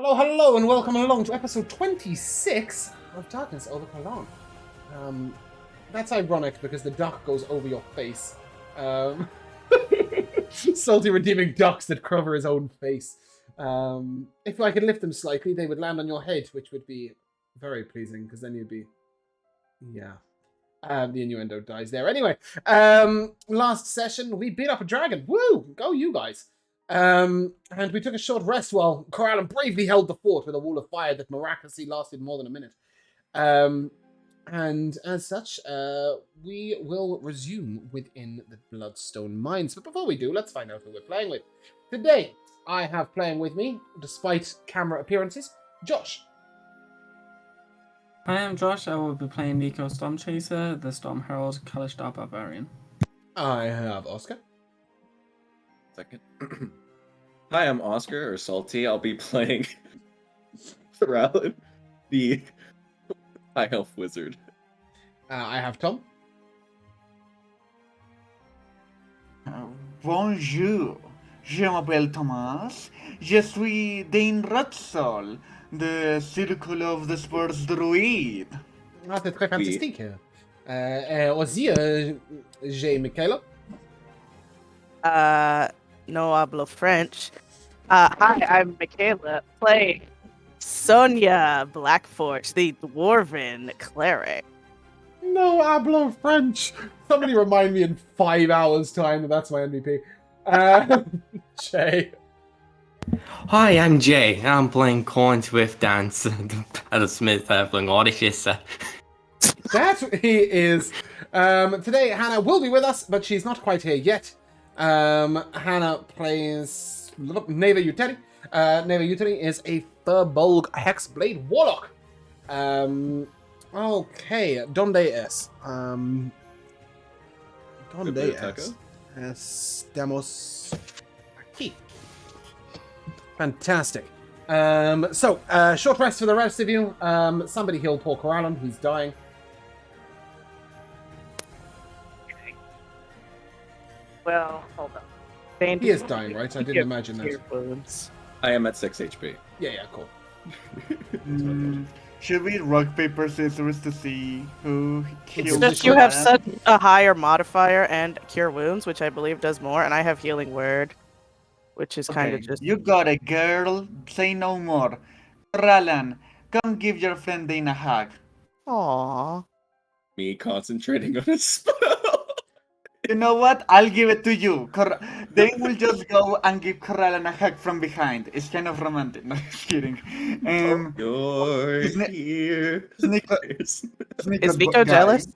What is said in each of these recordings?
Hello, hello, and welcome along to episode 26 of Darkness over Kelaan. That's ironic because the duck goes over your face. Salty redeeming ducks that cover his own face. If I could lift them slightly, they would land on your head, which would be very pleasing, because then you'd be... Yeah. The innuendo dies there. Anyway, last session, we beat up a dragon. Woo! Go you guys. And we took a short rest while Kelaan bravely held the fort with a wall of fire that miraculously lasted more than a minute. And as such, we will resume within the Bloodstone Mines. But before we do, let's find out who we're playing with. Today, I have playing with me, despite camera appearances, Josh. Hi, I'm Josh. I will be playing Nico Stormchaser, the Storm Herald, Kalishtar Barbarian. I have Oscar. Second. Hi, I'm Oscar, or Salty. I'll be playing Kelaan, the High Elf Wizard. I have Tom. Bonjour, je m'appelle Thomas. Je suis Dane Ratsol, the Circle of the Spurs Druid. Ah, c'est très fantastique. Aussi, j'ai Michaela. No hablo French. Hi, I'm Michaela, playing Sonia Blackforge, the Dwarven Cleric. No hablo French. Somebody remind me in 5 hours' time that that's my MVP. Jay. Hi, I'm Jay. I'm playing Corn Swift Dance, the Battlesmith Halfling Audificer. That he is. Today, Hannah will be with us, but she's not quite here yet. Hannah plays Neva Uteri. Neva Uteri is a Furbolg Hexblade Warlock. Okay, donde es? Donde es? Estamos aquí. Fantastic. So, short rest for the rest of you. Somebody heal poor Kelaan, he's dying. Well, hold on. He is dying, right? I didn't imagine that. Wounds. I am at 6 HP. Yeah, cool. Should we rock, paper, scissors to see who It's kills just you have Kelaan? such a higher modifier and cure wounds, which I believe does more, and I have healing word, which is kind of Okay, just. You got it, girl. Say no more. Kelaan, come give your friend Dane a hug. Aww. Me concentrating on a spell. You know what? I'll give it to you. Dane will just go and give Kelaan a hug from behind. It's kind of romantic. No, just kidding. You're Is Ni- here. Nico, Is Nico jealous?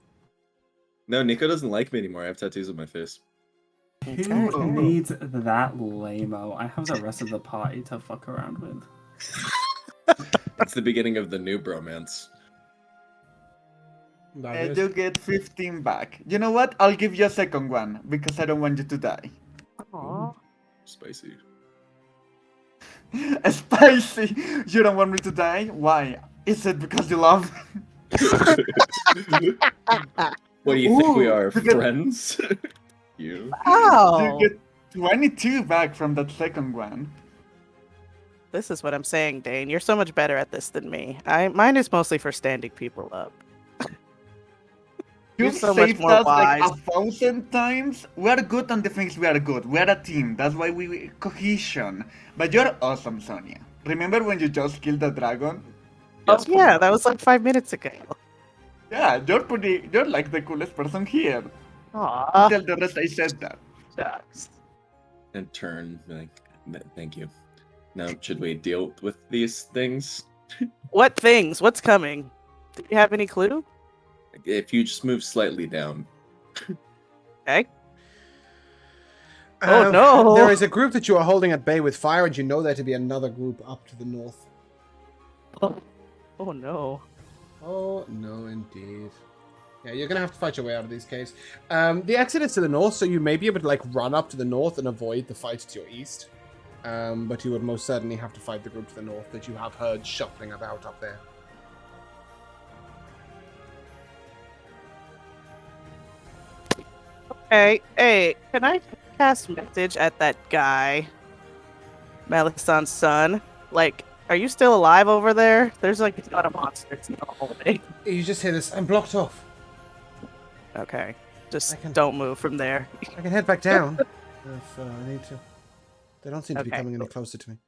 No, Nico doesn't like me anymore. I have tattoos on my face. Who needs that lame-o? I have the rest of the party to fuck around with. It's the beginning of the new bromance. You get 15 back. You know what? I'll give you a second one because I don't want you to die. Aww. Spicy. Spicy! You don't want me to die? Why? Is it because you love me? What do you think we Ooh, are, because- friends? You? Oh! You get 22 back from that second one. This is what I'm saying, Dane. You're so much better at this than me. Mine is mostly for standing people up. You've so much saved more us like wise. 1,000 times. We're good on the things we are good. We're a team. That's why we cohesion. But you're awesome, Sonia. Remember when you just killed the dragon? Yes, Oh yeah, that was like 5 minutes ago. Yeah, you're like the coolest person here. Aww. Tell the rest I said that. Shucks. And turn, like, thank you. Now, should we deal with these things? What things? What's coming? Do you have any clue? If you just move slightly down. Okay. Oh, no. There is a group that you are holding at bay with fire, and you know there to be another group up to the north. Oh no. Oh, no, indeed. Yeah, you're going to have to fight your way out of these caves. The exit is to the north, so you may be able to, like, run up to the north and avoid the fight to your east. But you would most certainly have to fight the group to the north that you have heard shuffling about up there. Hey, can I cast message at that guy? Melisand's son? Like, Are you still alive over there? There's like a lot of monsters in the hallway. You just hear this. I'm blocked off. Okay. Just I can- don't move from there. I can head back down if I need to. They don't seem to be Okay, coming any cool. closer to me.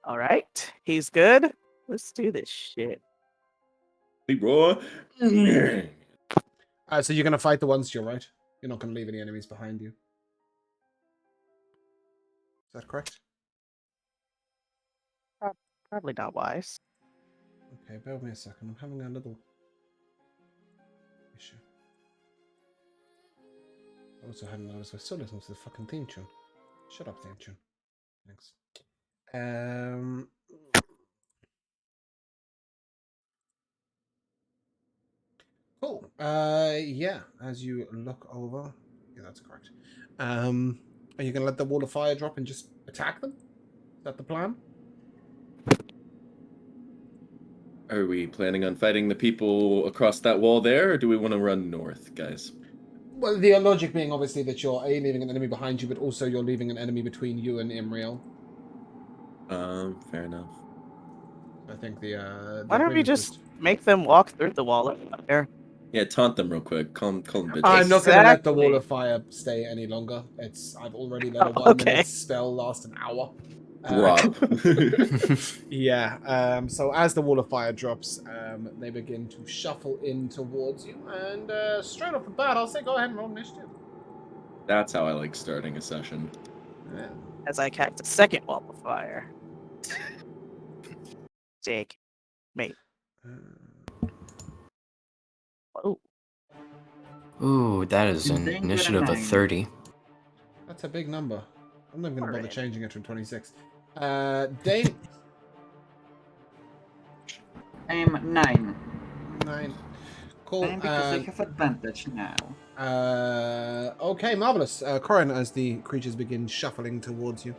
All right. He's good. Let's do this shit. Leroy. So you're gonna fight the ones to your right. You're not gonna leave any enemies behind you. Is that correct? Probably not wise. Okay, bear with me a second. I'm having a little issue. I also hadn't noticed I still listen to the fucking theme tune. Shut up, theme tune. Thanks. Cool. Yeah, as you look over. Yeah, that's correct. Are you gonna let the wall of fire drop and just attack them? Is that the plan? Are we planning on fighting the people across that wall there, or do we want to run north, guys? Well, the logic being obviously that you're A, leaving an enemy behind you, but also you're leaving an enemy between you and Imriel. Fair enough. I think the Why don't we agreement was just make them walk through the wall of fire? Yeah, taunt them real quick. Call them bitches. I'm not going to let the wall Exactly. of fire stay any longer. I've already let a 1 Okay. minute spell last an hour. Drop. Yeah. So as the wall of fire drops, they begin to shuffle in towards you, and straight off the bat, I'll say go ahead and roll initiative. That's how I like starting a session. Yeah. As I cast a second wall of fire. Jake. Mate. Oh. Ooh, that is an Danger initiative of 9. 30. That's a big number. I'm not even going to bother Alright. changing it from 26. Dane. I'm 9. 9. Cool. 9 because I have advantage now. Okay, marvelous. Corin, as the creatures begin shuffling towards you.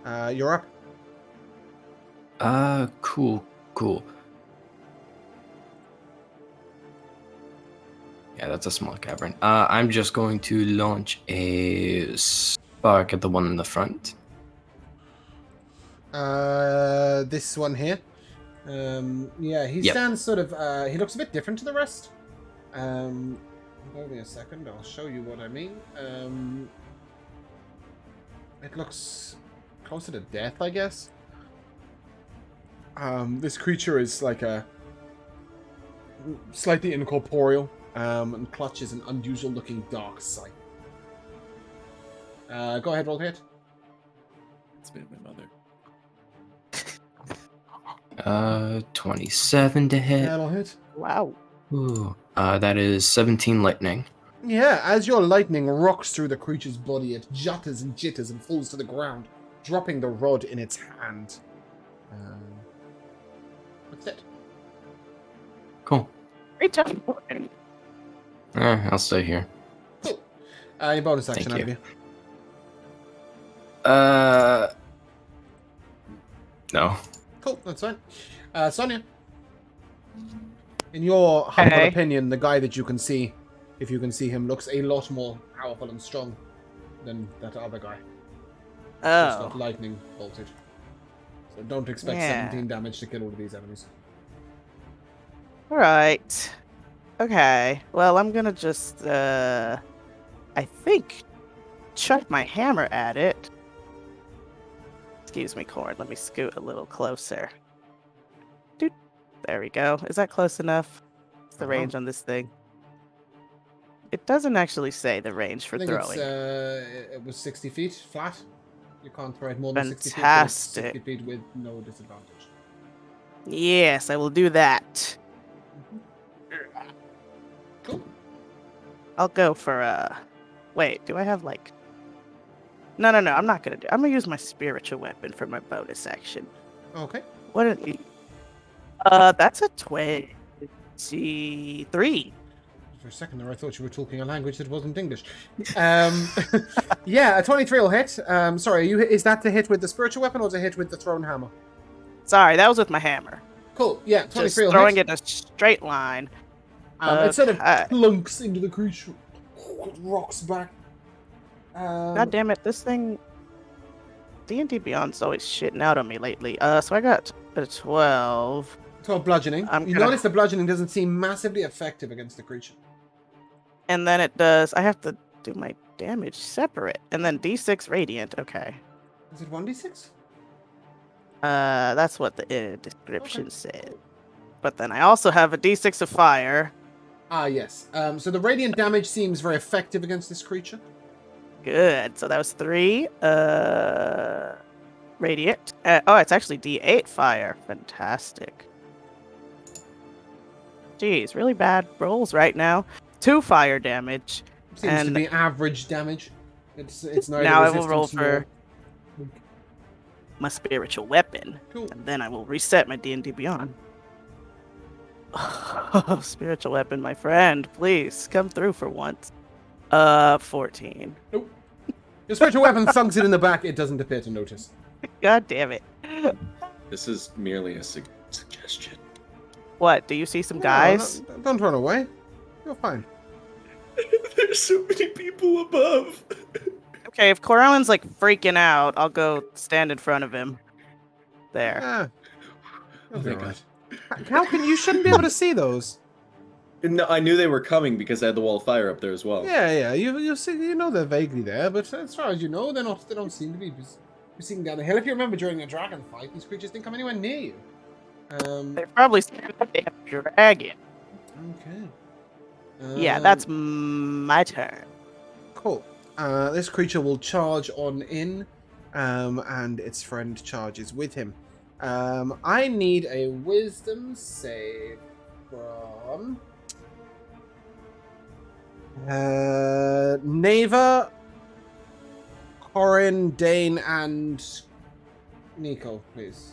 You're up. Cool. Yeah, that's a small cavern. I'm just going to launch a spark at the one in the front. This one here. Yeah, he Yep. stands sort of. He looks a bit different to the rest. Give me a second. I'll show you what I mean. It looks closer to death, I guess. This creature is like a slightly incorporeal, and clutches an unusual-looking dark sight. Go ahead, roll hit. It's been my mother. 27 to hit. That'll hit. Wow. Ooh, that is 17 lightning. Yeah, as your lightning rocks through the creature's body, it jutters and jitters and falls to the ground, dropping the rod in its hand. That's it. Cool. Great job. I'll stay here. Cool. Any bonus action Thank out of you. you? No. Cool, that's fine. Sonia. In your humble Hey. opinion, the guy that you can see, if you can see him, looks a lot more powerful and strong than that other guy. Just got Oh. lightning bolted. So don't expect Yeah. 17 damage to kill all of these enemies. Alright. Okay. Well, I'm gonna just, I think, chuck my hammer at it. Excuse me, Cord. Let me scoot a little closer. Doot. There we go. Is that close enough? What's the Uh-huh. range on this thing? It doesn't actually say the range for I think throwing. it was 60 feet flat. You can't throw it more than 60 feet. But it's 60 Fantastic. feet with no disadvantage. Yes, I will do that. Cool. I'll go for, wait, do I have, like... No, I'm not gonna do... I'm gonna use my spiritual weapon for my bonus action. Okay. What are the... that's a 23. For a second there, I thought you were talking a language that wasn't English. Yeah, a 23 will hit. Sorry, is that the hit with the spiritual weapon or the hit with the thrown hammer? Sorry, that was with my hammer. Cool. Yeah, Just 23 will throwing hit. it in a straight line. It sort of Okay. plunks into the creature. It rocks back. God damn it, this thing... D&D Beyond's always shitting out on me lately. So I got a 12. 12 bludgeoning. I'm You gonna- notice the bludgeoning doesn't seem massively effective against the creature. And then it does. I have to do my damage separate. And then D6 Radiant. Okay. Is it 1d6? That's what the description said. But then I also have a D6 of fire. Ah, yes. So the radiant damage seems very effective against this creature. Good. So that was 3. Radiant. Oh, it's actually D8 fire. Fantastic. Jeez, really bad rolls right now. 2 fire damage. Seems to And- be average damage. It's neither Now I will roll resistance nor- my spiritual weapon. Cool. And then I will reset my D&D Beyond. Oh, spiritual weapon, my friend. Please, come through for once. 14. Nope. Your spiritual weapon thunks it in the back. It doesn't appear to notice. God damn it. This is merely a suggestion. What, do you see some No, guys? don't run away. You're fine. There's so many people above. Okay, if Corellin's like freaking out, I'll go stand in front of him. There. Ah. You'll be Oh my alright. How can you shouldn't be able to see those? No, I knew they were coming because I had the wall of fire up there as well. Yeah. You see, you know they're vaguely there, but as far as you know, they're not. They don't seem to be. You're seeing down the hill. If you remember during a dragon fight, these creatures didn't come anywhere near you. They're probably scared of the damn dragon. Okay. Yeah, that's my turn. Cool. This creature will charge on in, and its friend charges with him. I need a wisdom save from Neva, Corin, Dane, and Nico, please.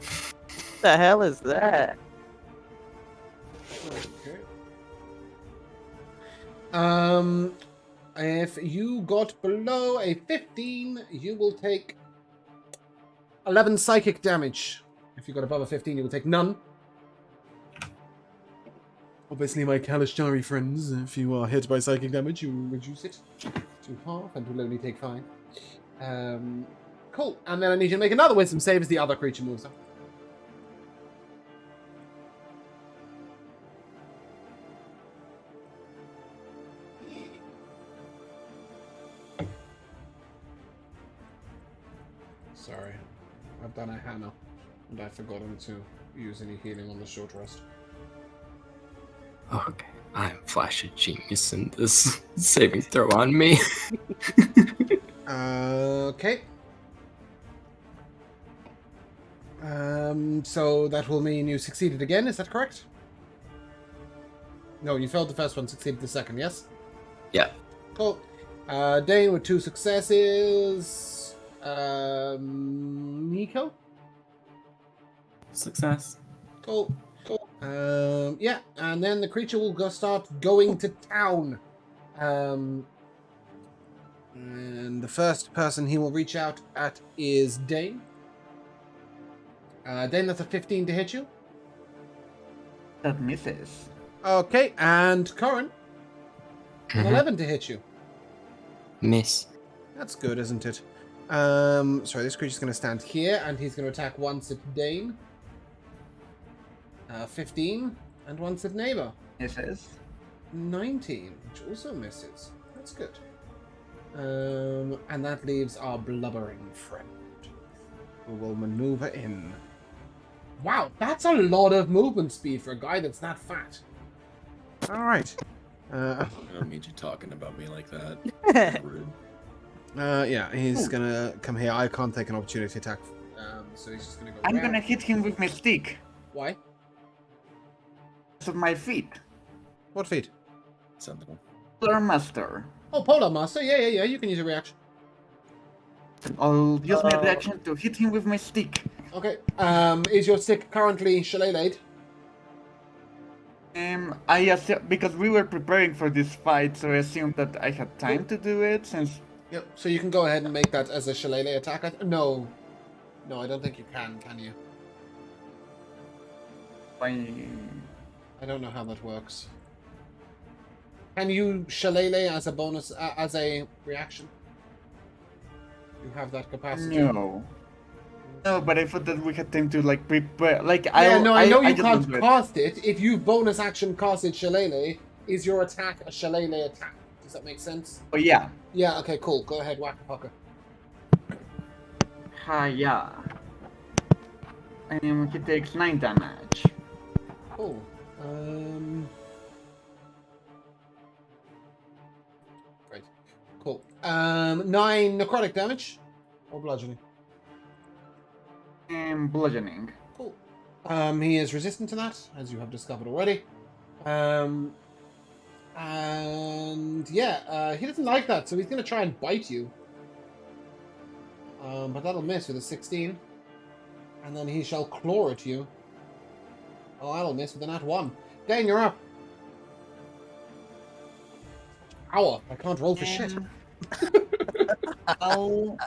What the hell is that? Okay. If you got below a 15, you will take 11 psychic damage. If you got above a 15, you will take none. Obviously, my Kalashari friends, if you are hit by psychic damage, you reduce it to half and will only take 5. Cool. And then I need you to make another wisdom save as the other creature moves up. Sorry, I've done a Hannah, and I've forgotten to use any healing on the short rest. Okay, I'm Flash of Genius in this saving throw on me. Okay. So that will mean you succeeded again, is that correct? No, you failed the first one, succeeded the second, yes? Yeah. Cool. Dane with 2 successes. Nico? Success. Cool. Yeah, and then the creature will start going to town. And the first person he will reach out at is Dane. Dane, that's a 15 to hit you. That misses. Okay, and Corin, an 11 to hit you. Miss. That's good, isn't it? Sorry, this creature's going to stand here, and he's going to attack once at Dane. 15, and once at Neighbor. Misses. 19, which also misses. That's good. And that leaves our blubbering friend, who will maneuver in. Wow, that's a lot of movement speed for a guy that's that fat. All right. I don't need you talking about me like that. Rude. Yeah, he's gonna come here. I can't take an opportunity attack, so he's just gonna go. I'm around. gonna hit him with my stick. Why? Because of my feet. What feat? Sentinel. Polar Master. Oh, Polar Master. Yeah. You can use a reaction. I'll use my reaction to hit him with my stick. Okay. Is your stick currently shillelaghed? Because we were preparing for this fight, so I assumed that I had time to do it since. Yep. So you can go ahead and make that as a shillelagh attack. No, I don't think you can you? I don't know how that works. Can you shillelagh as a bonus, as a reaction? You have that capacity. No. No, but I thought that we had time to like prepare. Like Yeah, no, I know you just can't don't do it. cast it. If you bonus action casted shillelagh, is your attack a shillelagh attack? Does that make sense? Oh yeah. Yeah, okay, cool. Go ahead, whack a pucker. Hiya. He takes 9 damage. Cool. Right. Cool. 9 necrotic damage or bludgeoning. And bludgeoning. Cool. He is resistant to that, as you have discovered already. And yeah, he doesn't like that, so he's going to try and bite you. But that'll miss with a 16. And then he shall claw at you. Oh, that'll miss with a nat 1. Dane, you're up. Ow, I can't roll for shit. So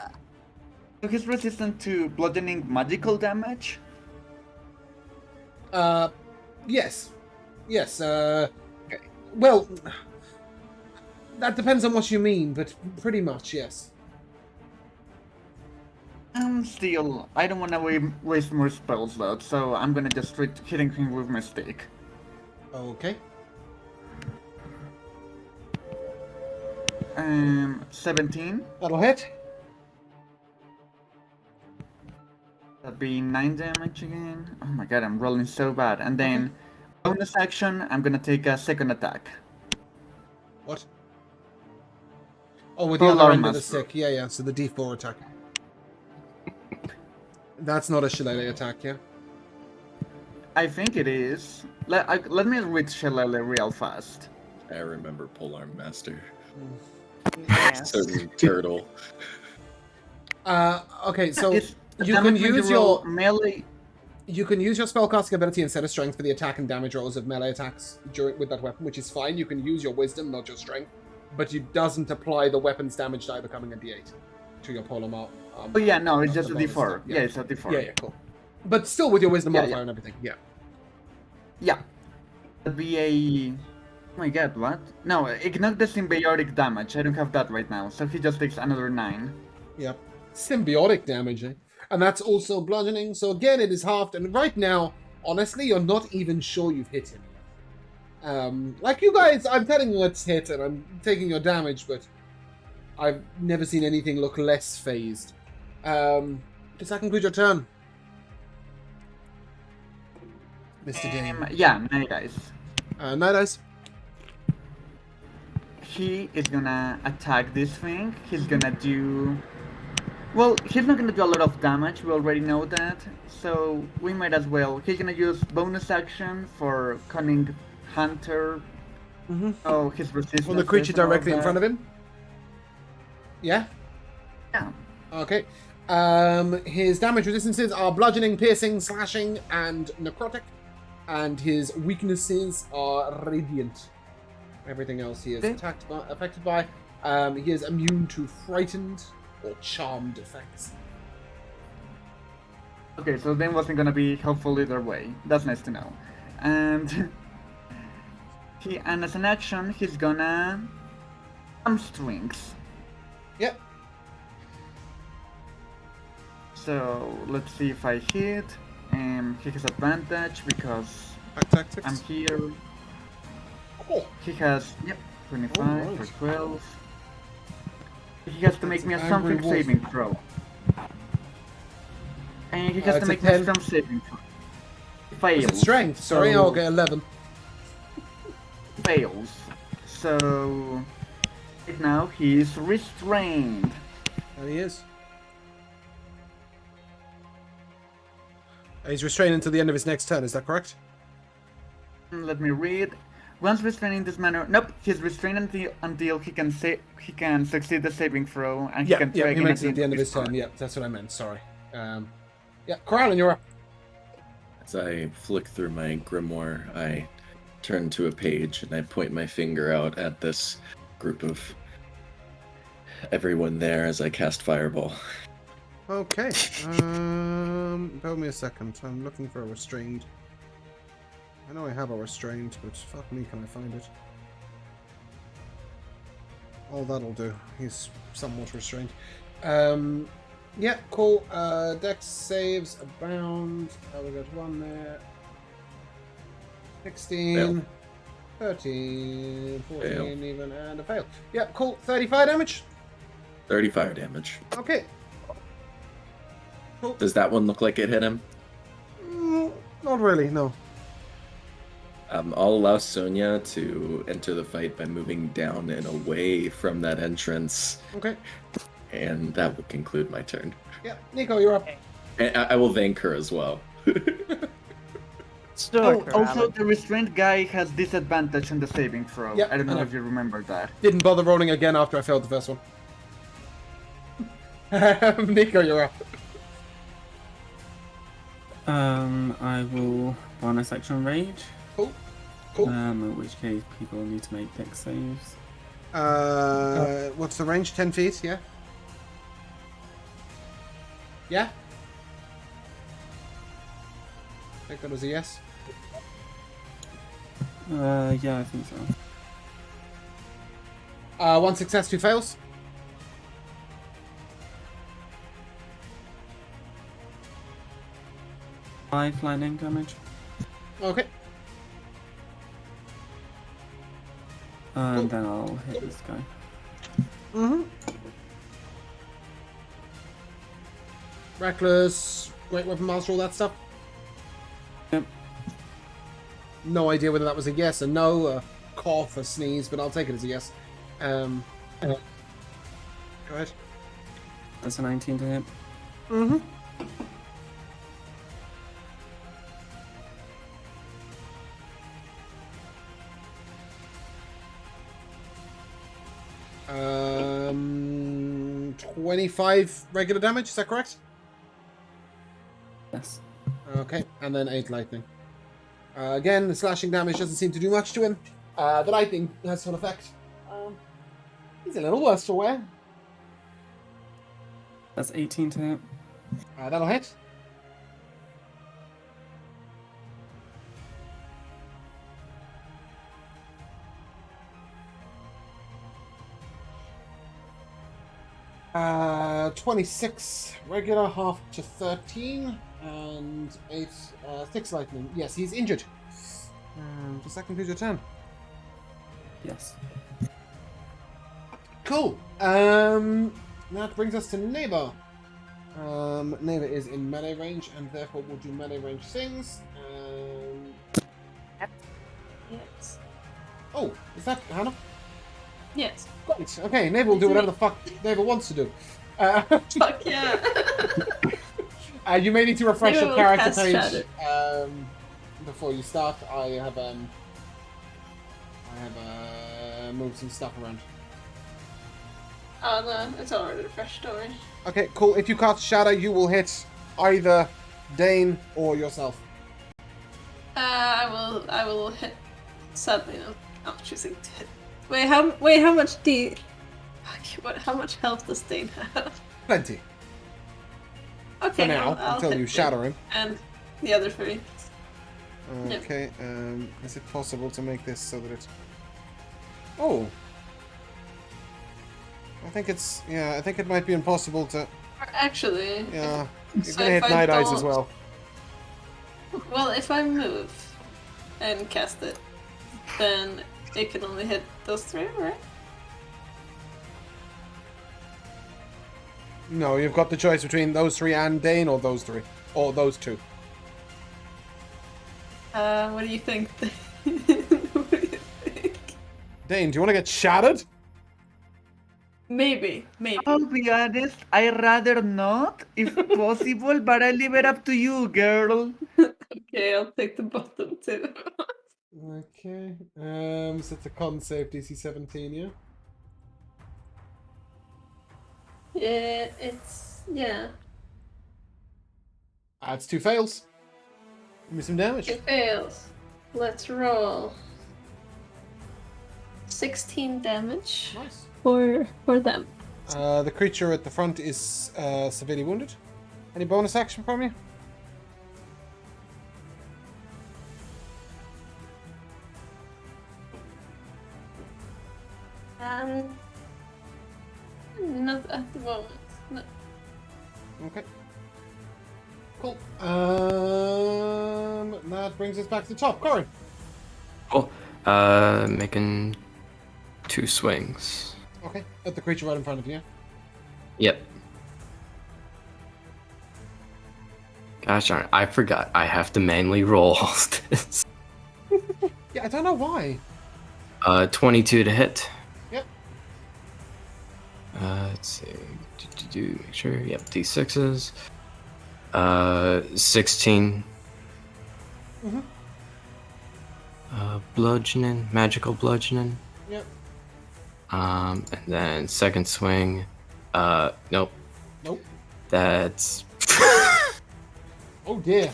he's resistant to bludgeoning magical damage? Yes. Yes, well, that depends on what you mean, but pretty much, yes. Still, I don't want to waste more spell slots, so I'm gonna just try hitting him with my stick. Okay. 17. That'll hit. That'd be 9 damage again. Oh my god, I'm rolling so bad. And then, bonus action, I'm gonna take a second attack. What? Oh, with the Full other arm end of the master. stick. Yeah, yeah, so the D4 attack. That's not a shillelagh attack, yeah? I think it is. Let me read Shillelagh real fast. I remember Polearm Master. Yes. Certain turtle. Okay, so It's you can damage when use roll your melee. you can use your spellcasting ability instead of strength for the attack and damage rolls of melee attacks with that weapon, which is fine. You can use your wisdom, not your strength, but it doesn't apply the weapon's damage die becoming a D8 to your polearm. Oh yeah, no, it's just a bonus D4. stuff, Yeah, it's a D4. Yeah, yeah, cool. But still with your wisdom Yeah, modifier yeah. and everything, yeah. Yeah. That'd be a... Oh my god, what? No, ignore the symbiotic damage. I don't have that right now, so he just takes another 9. Yep. Symbiotic damage, eh? And that's also bludgeoning, so again it is halved, and right now, honestly, you're not even sure you've hit him. Like you guys, I'm telling you it's hit, and I'm taking your damage, but I've never seen anything look less phased. Does that conclude your turn? Mr. Dane. Yeah, night eyes. Night Eyes. He is gonna attack this thing. He's gonna do... Well, he's not gonna do a lot of damage, we already know that. So, we might as well. He's gonna use bonus action for Cunning Hunter. Mm-hmm. Oh, his resistance. On the creature directly in front of him? Yeah? Yeah. Okay. His damage resistances are bludgeoning, piercing, slashing, and necrotic. And his weaknesses are radiant. Everything else he is affected by. He is immune to frightened or charmed effects. Okay, so then wasn't gonna be helpful either way. That's nice to know. And and as an action, he's gonna hamstrings. Yep. So let's see if I hit. He has advantage because Tactics. I'm here. Cool. He has 25 Alright. for 12. He has to make me a That's something angry wolf. saving throw. And he has It's to a make me a 10. strength saving throw. Is Fails. it strength? Sorry, So- okay, 11. Fails. So right now he is restrained. And he is. He's restrained until the end of his next turn, is that correct? Let me read. Once restrained in this manner, nope, he's restrained until he can succeed the saving throw and he can try he again makes it at the end of his turn. Yeah, that's what I meant, sorry. Yeah, Corallin, you're up. As I flick through my grimoire, I turn to a page and I point my finger out at this group of everyone there as I cast Fireball. Okay. Bear me a second. I'm looking for a restrained. I know I have a restrained, but fuck me, can I find it? Oh, that'll do. He's somewhat restrained. Yeah, cool. Dex saves abound. We got one there. 16, Fail. 13, 14 Fail. even, and a fail. Yeah, cool. 35 damage. 35 damage. Okay. Cool. Does that one look like it hit him? Not really, no. I'll allow Sonia to enter the fight by moving down and away from that entrance, Okay. and that will conclude my turn. Yeah, Nico, you're up. And I will thank her as well. Sure, Also, the restrained guy has disadvantage on the saving throw. Yeah, I don't I know know. if you remember that. Didn't bother rolling again after I failed the first one. Nico, you're up. I will bonus action rage. Cool. Cool. In which case people need to make dex saves. What's the range? 10 feet, yeah? Yeah? I think that was a yes. Yeah, I think so. 1 success, 2 fails. Five lightning damage. Okay. And then I'll hit this guy. Mm-hmm. Reckless, Great Weapon Master, all that stuff. Yep. No idea whether that was a yes or no, a cough, a sneeze, but I'll take it as a yes. Go ahead. That's a 19 to hit. Mm-hmm. Um, 25 regular damage, is that correct? Yes. Okay, and then 8 lightning. Again, the slashing damage doesn't seem to do much to him. The lightning has some effect. He's a little worse for wear. That's 18 to hit. That'll hit. Uh, 26 regular, half to 13, and 6 lightning. Yes, he's injured. Does that conclude your turn? Yes. Cool. That brings us to Neighbor. Neighbor is in melee range, and therefore will do melee range things. Yes. Oh, is that Hannah? Yes. Great. Okay, Neighbor will do whatever the fuck Neighbor wants to do. Fuck yeah. You may need to refresh Neighbor your will character cast page Shadow. Before you start. I have moved some stuff around. Oh no, it's already a fresh story. Okay, cool. If you cast Shadow, you will hit either Dane or yourself. I will hit. Sadly, no, I'm choosing to hit. How much do you... how much health does Dane have? Plenty. Okay, For now, I'll until hit you Dane. shatter him. And the other 3. Yeah. Okay, is it possible to make this so that it... Oh. I think it's... Yeah, I think it might be impossible to... Actually, Yeah. You're so gonna hit if I Night Eyes as don't- well. well, if I move and cast it, then it can only hit those 3, right? No, you've got the choice between those 3 and Dane, or those 3. Or those 2. What do you think? What do you think? Dane, do you want to get shattered? Maybe. I'll be honest, I'd rather not, if possible, but I leave it up to you, girl. Okay, I'll take the bottom 2. Okay. So it's a con save DC 17, yeah? Yeah, it's... yeah. That's 2 fails. Give me some damage. It fails. Let's roll. 16 damage Nice. for them. The creature at the front is severely wounded. Any bonus action from you? Not at the moment. No. Okay. Cool. That brings us back to the top. Corin. Cool. Making 2 swings. Okay. At the creature right in front of you. Yep. Gosh darn it, I forgot. I have to manually roll all this. Yeah, I don't know why. 22 to hit. Yep. Let's see. Make sure. Yep, D6s. 16. Mm-hmm. Bludgeoning, magical bludgeoning. Yep. And then second swing. Nope. Nope. That's. Oh dear.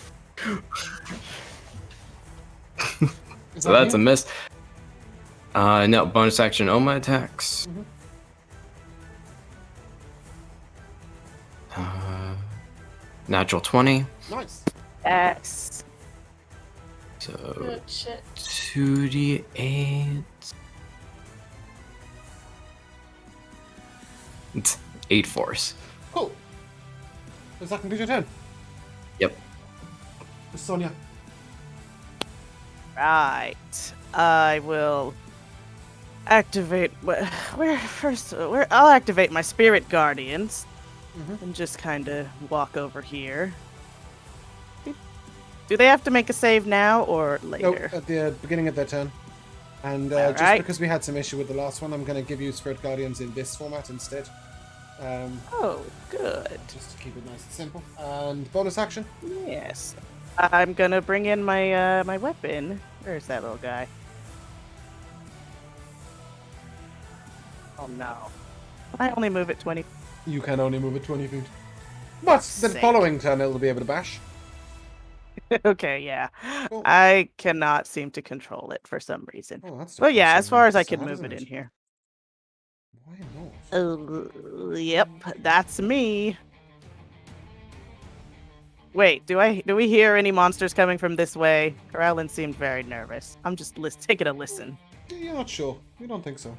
So that's a miss. No, bonus action on my attacks. Mm-hmm. Natural 20. Nice. Yes. So Good shit. 2d8. It's 8 force. Cool. Does that conclude your turn? Yep. Sonia. Right. I will activate. I'll activate my spirit guardians and just kind of walk over here. Do they have to make a save now or later? Nope, at the beginning of their turn. And just Alright. because we had some issue with the last one, I'm going to give you Spirit Guardians in this format instead. Oh, good. Just to keep it nice and simple. And bonus action. Yes. I'm gonna bring in my my weapon. Where's that little guy? Oh no. I only move it 20. You can only move it 20 feet. But the Sick. following turn it'll be able to bash. Okay, yeah. Cool. I cannot seem to control it for some reason. Oh, that's But yeah, as depressing. far as I That's can sad, move it isn't in here. Why not? Yep, that's me. Wait, do we hear any monsters coming from this way? Kelaan seemed very nervous. I'm just taking a listen. You're not sure. You don't think so.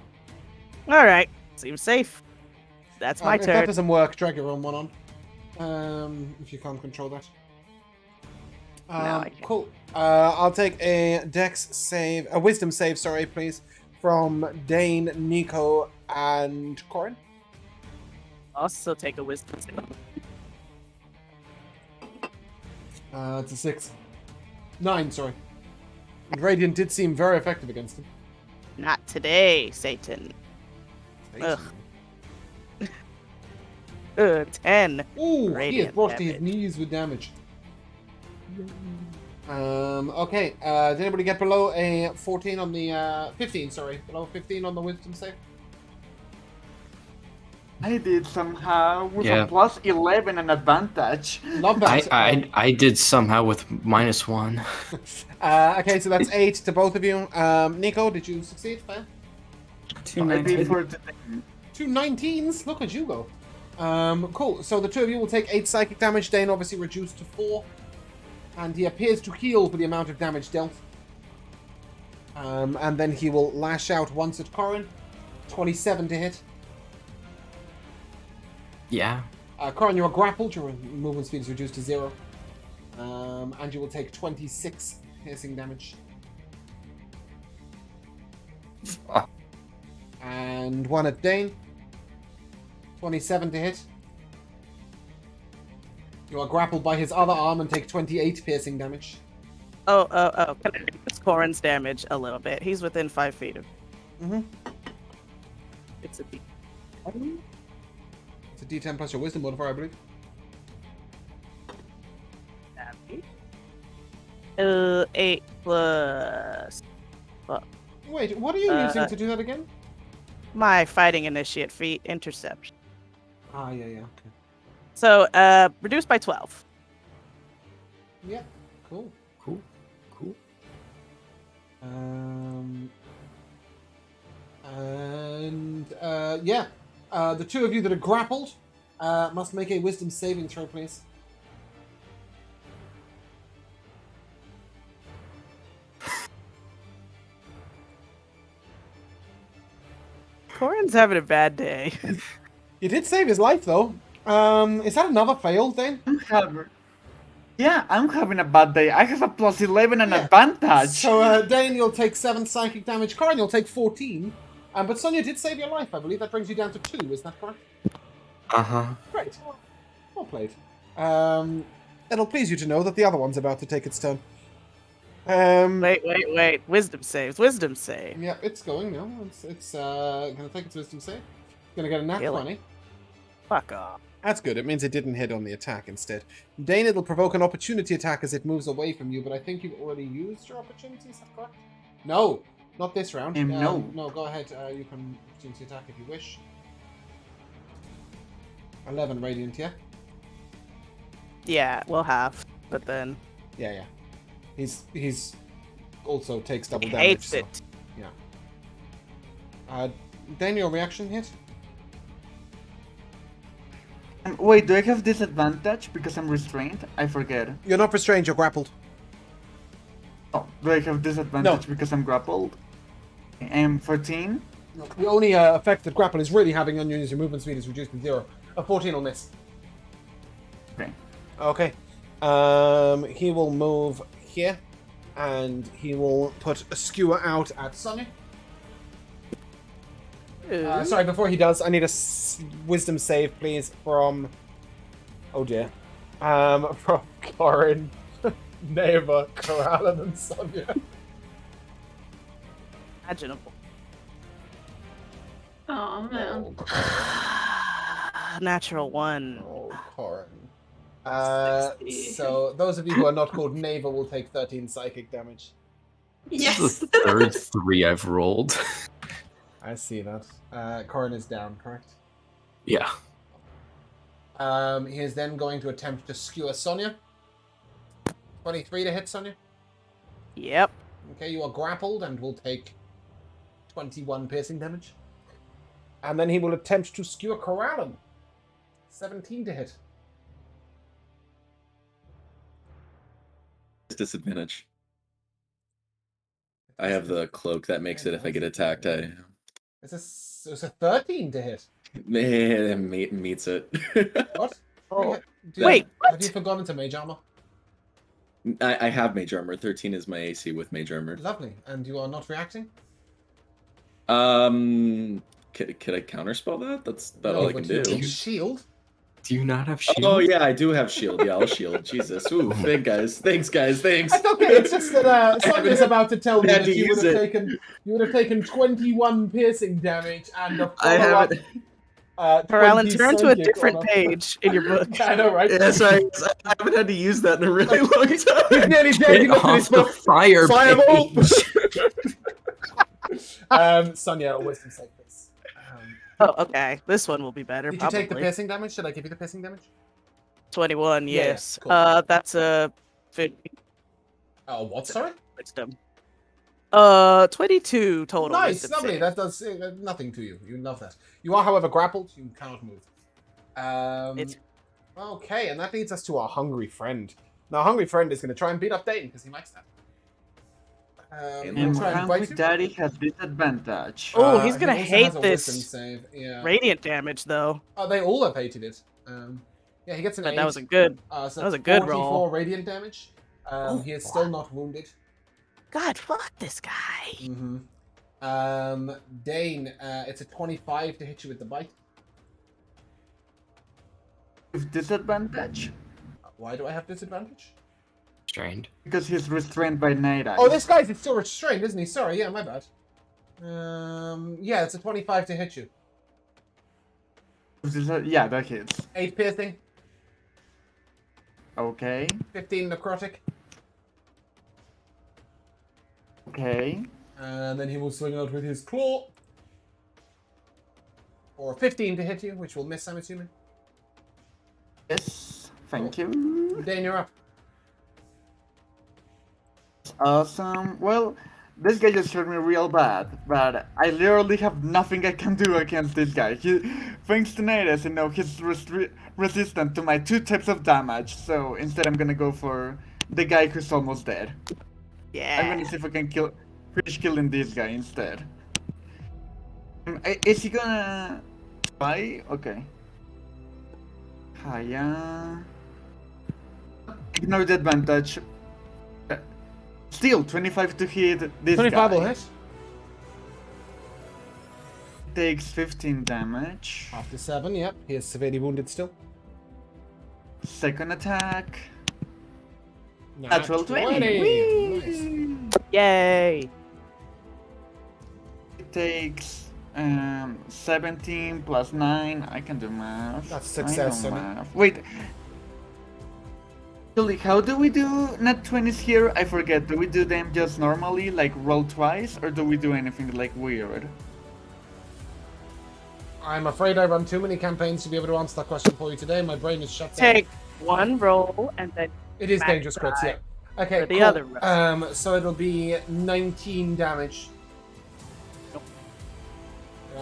All right, seems safe. That's my If that turn. doesn't work, drag your own one on. If you can't control that. I can't. Cool. I'll take a wisdom save, sorry, please, from Dane, Nico, and Corin. I'll still take a wisdom save. It's a 6. 9, sorry. And Radiant did seem very effective against him. Not today, Satan. Ugh. 10. Ooh, he is Radiant brought to his damage. knees with damage. Okay. Did anybody get below a 14 on the 15? Sorry, below 15 on the wisdom save. I did somehow with Yeah. a plus 11 and advantage. Love that. I did somehow with -1. Okay, so that's 8 to both of you. Nico, did you succeed? Fair. 219. For the 2 19s. Look at you go. Cool. So the two of you will take 8 psychic damage. Dane obviously reduced to 4. And he appears to heal for the amount of damage dealt. And then he will lash out once at Corin. 27 to hit. Yeah. Corin, you are grappled. Your movement speed is reduced to 0. And you will take 26 piercing damage. Ah. And one at Dane. 27 to hit. You are grappled by his other arm and take 28 piercing damage. Oh. Can I reduce Corin's damage a little bit? He's within 5 feet of. Mm-hmm. It's a D. It's a D10 plus your wisdom modifier, I believe. 8 plus. Wait, what are you using to do that again? My fighting initiate feat, interception. Ah, yeah, okay. So, reduced by 12. Yeah, cool. The two of you that are grappled must make a wisdom saving throw, please. Corin's having a bad day. You did save his life, though. Is that another fail, Dane? I'm having a bad day. I have a plus 11 and Yeah. advantage. So, Dane, you'll take 7 psychic damage. Corin, you'll take 14. But Sonia did save your life, I believe. That brings you down to 2, is that correct? Uh-huh. Great. Well played. It'll please you to know that the other one's about to take its turn. Wait. Wisdom saves. Wisdom save. Yeah, it's going now. It's gonna take its wisdom save. It's gonna get a nat Really? 20. Fuck off. That's good. It means it didn't hit on the attack instead. Dane, it'll provoke an opportunity attack as it moves away from you, but I think you've already used your opportunity, is that correct? No, not this round. No. No, go ahead. You can opportunity attack if you wish. 11 radiant, yeah? Yeah, we'll have. But then Yeah. He's also takes double he damage. hates So. it. Dane, your reaction hit? Wait, do I have disadvantage because I'm restrained? I forget. You're not restrained, you're grappled. Oh, do I have disadvantage because I'm grappled? And 14? No, the only effect that grapple is really having on you is your movement speed is reduced to 0. A 14 will miss. Okay. Okay. He will move here, and he will put a skewer out at Sonya. Sorry, before he does, I need a wisdom save, please, from... Oh dear. From Corin, Neva, Kelaan, and Sonya. Imaginable. Oh man. Natural 1. Oh, Corin. 60. So, those of you who are not called Neva will take 13 psychic damage. Yes. This is the third 3 I've rolled. I see that. Corin is down, correct? Yeah. He is then going to attempt to skewer Sonya. 23 to hit Sonya. Yep. Okay, you are grappled and will take 21 piercing damage. And then he will attempt to skewer Kelaan. 17 to hit. Disadvantage. I have the cloak that makes it if I get attacked. It's a 13 to hit. Meets it. What? Oh. Wait, what? have you forgotten to mage armor? I have mage armor. 13 is my AC with mage armor. Lovely. And you are not reacting? Could I counterspell that? That's about all I can do. Shield? Do you not have shield? Oh yeah, I do have shield. Yeah, I'll shield. Jesus. Ooh, thank guys. Thanks, guys. Thanks. It's okay. It's just that Sonya's about to tell you had that to you use would have taken 21 piercing damage and a I follow-up. haven't. Kelaan, turn to a psychic different on page in your book. I know, right? Yeah, sorry. I haven't had to use that in a really long He's time. nearly dead. He Get looked at off his the book. fire Fireball! page. Sonya, a wisdom save, please. Oh, okay. This one will be better. Did probably. you take the piercing damage? Should I give you the piercing damage? 21, Yeah, yeah, yes. cool. That's a 50 Oh, what? Sorry? wisdom. 22 total. Nice, wisdom lovely. save. That does nothing to you. You love that. You are, however, grappled. You cannot move. Okay, and that leads us to our hungry friend. Now, our hungry friend is going to try and beat up Dayton because he likes that. And He'll try and Hungry bite you. Daddy has disadvantage. Oh, he's He gonna also hate has a wisdom this save. Yeah. radiant damage, though. Oh, they all have hated it. Yeah, he gets an But 8. that was a good. So that was a good 44 roll. radiant damage. He is still not wounded. God, fuck this guy. Mm-hmm. Dane, it's a 25 to hit you with the bite. With disadvantage? Why do I have disadvantage? Strained. Because he's restrained by Night Eyes. Oh, this guy's still restrained, isn't he? Sorry, yeah, my bad. Yeah, it's a 25 to hit you. Yeah, that hits. 8 piercing, Okay. 15 necrotic, Okay. and then he will swing out with his claw. Or 15 to hit you, which will miss, I'm assuming. Yes. Thank you. Dane, you're up. Awesome. Well, this guy just hurt me real bad, but I literally have nothing I can do against this guy. Thanks to Natus, he's resistant to my 2 types of damage, so instead I'm gonna go for the guy who's almost dead. Yeah. I'm gonna see if I can finish killing this guy instead. Is he gonna Why? Okay. Haya. Ignore the advantage. Still, 25 to hit this 25 guy. will hit. Takes 15 damage. After 7, yep. He is severely wounded still. Second attack. Nat Natural 20. Nice. Yay! It takes 17 plus 9. I can do math. That's I know success, Sonny. math. Wait. Actually, how do we do nat 20s here? I forget. Do we do them just normally, like roll twice, or do we do anything like weird? I'm afraid I run too many campaigns to be able to answer that question for you today. My brain is shut down. Take one roll and then It is max dangerous crits, yeah. Okay, for the cool. other roll. So it'll be 19 damage.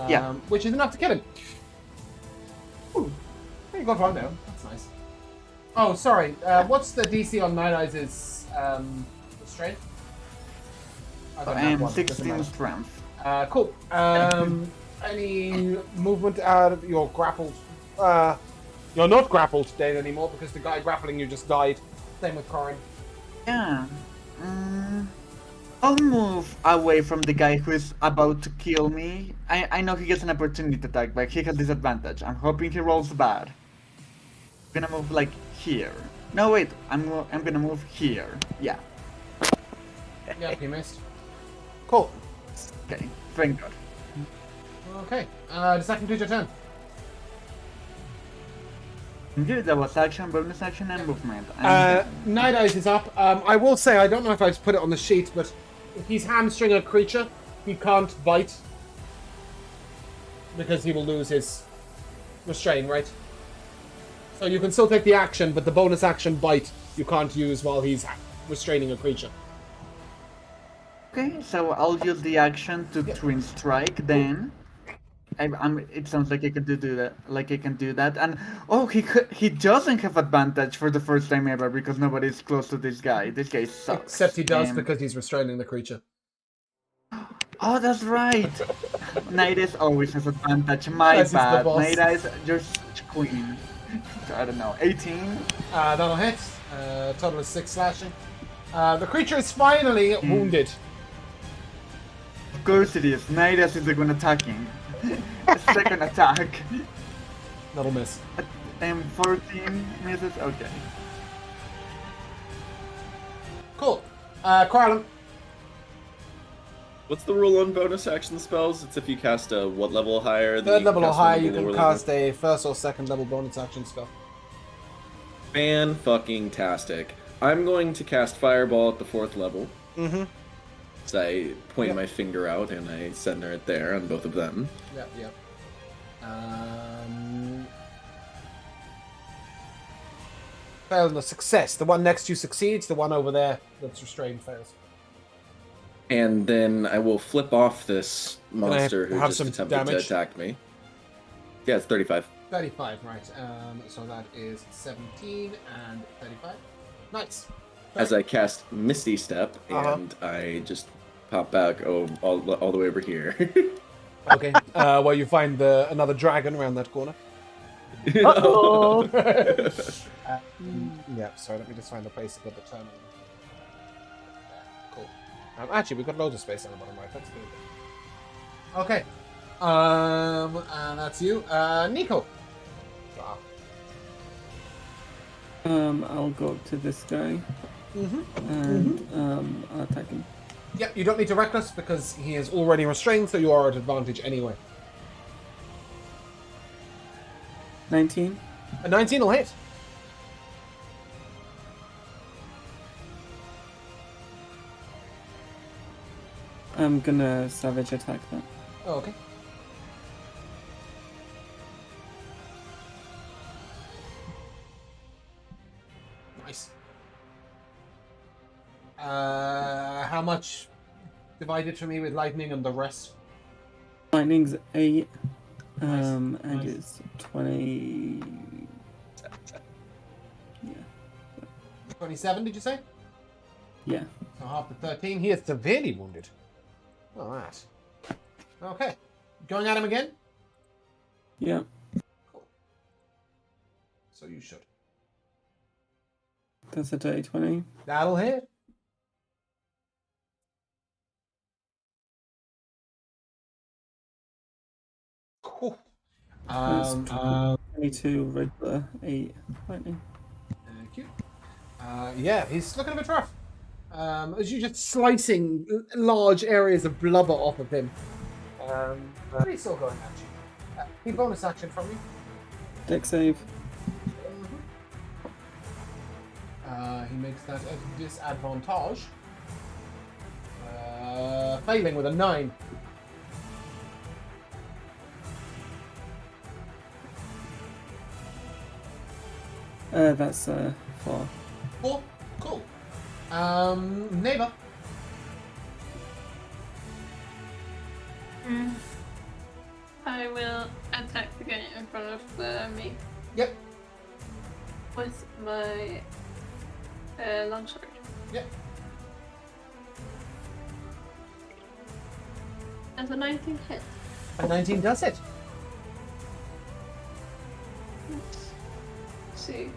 Yeah. Which is enough to kill him. Ooh. Hey, you got one now. That's nice. Oh, sorry. What's the DC on Night Eyes' strength? I don't have one. Doesn't 16 matter. strength. Cool. Any movement out of your grappled? You're not grappled today anymore because the guy grappling you just died. Same with Corin. Yeah. I'll move away from the guy who is about to kill me. I know he gets an opportunity attack, but he has disadvantage. I'm hoping he rolls bad. I'm gonna move like here. No, wait. I'm gonna move here. Yeah. Yep, he missed. Cool. Okay. Thank God. Okay. Does that conclude your turn? Indeed, that was action, bonus action, and movement. Night Eyes is up. I will say, I don't know if I've put it on the sheet, but if he's hamstring a creature, he can't bite. Because he will lose his restrain, right? So you can still take the action, but the bonus action bite you can't use while he's restraining a creature. Okay, so I'll use the action to twin strike then. It sounds like I can do that. Like I can do that, and oh, he doesn't have advantage for the first time ever because nobody's close to this guy. This guy sucks. Except he does because he's restraining the creature. Oh, that's right. Nidus always has advantage. My As is the bad. boss. Nidus, you're such a queen. I don't know. 18. That'll hit. Total is 6 slashing. The creature is finally wounded. Of course it is. Nidus is the one attacking. Second attack. That'll miss. And 14 misses. Okay. Cool. Carlin. What's the rule on bonus action spells? It's if you cast a what level higher? Third level or cast higher, one you lower can level? cast a first or second level bonus action spell. Fan-fucking-tastic. I'm going to cast Fireball at the 4th level. Mm-hmm. So I point my finger out and I center it there on both of them. Yep. Failed a success. The one next to you succeeds. The one over there that's restrained fails. And then I will flip off this monster who have just some attempted damage? to attack me. Yeah, it's 35. 35, right. So that is 17 and 35. Nice. As I cast Misty Step, and I just pop back all the way over here. Okay. Well, you find another dragon around that corner. Uh-oh. Yeah, sorry, let me just find a place to put the terminal. Cool. Actually, we've got loads of space on the bottom right. That's good. Okay. And that's you. Nico. I'll go up to this guy and I'll attack him. Yep, you don't need to reckless because he is already restrained, so you are at advantage anyway. 19. A 19 will hit. I'm gonna savage attack that. Oh, okay. Nice. How much divided for me with lightning and the rest? Lightning's 8. Nice. And Nice. it's 20. Yeah. 27, did you say? Yeah. So half the 13. He is severely wounded. Oh, that. Okay. Going at him again? Yeah. Cool. So you should. That's a dirty 20. That'll hit. Cool. 22 regular, 8 lightning. Thank you. Yeah, he's looking a bit rough. As you just slicing large areas of blubber off of him. But he's still going at you. Need bonus action from you. Deck save. He makes that a disadvantage. Failing with a 9. That's 4. 4. Cool. Neighbor. I will attack the guy in front of me Yep. with my longsword. Yep. As a 19 hit. A 19 does it. Let's see.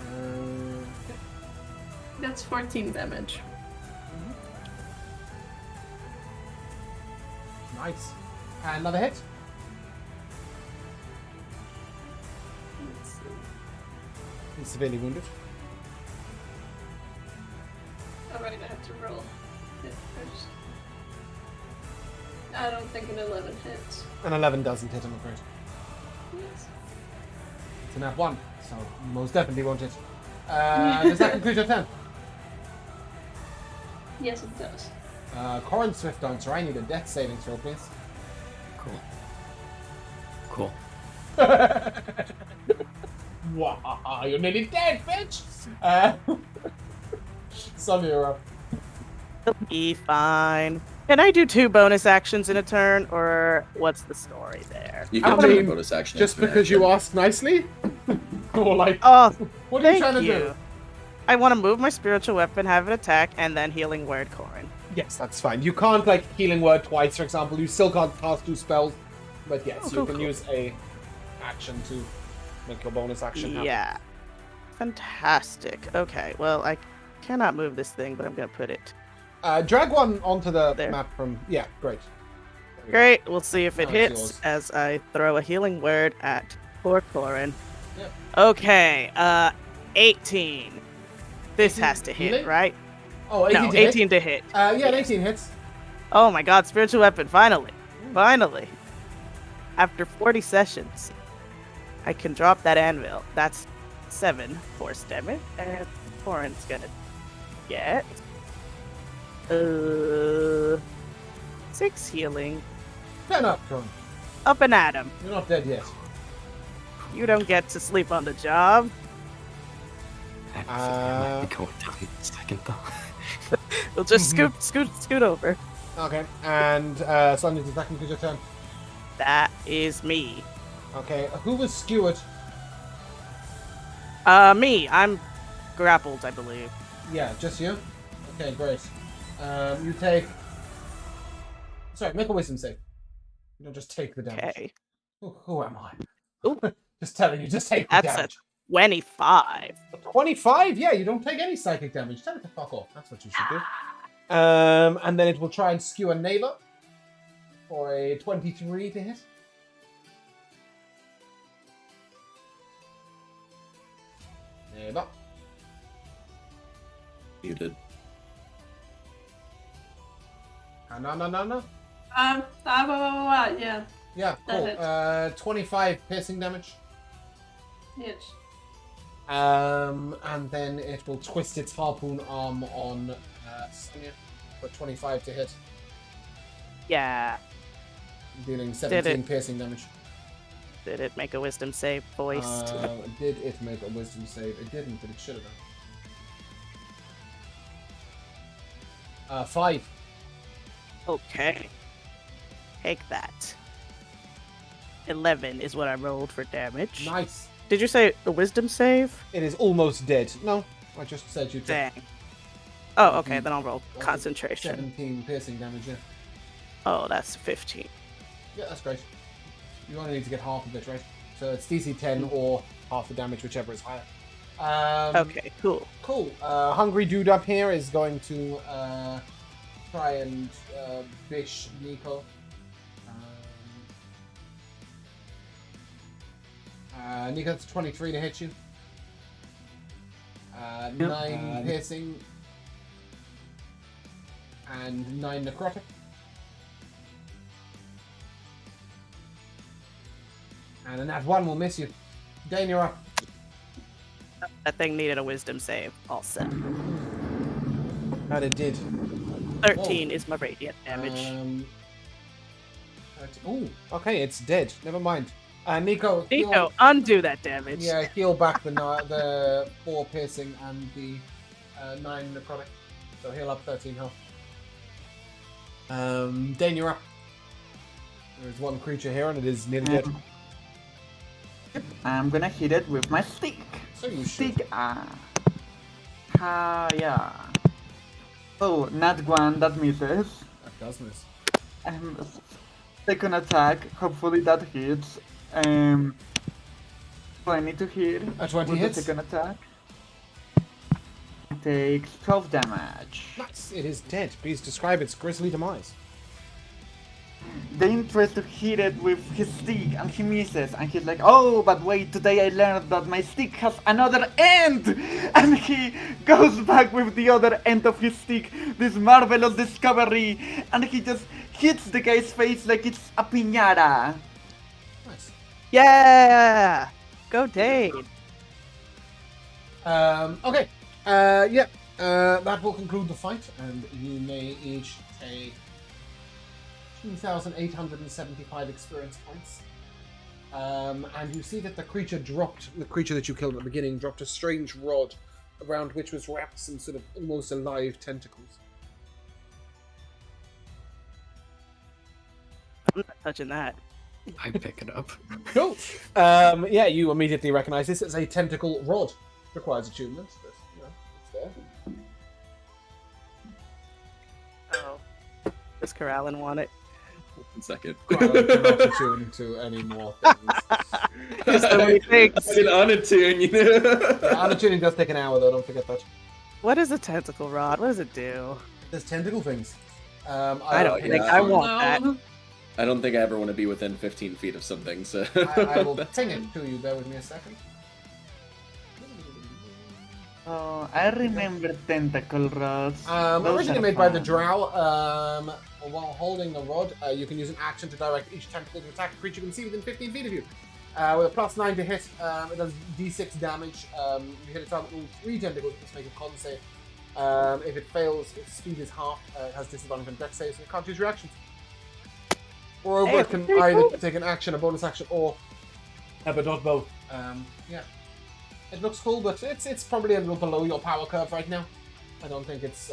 Uh, That's 14 damage. Nice. Another hit. Let's see. He's severely wounded. Alright, I have to roll hit first. I don't think an 11 hits. An 11 doesn't hit, I'm afraid. Yes. It's an F1, so most definitely won't hit. Does that conclude your turn? Yes, it does. Corin Swift Dancer, I need a death saving throw, please. Cool. Wow, you're nearly dead, bitch! Sonia, you're up. Be fine. Can I do 2 bonus actions in a turn, or what's the story there? You I can take mean, a bonus action. Just as an because you action. asked nicely? Or like, Oh, what are you thank trying to you. do? I want to move my spiritual weapon, have it attack, and then healing word Corin. Yes, that's fine. You can't, like, healing word twice, for example. You still can't cast 2 spells. But yes, Oh, you cool, can cool. use a action to make your bonus action happen. Yeah. Fantastic. Okay, well, I cannot move this thing, but I'm going to put it. Drag one onto the There. map from... Yeah, great. Great, we'll see if it Now it's hits yours. as I throw a healing word at poor Corin. Yep. Okay, 18. This 18 has to hit, healing? right? Oh, 18 No, to hit? 18 to hit. Yeah, Yes. 18 hits. Oh my god, spiritual weapon, finally. Finally. After 40 sessions, I can drop that anvil. That's 7 force damage. And Corin's gonna get 6 healing. Turn up, Corin. Up and at him. You're not dead yet. You don't get to sleep on the job. I have a feeling I might be going down in a second though. We'll just scoot over. Okay, and Sonia, does that conclude your turn? That is me. Okay, who was skewered? Me. I'm grappled, I believe. Yeah, just you? Okay, great. You take... Sorry, make a wisdom save. You don't just take the damage. Okay. Who am I? Ooh. Just telling you, just take the That's damage. 25. 25? Yeah, you don't take any psychic damage. Tell it to fuck off. That's what you should do. And then it will try and skew a neighbor for a 23 to hit. Neighbor. You did. No. Yeah. Yeah, That cool. 25 piercing damage. Yes. And then it will twist its harpoon arm on Sonia for 25 to hit, Yeah. dealing 17 it. piercing damage. Did it make a wisdom save, voice? Did it make a wisdom save? It didn't, but it should have. 5. Okay. Take that. 11 is what I rolled for damage. Nice. Did you say a wisdom save? It is almost dead. No, I just said you took Dang. Oh, okay, then I'll roll concentration. 17 piercing damage, yeah. Oh, that's 15. Yeah, that's great. You only need to get half of it, right? So it's DC 10 or half the damage, whichever is higher. Okay, cool. Cool. Hungry dude up here is going to try and bish Nico. Nico, that's 23 to hit you. 9 piercing. And 9 necrotic. And then that one will miss you. Dane, you're up. That thing needed a wisdom save, also. And it did. 13 is my radiant damage. Oh, okay, it's dead. Never mind. Nico, Nico, undo that damage. Yeah, heal back the 4 piercing and the 9 necrotic. So heal up 13 health. Dane, you're up. There's one creature here and it is nearly dead. I'm gonna hit it with my stick. So you should. Stick. Yeah. Oh, not one, that misses. That does miss. Second attack, hopefully that hits. Do I need to hit A 20 with hits? the second attack? It takes 12 damage. Nice. It is dead. Please describe its grisly demise. Dane tries to hit it with his stick and he misses and he's like, oh, but wait, today I learned that my stick has another end! And he goes back with the other end of his stick, this marvelous discovery, and he just hits the guy's face like it's a piñata. Nice. Yeah! Go Dane! Okay. That will conclude the fight, and you may each take 2,875 experience points. And you see that the creature that you killed at the beginning dropped a strange rod around which was wrapped some sort of almost alive tentacles. I'm not touching that. I pick it up. Cool. You immediately recognize this as a tentacle rod. Requires attunement, but it's there. Oh. Does Kelaan want it? 1 second. Quite cannot attune to any more things. There's so many things. I can unattune, you know? Unattuning does take an hour though, don't forget that. What is a tentacle rod? What does it do? There's tentacle things. I don't think yeah. I want that. I don't think I ever want to be within 15 feet of something, so... I will ping it to you, bear with me a second. Oh, I remember tentacle rods. Those Originally are made by the fun. drow, while holding the rod, you can use an action to direct each tentacle to attack a creature you can see within 15 feet of you. With a +9 to hit, it does d6 damage. You hit a target with all 3 tentacles, just make a con save. If it fails, its speed is half, it has disadvantage on dex saves, so it can't use reactions. Moreover, Hey, it can pretty either cool. take an action, a bonus action, or but not both. It looks cool, but it's probably a little below your power curve right now. I don't think it's.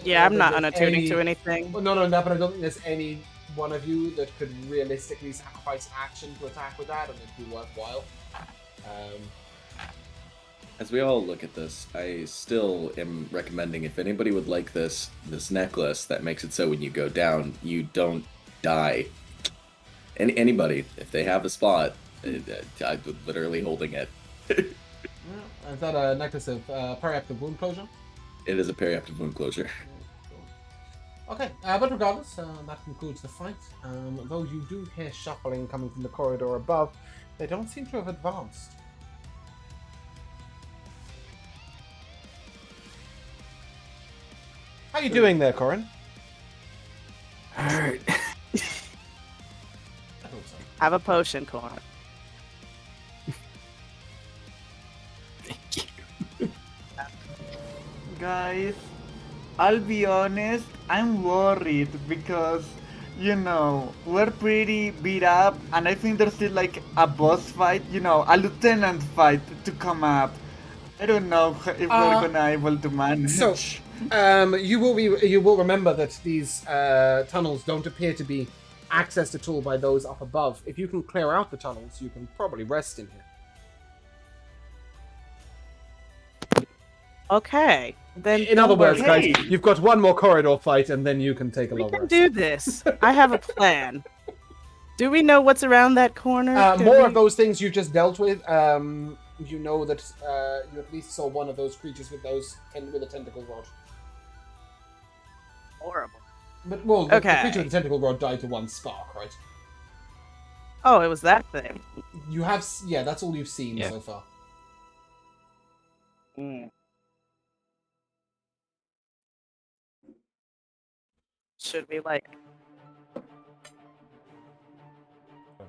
Yeah, I'm not there's unattuning to anything. Well, no, but I don't think there's any one of you that could realistically sacrifice action to attack with that, and it'd be worthwhile. As we all look at this, I still am recommending if anybody would like this necklace that makes it so when you go down, you don't die. Anybody, if they have a spot, I'm literally holding it. Is that a necklace of periaptive wound closure? It is a periaptive wound closure. Okay, but regardless, that concludes the fight. Though you do hear shuffling coming from the corridor above, they don't seem to have advanced. How you doing there, Corin? Alright. I thought so. Have a potion, Corn. Thank you. Guys, I'll be honest, I'm worried because, we're pretty beat up and I think there's still like a boss fight, a lieutenant fight to come up. I don't know if we're gonna able to manage. So, you will remember that these tunnels don't appear to be accessed at all by those up above. If you can clear out the tunnels, you can probably rest in here. Okay. Then In other words, Hey! guys, you've got one more corridor fight, and then you can take a we long can rest. do this. I have a plan. Do we know what's around that corner? Did More we- of those things you just dealt with. You know that you at least saw one of those creatures with with a tentacle rod. Horrible. But well, the Okay. creature with the tentacle rod died to one spark, right? Oh, it was that thing. You have, yeah, that's all you've seen Yeah. so far. Mm. Should we like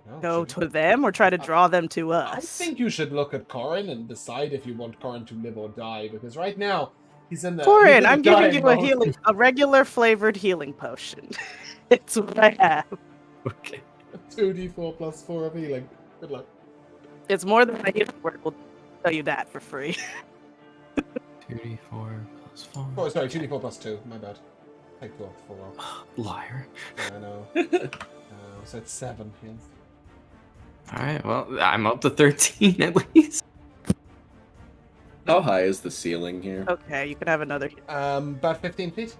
No, go shouldn't. to them or try to draw them to us? I think you should look at Corin and decide if you want Corin to live or die, because right now he's in the. he's in Corin, the I'm giving dying you mode. a regular flavored healing potion. It's what I have. Okay. 2d4 plus 4 of healing. Good luck. It's more than my healing word will tell you that for free. 2d4 plus 4. Oh, sorry, 2d4 plus 2. My bad. Take 4 for roll. Liar. I know. So it's 7. Yes. Alright, well, I'm up to 13 at least. How high is the ceiling here? Okay, you can have another. About 15 feet.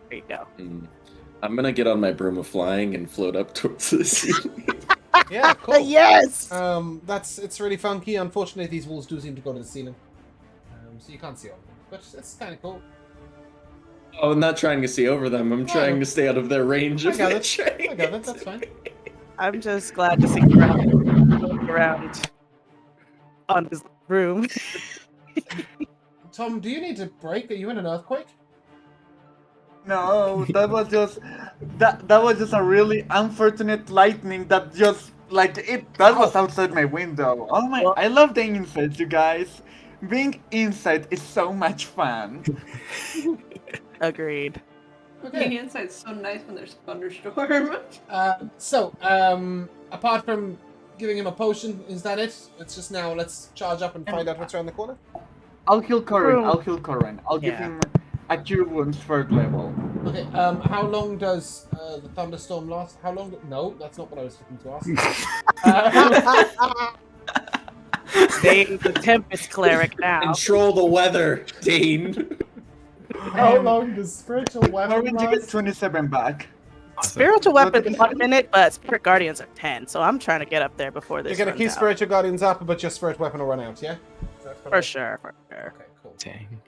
There you go. I'm gonna get on my broom of flying and float up towards the ceiling. Yeah, cool. Yes. It's really funky. Unfortunately, these walls do seem to go to the ceiling, so you can't see over them. But it's kind of cool. Oh, I'm not trying to see over them. I'm trying to stay out of their range. I If got they're it. trying I got it. to- That's fine. I'm just glad to see you around on his room. Tom, do you need a break? Are you in an earthquake? No, that was just that was just a really unfortunate lightning that just like that was outside my window. Oh my! Well- I love the inside, you guys. Being inside is so much fun. Agreed. Being Okay. inside's so nice when there's a thunderstorm. Apart from giving him a potion, is that it? It's just now let's charge up and find out what's around the corner. I'll kill Corin. True. I'll kill Corin. I'll give Yeah. him a cure wounds 3rd level. Okay. How long does the thunderstorm last? How long? No, that's not what I was looking to ask. Dane, the Tempest Cleric now. Control the weather, Dane. How long does spiritual weapon Corin, you get last? 27 back. Spiritual weapons 1 minute, but Spirit Guardians are 10, so I'm trying to get up there before this. You're gonna keep runs out. spiritual guardians up, but your spirit weapon will run out. Yeah. Is that For correct? sure, for sure. Okay. Cool. Dang.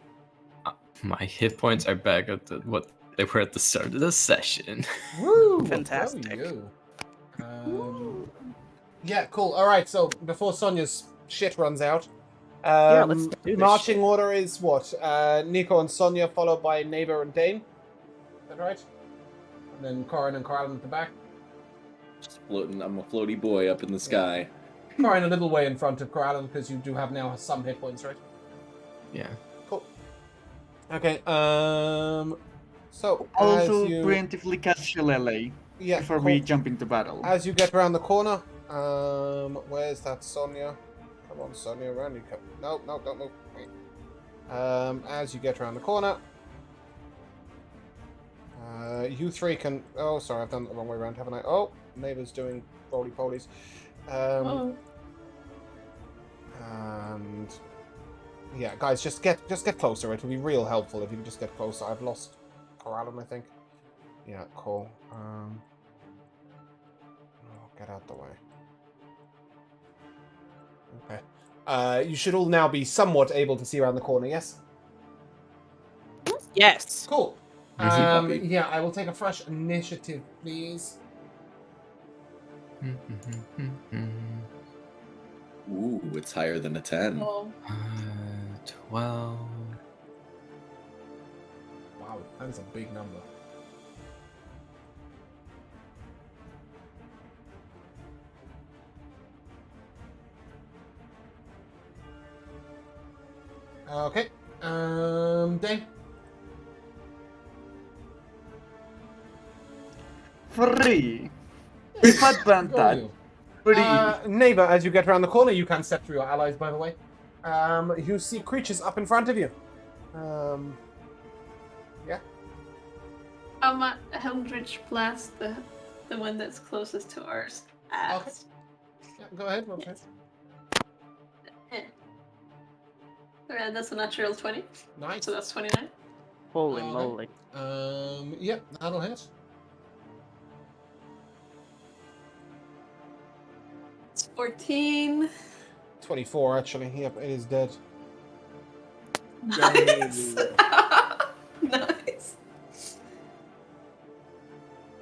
My hit points are back at what they were at the start of the session. Woo! Fantastic. Go you. Yeah, cool. All right, so before Sonia's shit runs out, let's do this marching shit. order is what? Nico and Sonia, followed by Neighbor and Dane. Is that right? And then Corin and Corallan at the back. Just floating. I'm a floaty boy up in the sky. Corin a little way in front of Corallan because you do have now some hit points, right? Yeah. Cool. Okay. So Also, as you, preemptively cast Shillelagh yeah, before cool. we jump into battle. As you get around the corner, where's that Sonia? Come on, Sonia, around you come. No, don't move. As you get around the corner, you three can. Oh, sorry, I've done it the wrong way around, haven't I? Oh, neighbor's doing roly polies. Oh. And yeah, guys, just get closer. It will be real helpful if you can just get closer. I've lost Corallan, I think. Yeah, cool. Oh, get out the way. Okay. You should all now be somewhat able to see around the corner, yes? Yes. Cool. Easy puppy. Yeah, I will take a fresh initiative, please. Ooh, it's higher than a 10. Oh. 12. Wow, that is a big number. Okay. Dane? 3. With Go advantage. you. 3. Neighbor, as you get around the corner, you can step through your allies, by the way. You see creatures up in front of you. Yeah. I'm at Eldritch Blast, the one that's closest to ours. Okay. Yeah, go ahead. Roll Yes. That's a natural 20, Nice. so that's 29. Holy Okay. moly. Yep, that'll hit. It's 14. 24, actually. Yep, it is dead. Nice. Nice.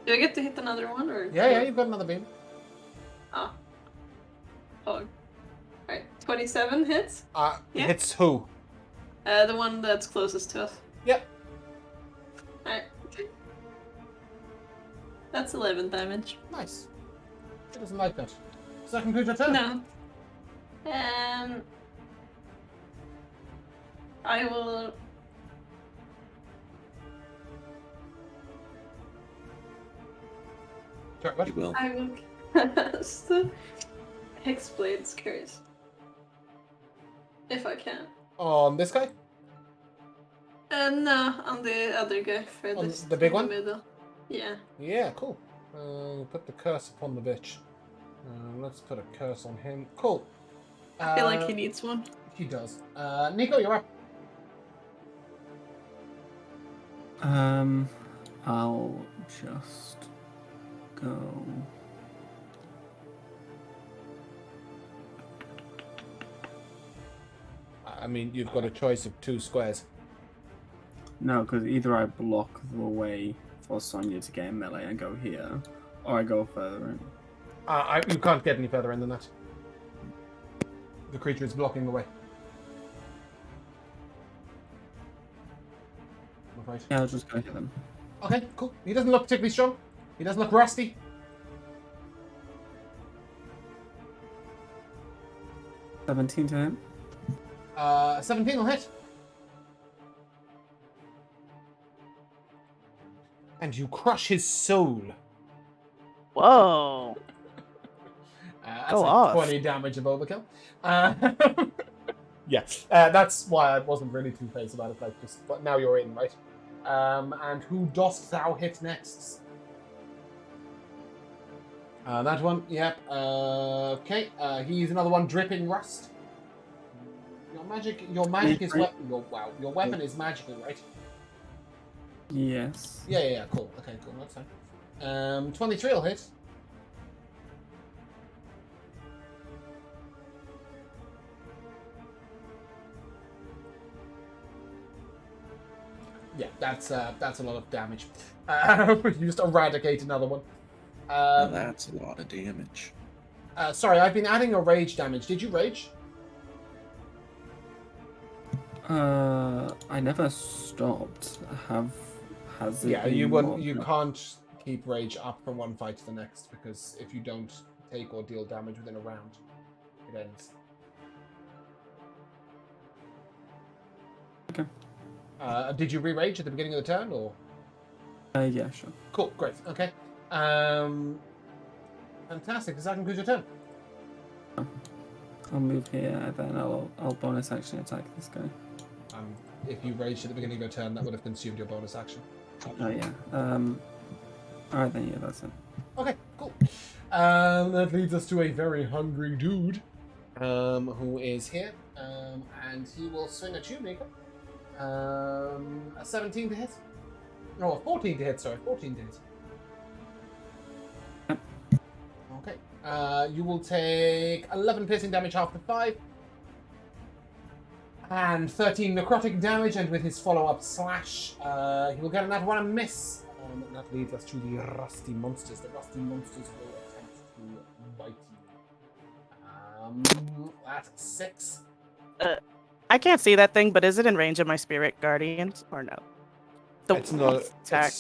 Do I get to hit another one or? Yeah, you've got another beam. Oh. Alright, 27 hits. Yeah. Hits who? The one that's closest to us. Yep. Alright. That's 11 damage. Nice. She doesn't like that. Does that conclude your turn? No. I will. Sorry, what? You will. I will cast Hexblade Curse. If I can. On this guy? No, on the other guy for On this. the big in one? middle. Yeah. Yeah, cool. Put the curse upon the bitch. Let's put a curse on him. Cool. I feel like he needs one. He does. Nico, you're up. I'll just go. I mean, you've got a choice of 2 squares. No, because either I block the way for Sonya to get in melee and go here, or I go further in. You can't get any further in than that. The creature is blocking the way. I'm afraid. Yeah, I'll just go hit them. Okay, cool. He doesn't look particularly strong. He doesn't look rusty. $17 to him. 17 will hit. And you crush his soul. Whoa. That's Go like off. 20 damage of overkill. Yeah, that's why I wasn't really too phased about it. Like, just, but now you're in, right? And who dost thou hit next? That one, yep. Okay, he's another one dripping rust. Your magic is your weapon is magical, right? Yes. Yeah, cool. Okay, cool, that's fine. 23 will hit. Yeah, that's a lot of damage. You just eradicate another one. Now that's a lot of damage. Sorry, I've been adding a rage damage. Did you rage? I never stopped. Has it Yeah, been you more wouldn't. You than- can't keep rage up from one fight to the next because if you don't take or deal damage within a round, it ends. Okay. Did you re-rage at the beginning of the turn, or? Yeah, sure. Cool, great, okay. Fantastic. Does that conclude your turn? I'll move here and then I'll bonus action attack this guy. If you raged at the beginning of your turn, that would have consumed your bonus action. Oh yeah. Alright then, yeah, that's it. Okay, cool. That leads us to a very hungry dude, who is here, and he will swing at you, Nico. A 17 to hit. No, a 14 to hit. Sorry, 14 to hit. Yep. Okay. You will take 11 piercing damage after 5. And 13 necrotic damage, and with his follow-up slash, he will get another one and miss. And that leads us to the rusty monsters. The rusty monsters will attempt to bite you. That's 6. I can't see that thing, but is it in range of my spirit guardians or no? It's not. attack.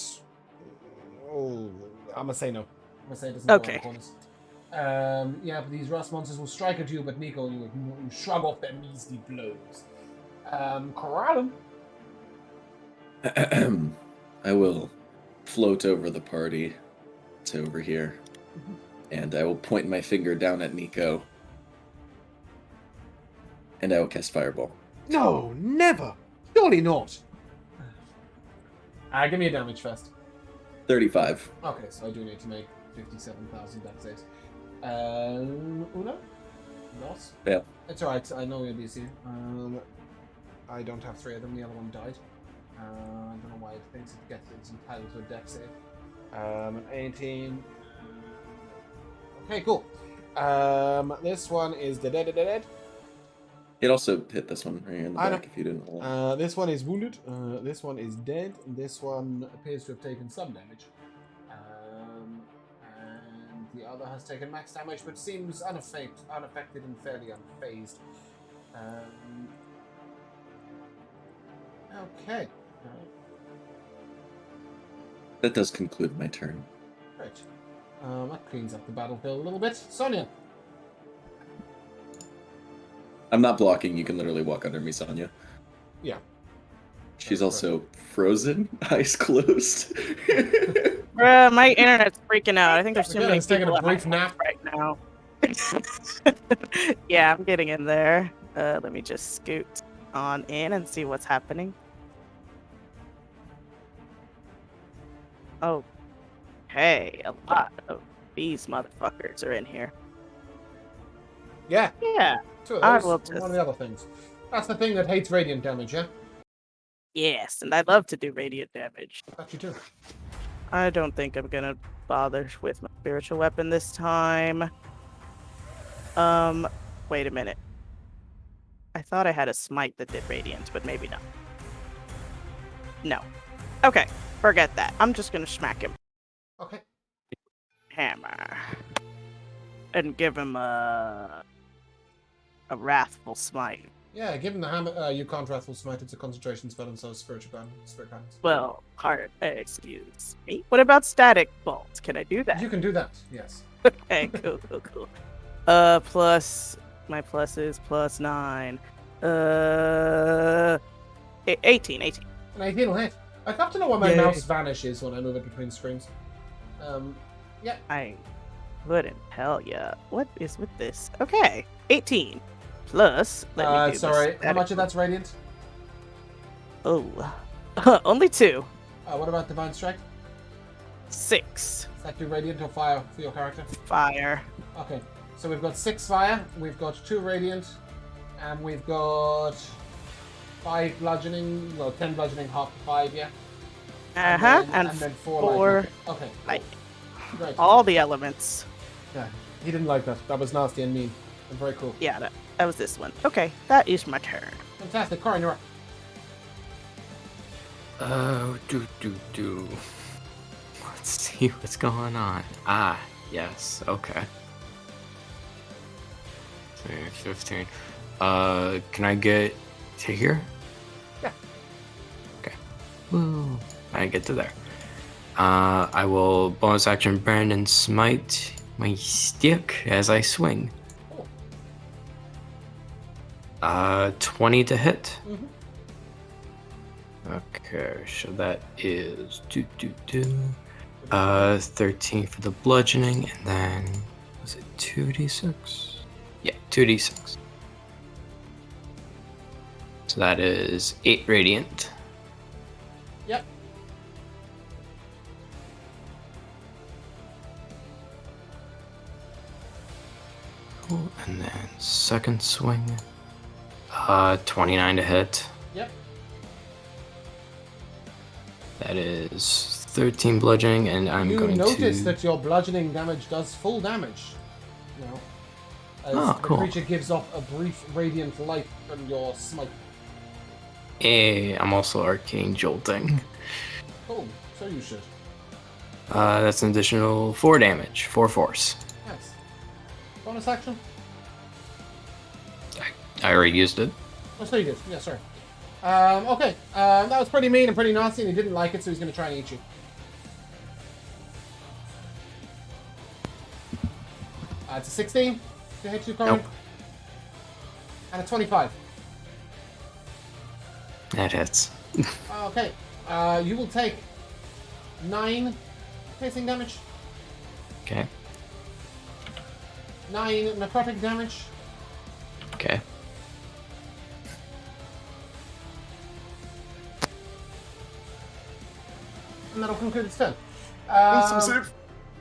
Oh, I'm gonna say no. I'm gonna say it doesn't Okay. go around the corners. Yeah, but these rust monsters will strike at you, but Nico, you shrug off their measly blows. Kelaan. I will float over the party to over here, and I will point my finger down at Nico, and I will cast Fireball. No, never. Surely not. Give me a damage first. 35. Okay, so I do need to make 57,000 death saves. Uno? Loss? Fail. It's alright, I know you'll be soon. I don't have 3 of them, the other one died. I don't know why it thinks it's entitled to a death save. An 18. Okay, cool. This one is dead. It also hit this one right here in the I know. back if you didn't know. This one is wounded. This one is dead. This one appears to have taken some damage. And the other has taken max damage, but seems unaffected and fairly unfazed. Okay. That does conclude my turn. Great. That cleans up the battlefield a little bit. Sonia. I'm not blocking. You can literally walk under me, Sonya. Yeah. She's also frozen, eyes closed. Bruh, my internet's freaking out. I think there's too Okay, many it's taking people a at my brief nap. house right now. Yeah, I'm getting in there. Let me just scoot on in and see what's happening. Oh, hey, a lot of these motherfuckers are in here. Yeah. Yeah, Two of I those. will and one just- of the other things. That's the thing that hates radiant damage, yeah? yes, and I love to do radiant damage. That you too. I don't think I'm gonna bother with my spiritual weapon this time. Wait a minute. I thought I had a smite that did radiant, but maybe not. No. Okay, forget that. I'm just gonna smack him. Okay. Hammer. And give him a wrathful smite. Yeah, given the hammer, you can't wrathful smite. It's a concentration spell, and so is spirit guidance. Well, excuse me. What about static bolt? Can I do that? You can do that. Yes. Okay, cool. Plus my plus is plus 9. 18. An 18 will hit. I have to know why my Yay. mouse vanishes when I move it between screens. Yeah. I couldn't tell ya. What is with this? Okay, 18 plus. Let me do Sorry. this. How much of that's radiant? Oh, only 2. What about divine strike? 6 Does that do radiant or fire for your character? fire. Okay. So we've got 6 fire. We've got 2 radiant, and we've got 5 bludgeoning. Well, 10 bludgeoning, half 5, yeah. And then 4 4 lightning. Okay. like Great. all the elements. Yeah. He didn't like that. That was nasty and mean. And very cool. Yeah, that was this one. Okay, that is my turn. Fantastic. Corin, you're up. Do. Let's see what's going on. Ah, yes, okay. 15. Can I get to here? Yeah. Okay. Woo. I get to there. I will bonus action burn and smite my stick as I swing. Cool. 20 to hit. Mhm. Okay, so that is 13 for the bludgeoning, and then was it 2d6? Yeah, 2d6. So that is 8 radiant. Yep. Cool. And then second swing, 29 to hit. Yep. That is 13 bludgeoning, and I'm You going notice to. that your bludgeoning damage does full damage. You know, as Oh, the cool. creature gives off a brief radiant light from your smite. I'm also arcane jolting. Cool. So you should. That's an additional 4 damage, 4 force. Nice. Bonus action? I already used it. Oh, so you did. Yeah, sorry. Okay. That was pretty mean and pretty nasty, and he didn't like it, so he's going to try and eat you. It's a 16 to hit you, Corin. Nope. And a 25. That hits. Okay. You will take 9 piercing damage, Okay. 9 necrotic damage, Okay. and that'll conclude its turn.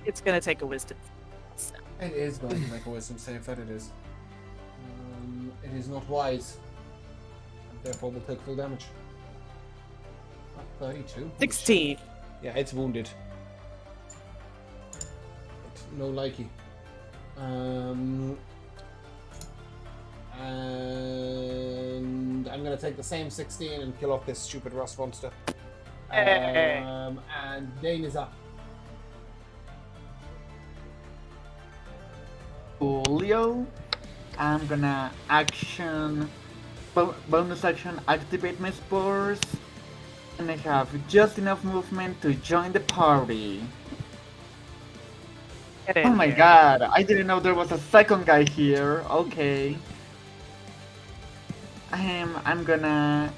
It's gonna take a wisdom. It is going to make a wisdom save, that it is. It is not wise, and therefore will take full damage. 32. 16. Yeah, it's wounded. But no likey. And I'm going to take the same 16 and kill off this stupid rust monster. Hey. And Dane is up. Coolio. I'm gonna bonus action, activate my spores, and I have just enough movement to join the party. Get in Oh my here. god, I didn't know there was a second guy here. Okay. I'm gonna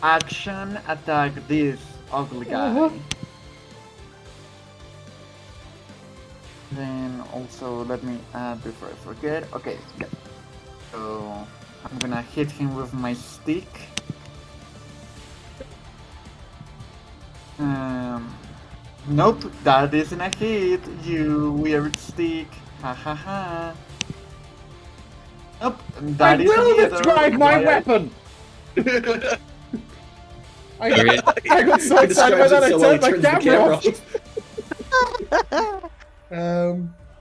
action attack this ugly guy. Then also let me add before I forget. Okay, yeah. So I'm gonna hit him with my stick. Nope, that isn't a hit, you weird stick. Ha ha ha. Nope, that I isn't will either. describe my Why- weapon! I Alright. got so He excited by describes that it I so well, he turned my turns the camera camera off.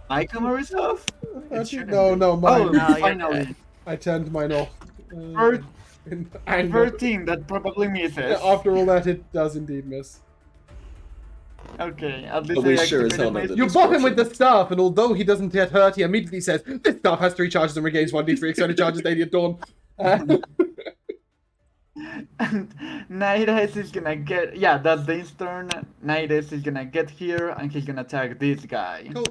My camera is off? It shouldn't No, be. no, mine. Oh, No, you're finally. good. I turned mine off. Third- In anger. 13, that probably misses. Yeah, after all that, it does indeed miss. Okay, at least But we I sure as hell activated know my that You it's bop him with fortune. the staff, and although he doesn't get hurt, he immediately says, "This staff has 3 charges and regains 1d3 extended charges daily at dawn." And Naides is gonna get, yeah, that's Dane's turn. Naides is gonna get here and he's gonna attack this guy. Cool.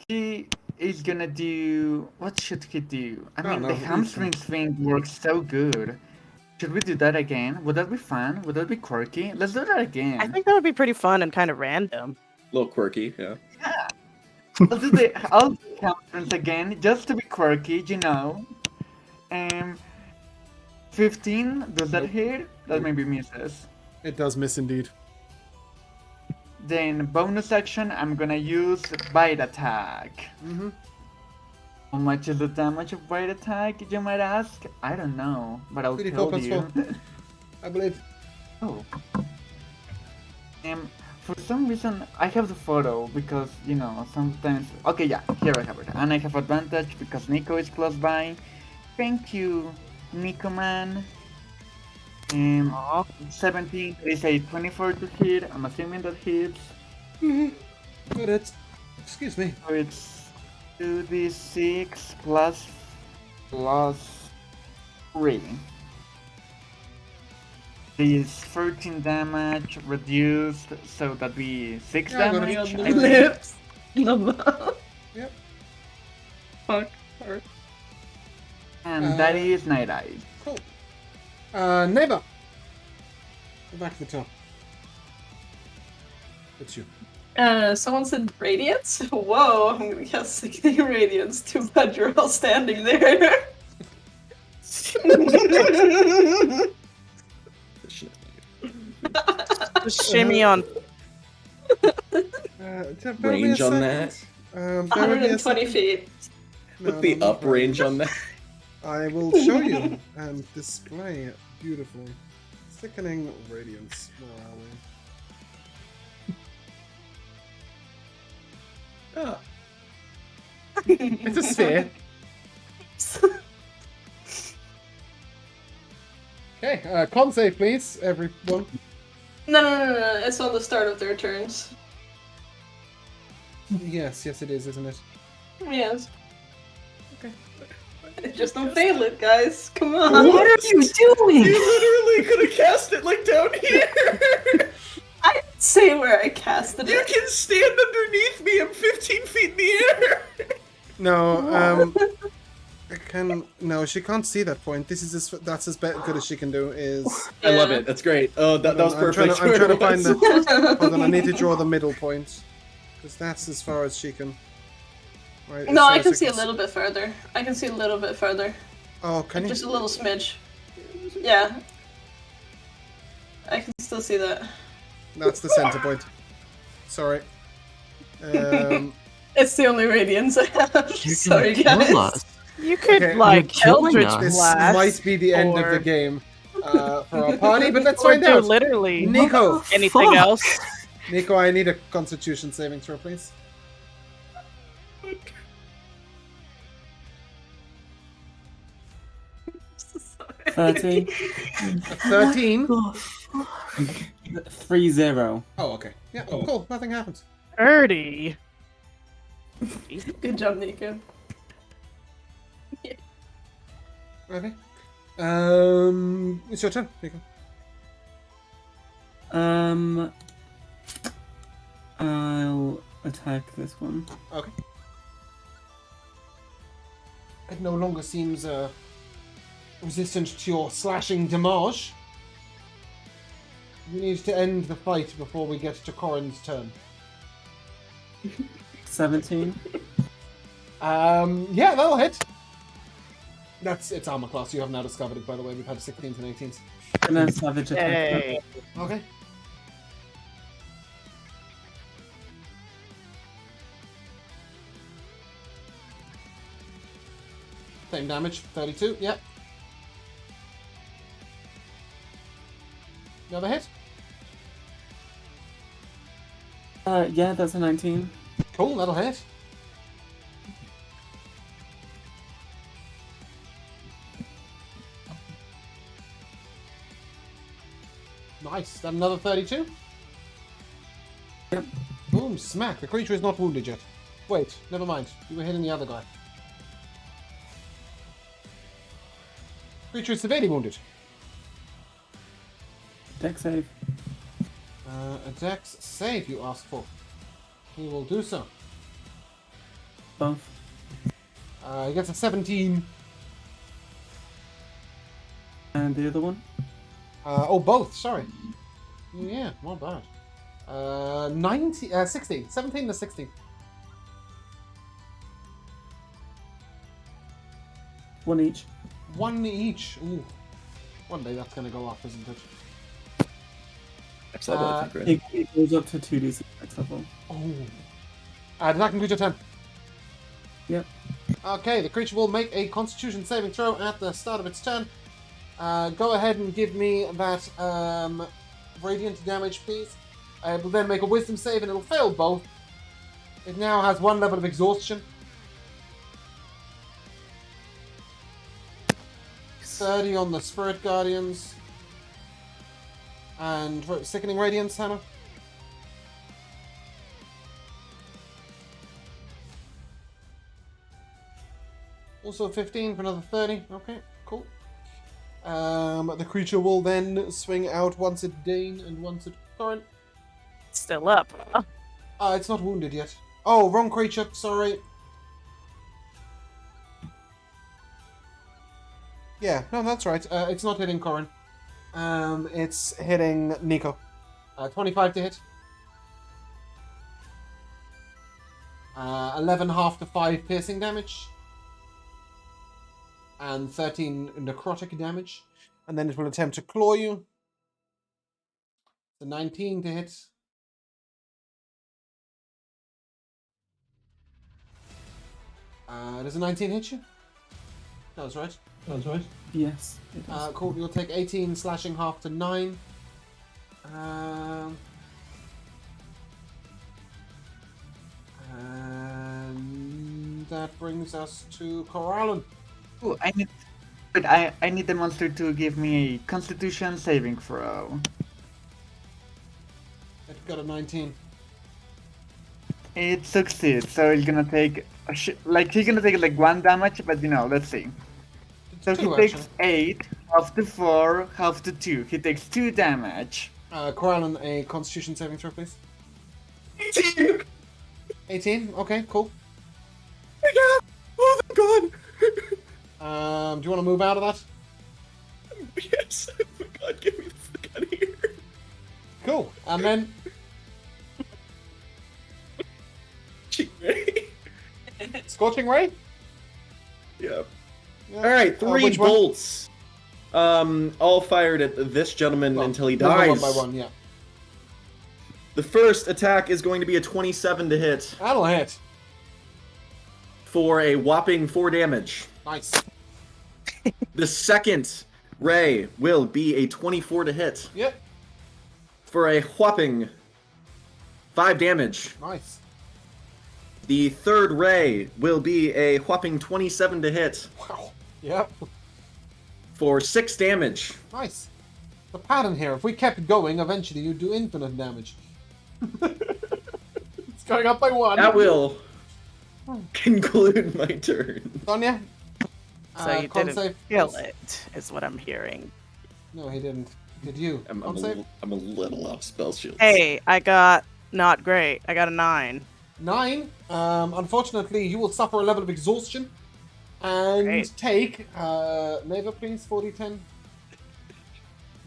He is gonna do, what should he do? I I don't mean, the know, hamstrings thing works so good. Should we do that again? Would that be fun? Would that be quirky? Let's do that again. I think that would be pretty fun and kind of random. A little quirky, yeah. I'll do hamstrings again, just to be quirky, you know. 15, does that Nope. hit? That maybe misses. It does miss indeed. Then bonus action, I'm gonna use bite attack. Mm-hmm. How much is the damage of bite attack, you might ask? I don't know, but I'll 3d4 tell plus you. 4. I believe. Oh. For some reason, I have the photo because, you know, sometimes... Okay, yeah, here I have it. And I have advantage because Nico is close by. Thank you, Nico man. Aw. 17 is a 24 to hit. I'm assuming that hits. But it's... Excuse me. So it's 2d6 plus 3. Is 13 damage reduced, so that'd be 6 Yeah, I'm gonna damage. be On I the think. lips. The mouth. Yep. Fuck. Alright. And that is Night Eyes. Cool. Neighbor. Go back to the top. It's you. Someone said radiance? Whoa, I'm gonna cast 60 radiance. Too bad you're all standing there. Just shimmy on. Range on that? Bear with me a 120 second. feet. No, Put the no, up no. range on that. I will show you and display it beautifully. Sickening radiance. Where are we? Ah, It's a sphere. Okay, con save please, everyone. No. It's on the start of their turns. Yes, it is, isn't it? Yes. Okay. Just don't fail it, guys. Come on. What are you doing? you literally could have cast it like down here. I didn't say where I casted You it. can stand underneath me. I'm 15 feet in the air. No, I can. No, she can't see that point. This is that's as good as she can do. Is I love Yeah. it. That's great. Oh, that was I'm trying perfect. to, I'm trying to find Where it the. Hold on, I need to draw the middle point because that's as far as she can. Right, as No, far I as can see a little bit further. I can see a little bit further. Oh, can you? Just a little smidge. Yeah. I can still see that. That's the center point. Sorry. It's the only radiance I have. You Sorry, can guys. kill us. You could Okay, like you're killing Eldritch us. This Blast. might be the end of the or- game for our party, but let's Or find do out. literally Nico, anything Fuck. else. Nico, I need a Constitution saving throw, please. 30. A 13. 3-0. Oh, okay. Yeah, cool. Nothing happens. 30. Good job, Nico. Okay. It's your turn, Nico. I'll attack this one. Okay. It no longer seems resistant to your slashing damage. We need to end the fight before we get to Corin's turn. 17. Yeah, that'll hit. That's its armor class. You have now discovered it, by the way. We've had 16s and 18s. And then savage attack. Hey. Okay. Same damage, 32, yep. Another hit? Yeah, that's a 19. Cool, that'll hit. Nice, that another 32? Yep. Boom, smack. The creature is not wounded yet. Wait, never mind. You were hitting the other guy. Creature is severely wounded. Dex save. A dex save you ask for. He will do so. Both. He gets a 17. And the other one? Oh, both, sorry. Yeah, not bad. 16. 17 to 16. One each. One each. Ooh. One day that's going to go off, isn't it? Next level, I think, right? It goes up to 2d6 next level. Oh. Does that conclude your turn? Yep. Okay, the creature will make a Constitution saving throw at the start of its turn. Go ahead and give me that radiant damage, please. It will then make a Wisdom save and it'll fail both. It now has one level of exhaustion. 30 on the Spirit Guardians. And Sickening Radiance, Hannah. Also 15 for another 30. Okay, cool. The creature will then swing out once at Dane and once at Corin. Still up. Huh? It's not wounded yet. Oh, wrong creature, sorry. Yeah, no, that's right. It's not hitting Corin. It's hitting Nico. 25 to hit. 11 half to 5 piercing damage. And 13 necrotic damage. And then it will attempt to claw you. The 19 to hit. Does a 19 hit you? That's right. That's right. Yes, it does. Cool. You'll take 18 slashing half to 9. And that brings us to Kelaan. Ooh, I need the monster to give me a Constitution saving throw. It got a 19. It succeeds, so he's gonna take he's gonna take like 1 damage, but let's see. So he Two, takes actually. 8, half to 4, half to 2. He takes 2 damage. Kelaan, a Constitution saving throw, please. 18! 18. Okay, cool. Oh my god! Do you want to move out of that? Yes! Oh my god, get me the fuck out of here! Cool. And then Scorching Ray. Yeah. Yeah. Alright, 3 which one? bolts. All fired at this gentleman Well, until he we'll go dies. one by one. Yeah. The first attack is going to be a 27 to hit That'll hit. for a whopping 4 damage. Nice. The second ray will be a 24 to hit Yep. for a whopping 5 damage. Nice. The third ray will be a whopping 27 to hit Wow. Yep. for 6 damage. Nice. The pattern here, if we kept going, eventually you'd do infinite damage. It's going up by 1. That will conclude my turn. Sonia? So you con didn't save, kill please. it, is what I'm hearing. No, he didn't. Did you? I'm Con a save? little off spell shields. Hey, I got not great. I got a 9. 9. Unfortunately, you will suffer a level of exhaustion. And Great. take, Neva, please, 40-10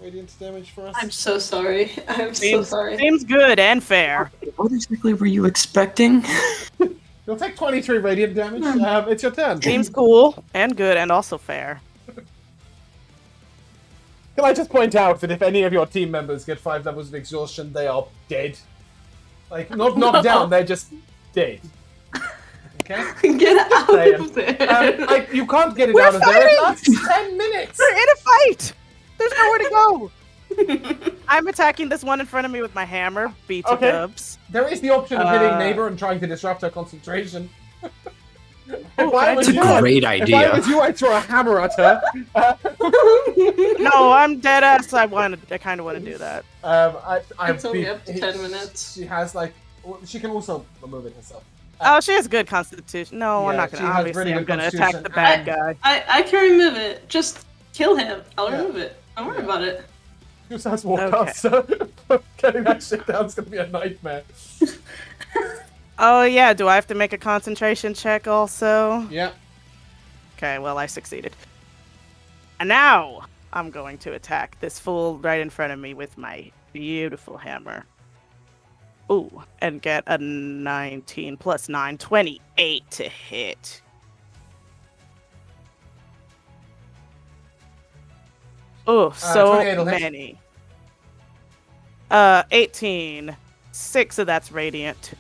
radiant damage for us. I'm so sorry. I'm so sorry. Seems good and fair. What exactly were you expecting? You'll take 23 radiant damage. It's your turn. Seems cool and good and also fair. Can I just point out that if any of your team members get 5 levels of exhaustion, they are dead. Like, not knocked down, they're just dead. Okay? Get out Saying. of there. Like, you can't get it We're out of there. It fighting! lasts 10 minutes! We're in a fight! There's nowhere to go! I'm attacking this one in front of me with my hammer, BT Okay. dubs. There is the option of hitting Uh, neighbor and trying to disrupt her concentration. Oh, That's a great If I idea. was you, I'd throw a hammer at her. No, I'm dead ass. I kind of want to do that. It's only up to 10 minutes. She has, like... She can also remove it herself. Oh, she has good constitution. No, Yeah, I'm not she gonna. has Obviously, really I'm good gonna attack the constitution. bad guy. I can remove it. Just kill him. I'll Yeah. remove it. Don't worry Yeah. about it. Who has more Okay. cards, so getting that shit down is going to be a nightmare. Oh yeah, do I have to make a concentration check also? Yeah. Okay, well I succeeded. And now I'm going to attack this fool right in front of me with my beautiful hammer. Ooh, and get a 19 plus 9, 28 to hit. Oh, so 28 will hit. many. 18. 6 of that's radiant.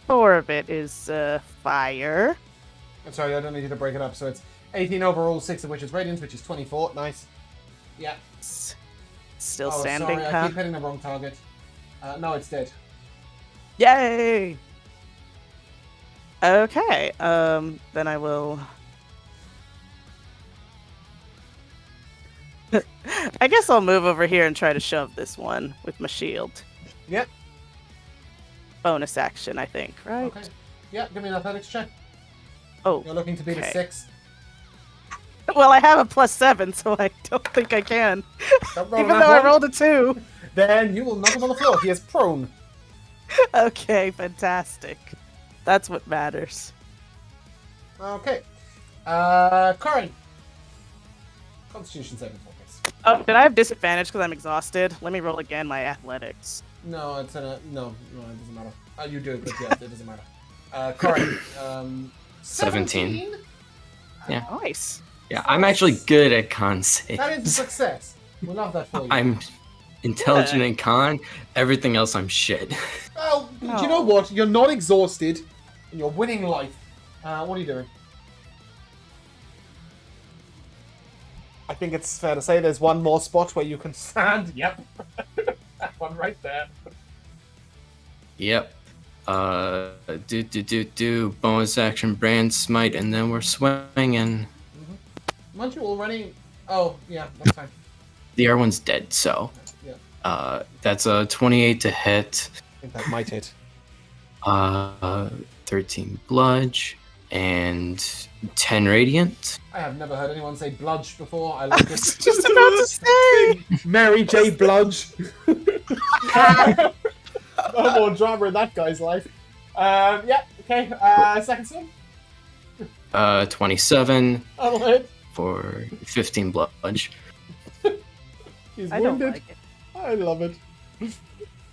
4 of it is fire. I'm sorry, I don't need you to break it up. So it's 18 overall, 6 of which is radiant, which is 24. Nice. Yeah. Still Oh, standing, sorry, I huh? keep hitting the wrong target. No, it's dead. Yay! Okay, then I will... I guess I'll move over here and try to shove this one with my shield. Yep. Bonus action, I think, right? Okay. Yeah, give me an athletics check. Oh, You're looking to beat a Okay. 6. well, I have a +7, so I don't think I can. Don't roll Even on though that I one. rolled a 2. Then you will knock him on the floor. He is prone. Okay, fantastic. That's what matters. Okay. Corin. Constitution saving throw, please. Oh, did I have disadvantage because I'm exhausted? Let me roll again my athletics. No, it's no, it doesn't matter. You do it, but yeah, it doesn't matter. Corin. 17. Yeah. Nice. Yeah, I'm actually good at con saves. That is a success. We love that for you. I'm intelligent in con. Everything else, I'm shit. Well, do you know what? You're not exhausted, and you're winning life. What are you doing? I think it's fair to say there's one more spot where you can stand. Yep. That one right there. Yep. Bonus action, brand smite, and then we're swinging. Aren't you already? Oh, yeah, that's fine. The other one's dead, so. Yeah. That's a 28 to hit. I think that might hit. 13 bludge, and 10 radiant. I have never heard anyone say bludge before. I like it. Just about to say. Mary J. Bludge. No more drama in that guy's life. Yeah, okay. Second swing. 27 That'll hit. for 15 bludge. He's I don't wounded. like it. I love it.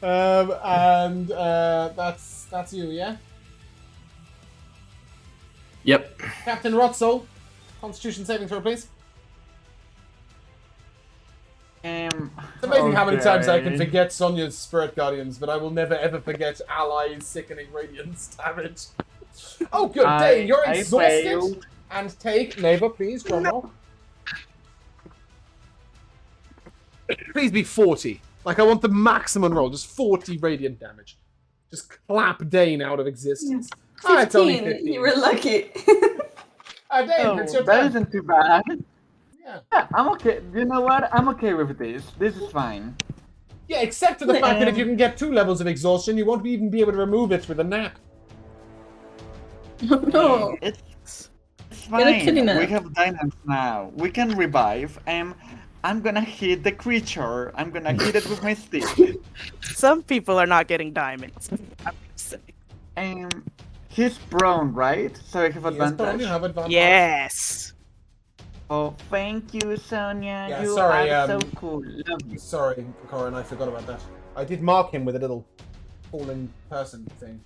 And that's you, yeah? Yep. Captain Rotso, Constitution saving throw, please. It's amazing how many times I can okay. forget Sonia's Spirit Guardians, but I will never ever forget Allies' sickening radiance damage. Oh, good. Dane, you're I exhausted. failed. And take, neighbor, please, drum roll. Please be 40. Like, I want the maximum roll, just 40 radiant damage. Just clap Dane out of existence. Ah, it's only 15. You were lucky. Dane, Oh, it's your that turn. isn't too bad. Yeah. Yeah, I'm okay. You know what? I'm okay with this. This is fine. Yeah, except for the fact that if you can get 2 levels of exhaustion, you won't even be able to remove it with a nap. No. It's Get a kitty fine. We nap. have dynams now. We can revive, and I'm gonna hit the creature. I'm gonna hit it with my stick. Some people are not getting diamonds. I'm just saying. He's prone, right? So I have He is prone, advantage. you have advantage. Yes. Oh, thank you, Sonia. Yeah, You sorry, are so cool. Love you. Sorry, Corin, I forgot about that. I did mark him with a little falling person thing.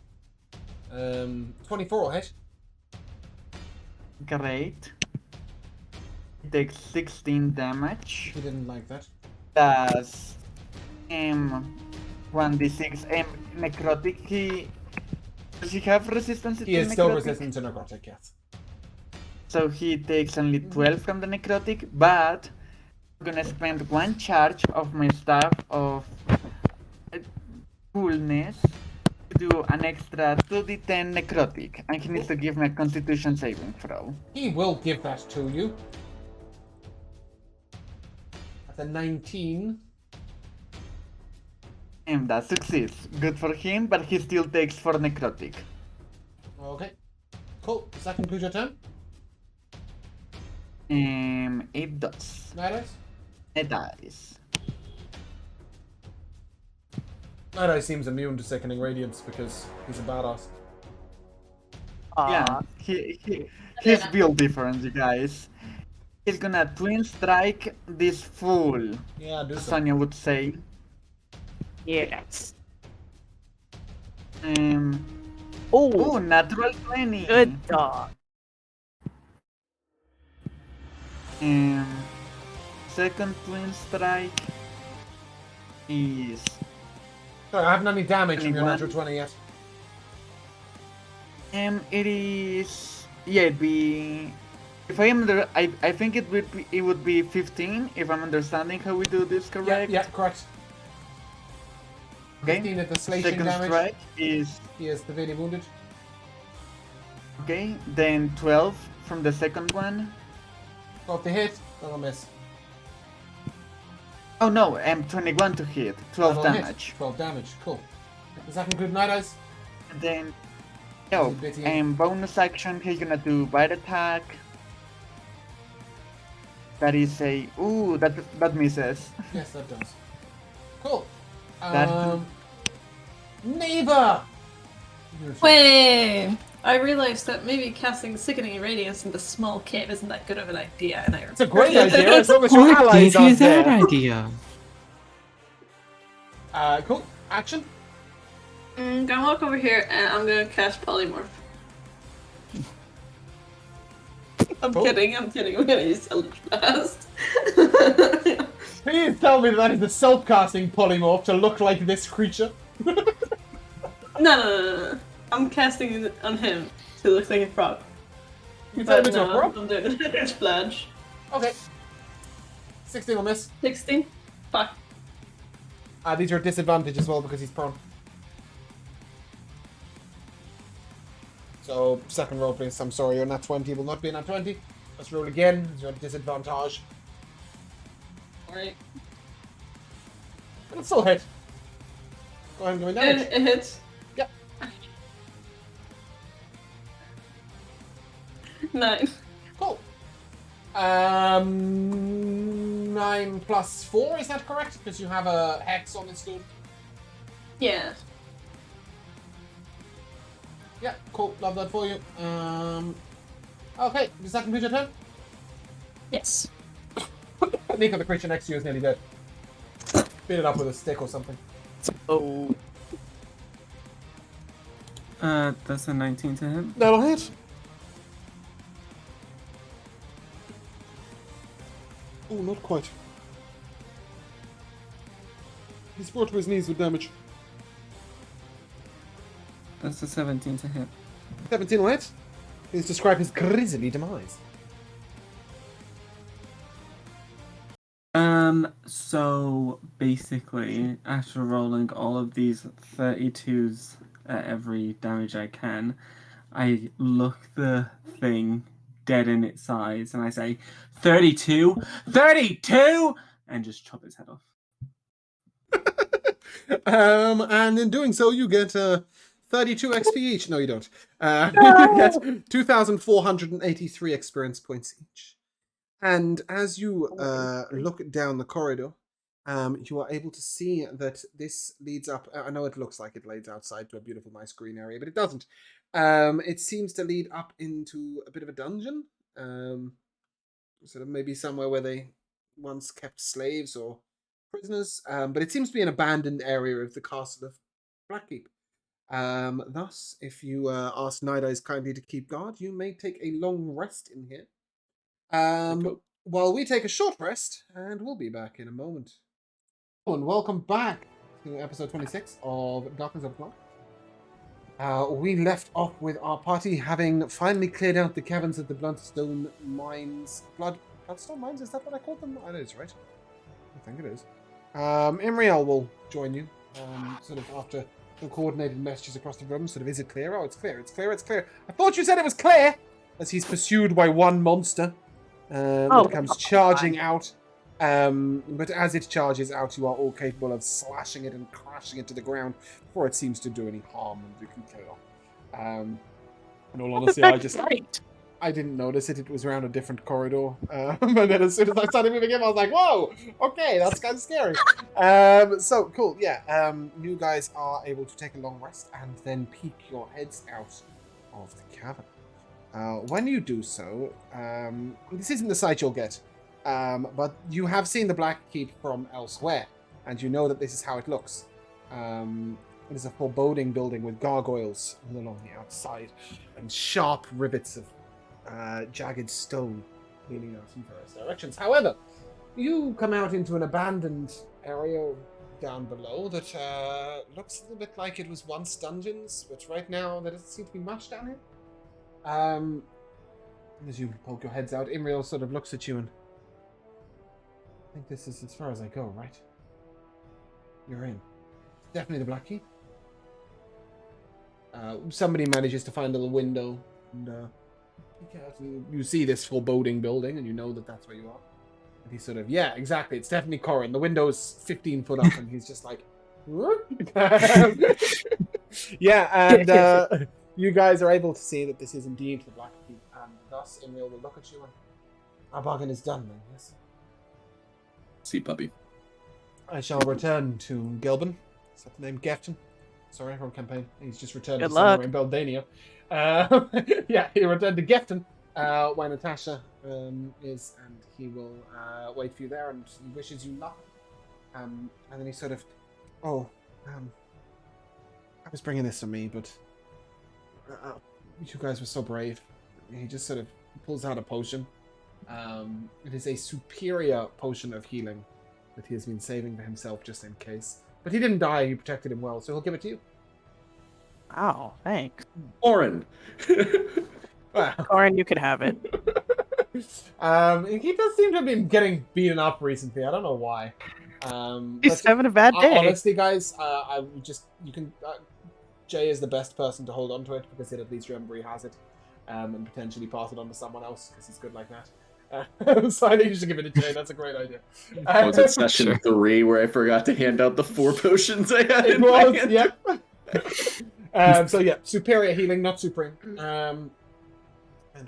24 will hit. Great. He takes 16 damage. He didn't like that. Does 1d6 necrotic. Does he have resistance to He is necrotic? still resistant to necrotic, yes. So he takes only 12 from the necrotic, but I'm gonna spend 1 charge of my staff of coolness to do an extra 2d10 necrotic, and he needs to give me a constitution saving throw. He will give that to you. That's a 19. And that succeeds. Good for him, but he still takes 4 necrotic. Okay. Cool. Does that conclude your turn? It does. Night It does. Night seems immune to sickening radiance because he's a badass. Yeah, he's built different, you guys. He's gonna twin strike this fool, Yeah, do so. Sonia would say. Yes. Oh, Oh, natural 20. good dog. Second twin strike is Sorry, I haven't any damage from your 21. natural 20 yet. it is it'd be if I think it would be 15 if I'm understanding how we do this correct. Yeah, correct. Okay. 15 at the slashing Second damage. strike is He is severely wounded. okay. Then 12 from the second one. 12 to hit, that'll miss. Oh no, 21 to hit, 12 That'll hit. damage. 12 damage, cool. Does that include Night Eyes? And then no, Bitty. bonus action he's gonna do bite attack. That is a that misses. Yes, that does. Cool. That- Neighbor! Wait! I realized that maybe casting Sickening Radiance in the small cave isn't that good of an idea, and I. It's a great idea, as long as your Who allies gave you aren't that there. idea? Cool. Action. I'm gonna walk over here and I'm gonna cast Polymorph. I'm Cool. kidding, I'm gonna use Eldritch Blast. Please tell me that is the self-casting polymorph to look like this creature. No. I'm casting it on him to look like a frog. You tell But me to no, a frog? I'm doing Eldritch Splash. Okay. 16 will miss. 16? Fuck. These are at disadvantage as well because he's prone. So, second roll, please. I'm sorry, your nat 20 will not be a nat 20. Let's roll again. You're at disadvantage. Alright. But it's still hit. Go ahead and give me damage. It hits. Yep. 9. Cool. 9 plus 4, is that correct? Because you have a hex on this dude. Yeah. Yeah, cool. Love that for you. Okay, does that complete your turn? Yes. Nico, the creature next to you is nearly dead. Beat it up with a stick or something. Oh, That's a 19 to hit. That'll hit. Oh, not quite. He's brought to his knees with damage. That's a 17 to hit. 17 will hit. Please describe his grisly demise. So basically, after rolling all of these 32s at every damage I can, I look the thing dead in its size, and I say, 32, 32, and just chop its head off. And in doing so, you get 32 XP each. No, you don't. You get 2,483 experience points each. And as you look down the corridor, you are able to see that this leads up. I know it looks like it leads outside to a beautiful, nice green area, but it doesn't. It seems to lead up into a bit of a dungeon. Sort of maybe somewhere where they once kept slaves or prisoners. But it seems to be an abandoned area of the castle of Blackkeep. Thus, if you ask Night Eyes kindly to keep guard, you may take a long rest in here. While we take a short rest, and we'll be back in a moment. And welcome back to episode 26 of Darkness of Blood. We left off with our party having finally cleared out the caverns of the Bloodstone Mines. Bloodstone Mines? Is that what I called them? It is, right? I think it is. Imriel will join you, sort of after the coordinated messages across the room. Sort of, is it clear? Oh, it's clear, it's clear, it's clear. I thought you said it was clear! As he's pursued by one monster. That comes charging out. But as it charges out, you are all capable of slashing it and crashing it to the ground before it seems to do any harm, and you can kill it off. In all honesty, I didn't notice it. It was around a different corridor. And then as soon as I started moving in, I was like, whoa, okay, that's kind of scary. So, cool, yeah. You guys are able to take a long rest and then peek your heads out of the cavern. When you do so, this isn't the sight you'll get, but you have seen the Blackkeep from elsewhere, and you know that this is how it looks. It is a foreboding building with gargoyles all along the outside, and sharp rivets of jagged stone leaning out in various directions. However, you come out into an abandoned area down below that looks a little bit like it was once dungeons, but right now there doesn't seem to be much down here. As you poke your heads out, Imriel sort of looks at you and... I think this is as far as I go, right? You're in. Definitely the Blackkeep. Somebody manages to find a little window and peek out, and you see this foreboding building, and you know that that's where you are. And he's sort of, yeah, exactly, it's definitely Corin. The window's 15 foot up, and he's just like... yeah, and... you guys are able to see that this is indeed the Blackkeep, and thus Imriel will look at you and our bargain is done then, yes? See, puppy. I shall return to Gelban. Is that the name? Gefton? Sorry, wrong campaign. He's just returned Good to luck. somewhere in Beldania. Yeah, he returned to Gefton where Natasha is, and he will wait for you there, and he wishes you luck. And then he sort of, I was bringing this to me, but you guys were so brave. He just sort of pulls out a potion. It is a superior potion of healing that he has been saving for himself just in case. But he didn't die, you protected him well, so he'll give it to you. Wow, thanks. Orin! Wow. Corin, you can have it. He does seem to have been getting beaten up recently. I don't know why. He's having a bad day. Honestly, guys, Jay is the best person to hold on to it because he'll at least remember he has it, and potentially pass it on to someone else because he's good like that. So I think you should give it to Jay. That's a great idea. Was it session 3 where I forgot to hand out the 4 potions I had It in my was, hand? yeah. So yeah, superior healing, not supreme. And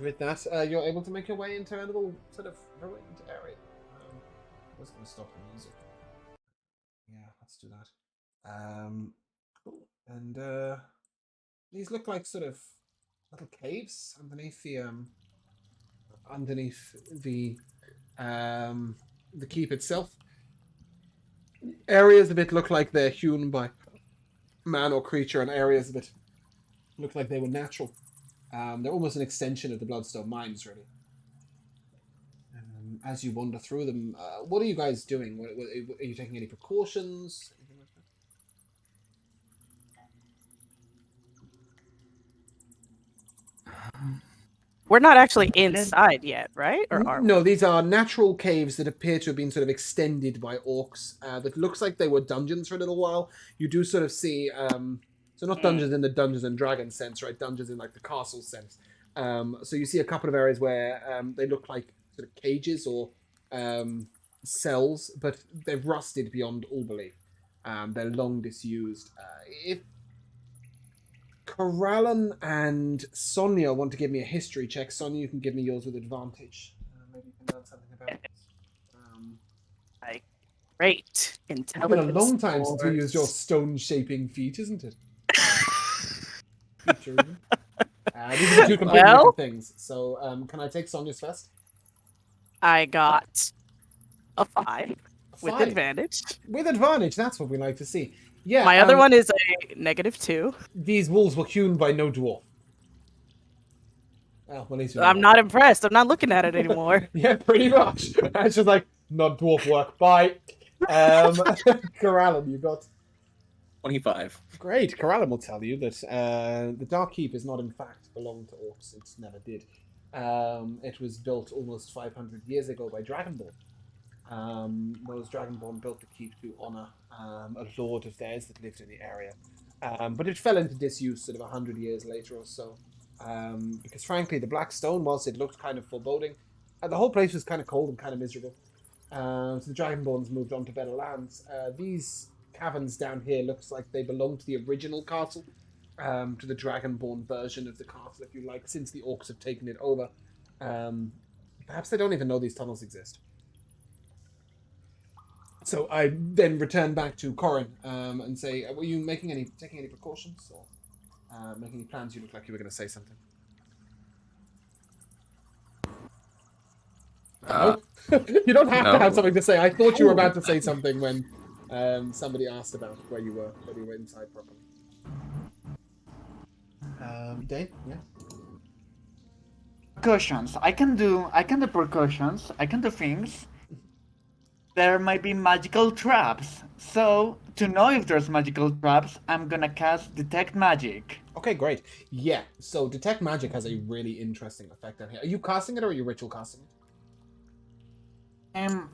with that, you're able to make your way into a little sort of ruined area. I was going to stop the music. Yeah, let's do that. Cool. And these look like sort of little caves underneath the keep itself. Areas of it look like they're hewn by man or creature, and areas of it look like they were natural. They're almost an extension of the Bloodstone Mines, really. As you wander through them, what are you guys doing? Are you taking any precautions? Anything like that? We're not actually inside yet, right? Or are we? No, these are natural caves that appear to have been sort of extended by orcs. That looks like they were dungeons for a little while. You do sort of see, so not dungeons in the Dungeons and Dragons sense, right? Dungeons in like the castle sense. So you see a couple of areas where they look like sort of cages or cells, but they're rusted beyond all belief. They're long disused. If Kelaan and Sonia want to give me a history check, Sonia, you can give me yours with advantage. Maybe you can learn something about it. Great It's intelligence. been a long time since you scores. used your stone-shaping feat, isn't it? Feature, even. These are the two completely Well- different things. So, can I take Sonia's first? I got a 5 with Five. advantage. With advantage, that's what we like to see. Yeah. My other one is a -2. These walls were hewn by no dwarf. Well, at least we know I'm that. not impressed. I'm not looking at it anymore. Yeah, pretty much. It's just like, not dwarf work. Bye. Kelaan, you got 25. great. Kelaan will tell you that the Dark Keep is not in fact belonged to orcs. It never did. It was built almost 500 years ago by Dragonborn. Those Dragonborn built the keep to honor a lord of theirs that lived in the area. But it fell into disuse sort of 100 years later or so. Because frankly, the Blackstone, whilst it looked kind of foreboding, the whole place was kind of cold and kind of miserable. So the Dragonborns moved on to better lands. These caverns down here looks like they belong to the original castle, to the Dragonborn version of the castle, if you like, since the orcs have taken it over. Perhaps they don't even know these tunnels exist. So I then return back to Corin and say, were you taking any precautions or making any plans? You look like you were going to say something. No? You don't have to no. have something to say. I thought you were about to say something when somebody asked about whether you were inside properly. Dane, yeah. Precautions. I can do precautions. I can do things. There might be magical traps. So to know if there's magical traps, I'm gonna cast Detect Magic. Okay, great. Yeah, so Detect Magic has a really interesting effect down here. Are you casting it or are you ritual casting it?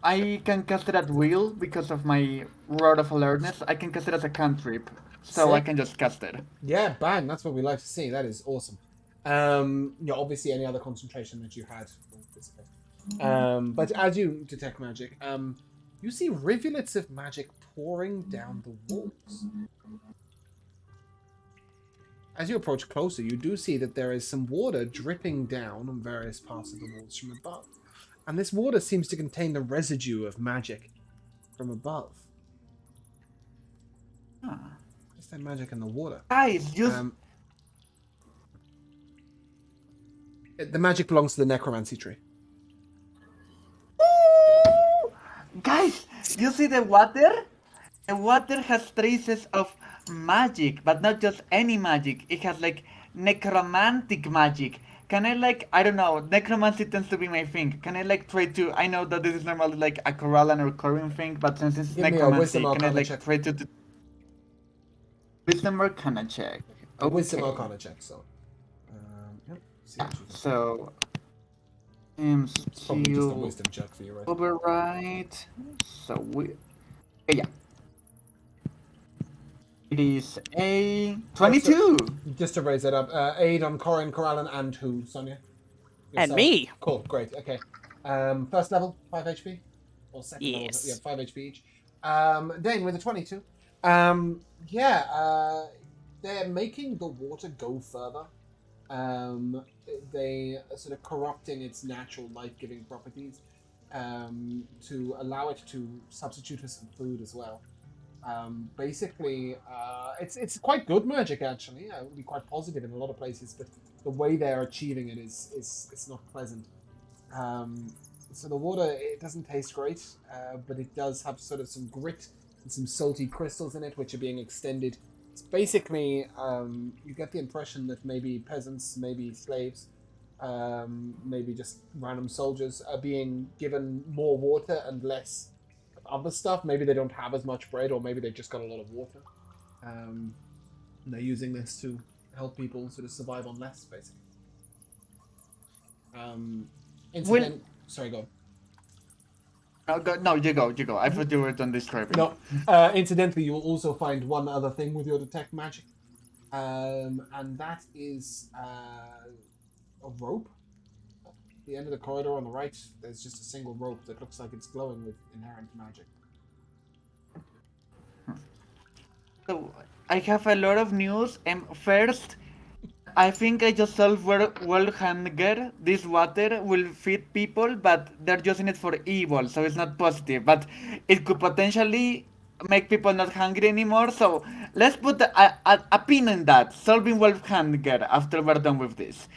I can cast it at will because of my Rod of Alertness. I can cast it as a cantrip, so I Sick. can just cast it. Yeah, bang, that's what we like to see. That is awesome. Obviously any other concentration that you had will dissipate. But as you detect magic, you see rivulets of magic pouring down the walls. As you approach closer, you do see that there is some water dripping down on various parts of the walls from above. And this water seems to contain the residue of magic from above. Ah. Is there magic in the water? Guys, use The magic belongs to the necromancy tree. Guys, you see the water? The water has traces of magic, but not just any magic. It has like necromantic magic. Can I I don't know, necromancy tends to be my thing. Can I try to, I know that this is normally like a Kelaan or Corin thing, but since it's Give me a necromancy, wisdom can I arcana check. try to do... Wisdom arcana check. A wisdom Okay. arcana check, so. Yep. See what you can- So, It's probably just a skill wisdom check for you, right? override. So we, yeah. It is a 22. Just to raise that up, aid on Corin, Kelaan, and who, Sonia? And Yourself? me. Cool, great, okay. First level, 5 HP? Or second Yes. level, yeah, 5 HP each. Dane with a 22. They're making the water go further. They are sort of corrupting its natural life-giving properties to allow it to substitute for some food as well. Basically, it's quite good magic actually. It would be quite positive in a lot of places, but the way they're achieving it is it's not pleasant. So the water, it doesn't taste great, but it does have sort of some grit and some salty crystals in it, which are being extended. It's basically, you get the impression that maybe peasants, maybe slaves, maybe just random soldiers are being given more water and less other stuff. Maybe they don't have as much bread, or maybe they've just got a lot of water. And they're using this to help people sort of survive on less, basically. Sorry, go on. No, you go. I thought you were done describing. No. Incidentally, you will also find one other thing with your detect magic, and that is a rope. At the end of the corridor on the right, there's just a single rope that looks like it's glowing with inherent magic. So I have a lot of news. First, I think I just solved world hunger. This water will feed people, but they're using it for evil, so it's not positive. But it could potentially make people not hungry anymore. So let's put a pin in that. Solving world hunger after we're done with this.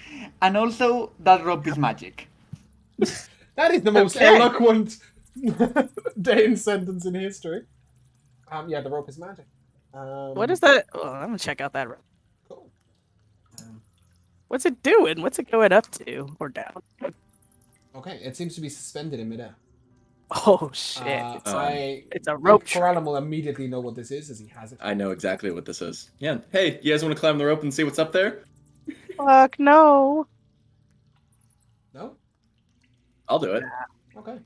And also, that rope is magic. That is the most Okay. eloquent Dane sentence in history. Yeah, the rope is magic. What is that? Oh, I'm gonna check out that. Cool. What's it doing? What's it going up to or down? Okay, it seems to be suspended in midair. Oh shit! It's a rope trick. Corallum will immediately know what this is as he has it. I know exactly what this is. Yeah. Hey, you guys want to climb the rope and see what's up there? Fuck no! No? I'll do it. Okay.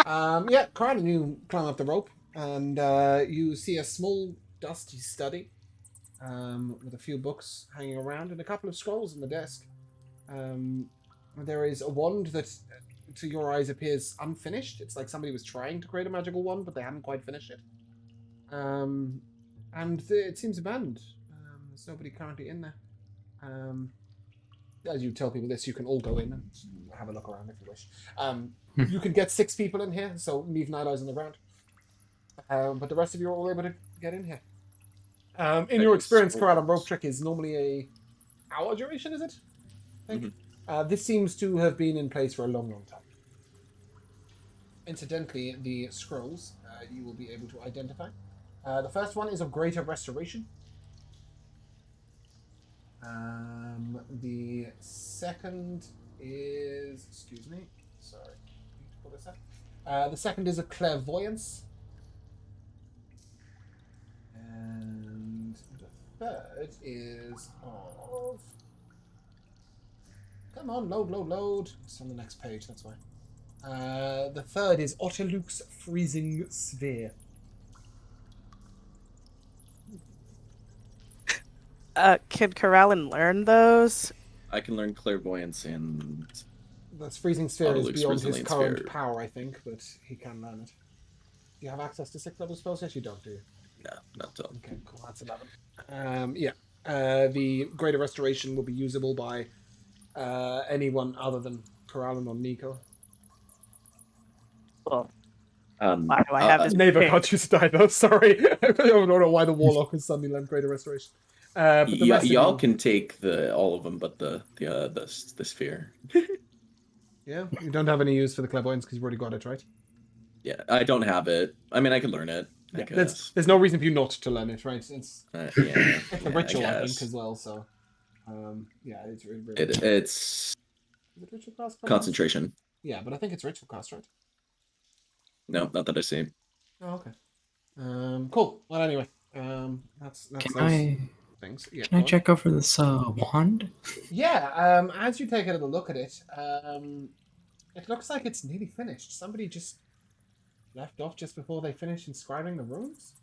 Yeah, Corallum, you climb up the rope and you see a small dusty study with a few books hanging around and a couple of scrolls on the desk. There is a wand that, to your eyes, appears unfinished. It's like somebody was trying to create a magical wand, but they haven't quite finished it. And it seems abandoned. There's nobody currently in there. As you tell people this, you can all go in and have a look around if you wish. You can get 6 people in here, so leave Night Eyes on the ground. But the rest of you are all able to get in here. In your experience, Corallum, rope trick is normally a hour duration, is it? I think. This seems to have been in place for a long, long time. Incidentally, the scrolls you will be able to identify. The first one is of Greater Restoration. The second is... Excuse me. Sorry. I need to pull this up. The second is a Clairvoyance. And the third is of... Come on, load. It's on the next page, that's why. The third is Otterluke's Freezing Sphere. Can Corallin learn those? I can learn clairvoyance and... That's Freezing Sphere is Otterluke's beyond his Resilient current Sphere. power, I think, but he can learn it. Do you have access to 6th level spells? Yes, you don't, do you? No, not till. Okay, cool, that's 11. The Greater Restoration will be usable by anyone other than Corallin or Nico. Well, why do I have this? Never pick? got you to die, though, sorry. I don't know why the Warlock has suddenly learned Greater Restoration. But the rest of Y'all you- can take all of them, but the sphere. Yeah, you don't have any use for the Clairvoyance because you've already got it, right? Yeah, I don't have it. I mean, I could learn it. I Yeah, guess. there's no reason for you not to learn it, right? It's Yeah, it's a yeah, ritual, I think, guess. as well. So, yeah, it's really. It's Is it ritual cast? concentration. Yeah, but I think it's ritual cast, right? No, not that I see. Oh, okay. Cool. Well, anyway, that's Can those I things. Yeah. can I go on. check over this wand? Yeah. As you take a little look at it, it looks like it's nearly finished. Somebody just left off just before they finished inscribing the runes.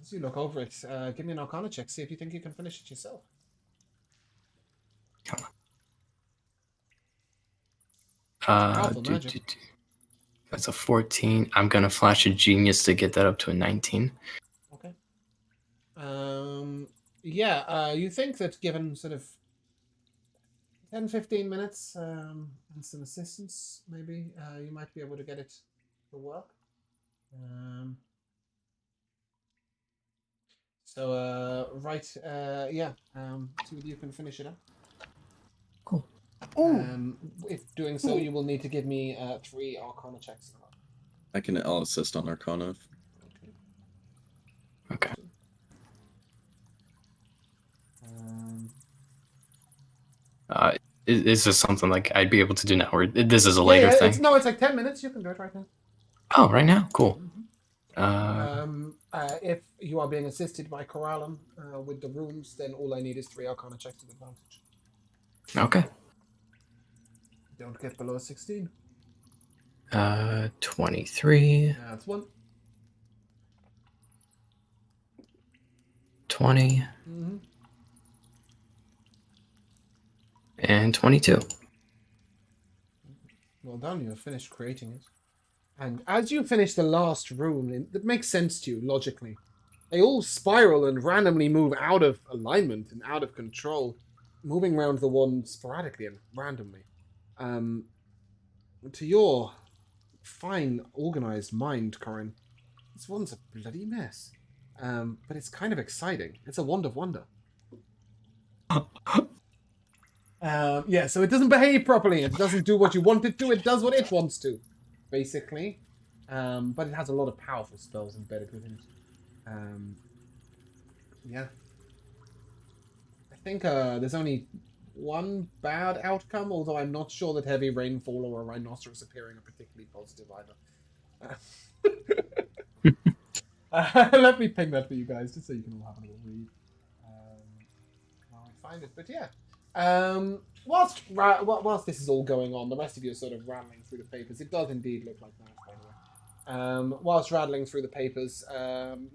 As you look over it, give me an Arcana check. See if you think you can finish it yourself. Come on. Powerful magic. That's a 14. I'm gonna flash a genius to get that up to a 19. Okay. Yeah, you think that given sort of 10-15 minutes and some assistance, maybe, you might be able to get it to work. See if you can finish it up. Cool. If doing so, you will need to give me 3 Arcana checks. I'll assist on Arcana. Okay. Is this something like I'd be able to do now, or this is a later thing? It's like 10 minutes. You can do it right now. Oh, right now? Cool. If you are being assisted by Corallum with the runes, then all I need is 3 Arcana checks with advantage. Okay. Don't get below 16. 23, That's 1. 20, Mm-hmm. And 22. Well done, you have finished creating it. And as you finish the last rune, that makes sense to you logically. They all spiral and randomly move out of alignment and out of control, moving around the wand sporadically and randomly. To your fine, organized mind, Corin, this one's a bloody mess. But it's kind of exciting. It's a wand of wonder. Yeah, so it doesn't behave properly. It doesn't do what you want it to. It does what it wants to, basically. But it has a lot of powerful spells embedded within it. Yeah. I think there's only one bad outcome, although I'm not sure that heavy rainfall or a rhinoceros appearing are particularly positive either. Let me ping that for you guys, just so you can all have a little read. While I find it, but yeah. Whilst this is all going on, the rest of you are sort of rattling through the papers. It does indeed look like that, by the way. Whilst rattling through the papers,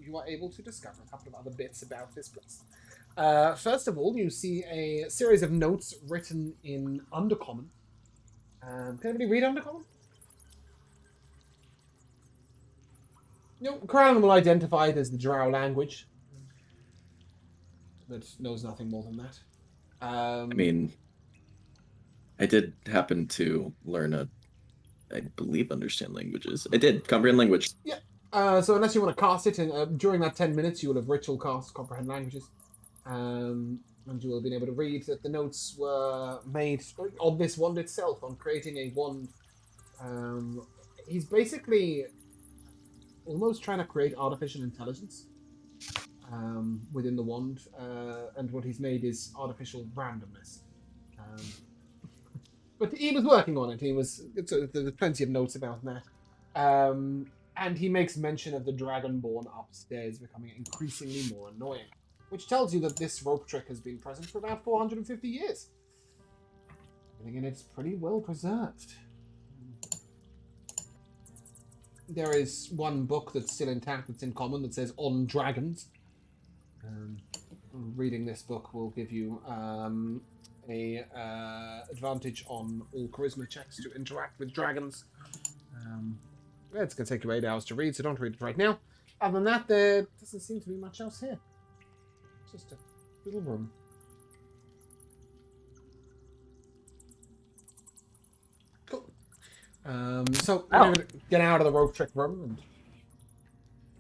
you are able to discover a couple of other bits about this place. First of all, you see a series of notes written in Undercommon. Can anybody read Undercommon? No, Kelaan will identify it as the Drow language. That knows nothing more than that. I mean, I did happen to learn I believe, understand languages. I did comprehend language. Yeah. So unless you want to cast it, during that 10 minutes, you will have ritual cast comprehend languages, and you will have been able to read that the notes were made on this wand itself on creating a wand. He's basically almost trying to create artificial intelligence within the wand, and what he's made is artificial randomness. But he was working on it. There's plenty of notes about that. And he makes mention of the Dragonborn upstairs becoming increasingly more annoying, which tells you that this rope trick has been present for about 450 years. And it's pretty well preserved. There is one book that's still intact, that's in common, that says On Dragons. Reading this book will give you a advantage on all charisma checks to interact with dragons. It's going to take you 8 hours to read, so don't read it right now. Other than that, there doesn't seem to be much else here. Just a little room. Cool. So we're going to get out of the rope trick room,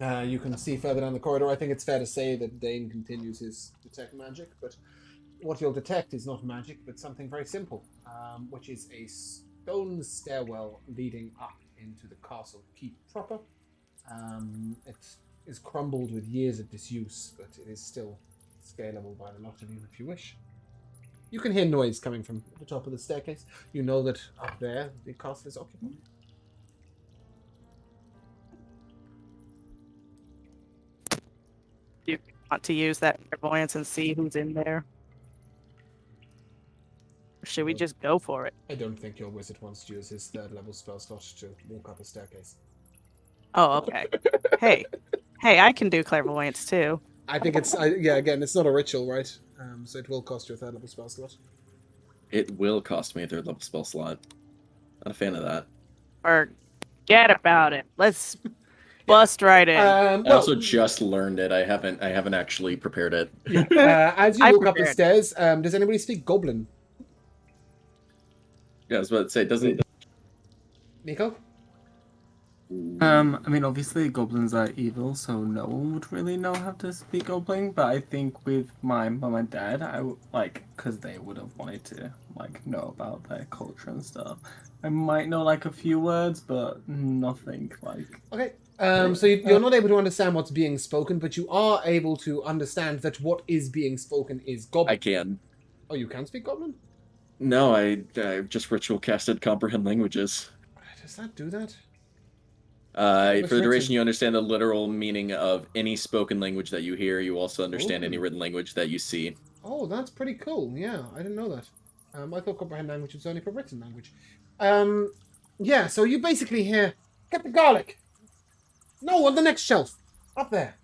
and you can see further down the corridor. I think it's fair to say that Dane continues his detect magic, but what you'll detect is not magic, but something very simple, which is a stone stairwell leading up into the castle keep proper. It is crumbled with years of disuse, but it is still scalable by a lot of you if you wish. You can hear noise coming from the top of the staircase. You know that up there the castle is occupied. Do you want to use that clairvoyance and see who's in there? Or should we just go for it? I don't think your wizard wants to use his 3rd level spell slot to walk up a staircase. Oh, okay. Hey, I can do clairvoyance too. I think again, it's not a ritual, right? So it will cost you a 3rd level spell slot. It will cost me a 3rd level spell slot. Not a fan of that. Forget about it. Let's bust right in. I also just learned it. I haven't actually prepared it. As you walk up the stairs, does anybody speak Goblin? Yeah, I was about to say, doesn't Nico? I mean, obviously goblins are evil, so no one would really know how to speak goblin. But I think with my mum and dad, I would because they would have wanted to know about their culture and stuff. I might know a few words, but nothing Okay. So you're not able to understand what's being spoken, but you are able to understand that what is being spoken is Goblin. I can. Oh, you can speak Goblin? No, I just ritual casted comprehend languages. Does that do that? For the duration, you understand the literal meaning of any spoken language that you hear. You also understand any written language that you see. Oh, that's pretty cool. Yeah, I didn't know that. I thought comprehend language was only for written language. Yeah, so you basically hear, get the garlic. No, on the next shelf. Up there.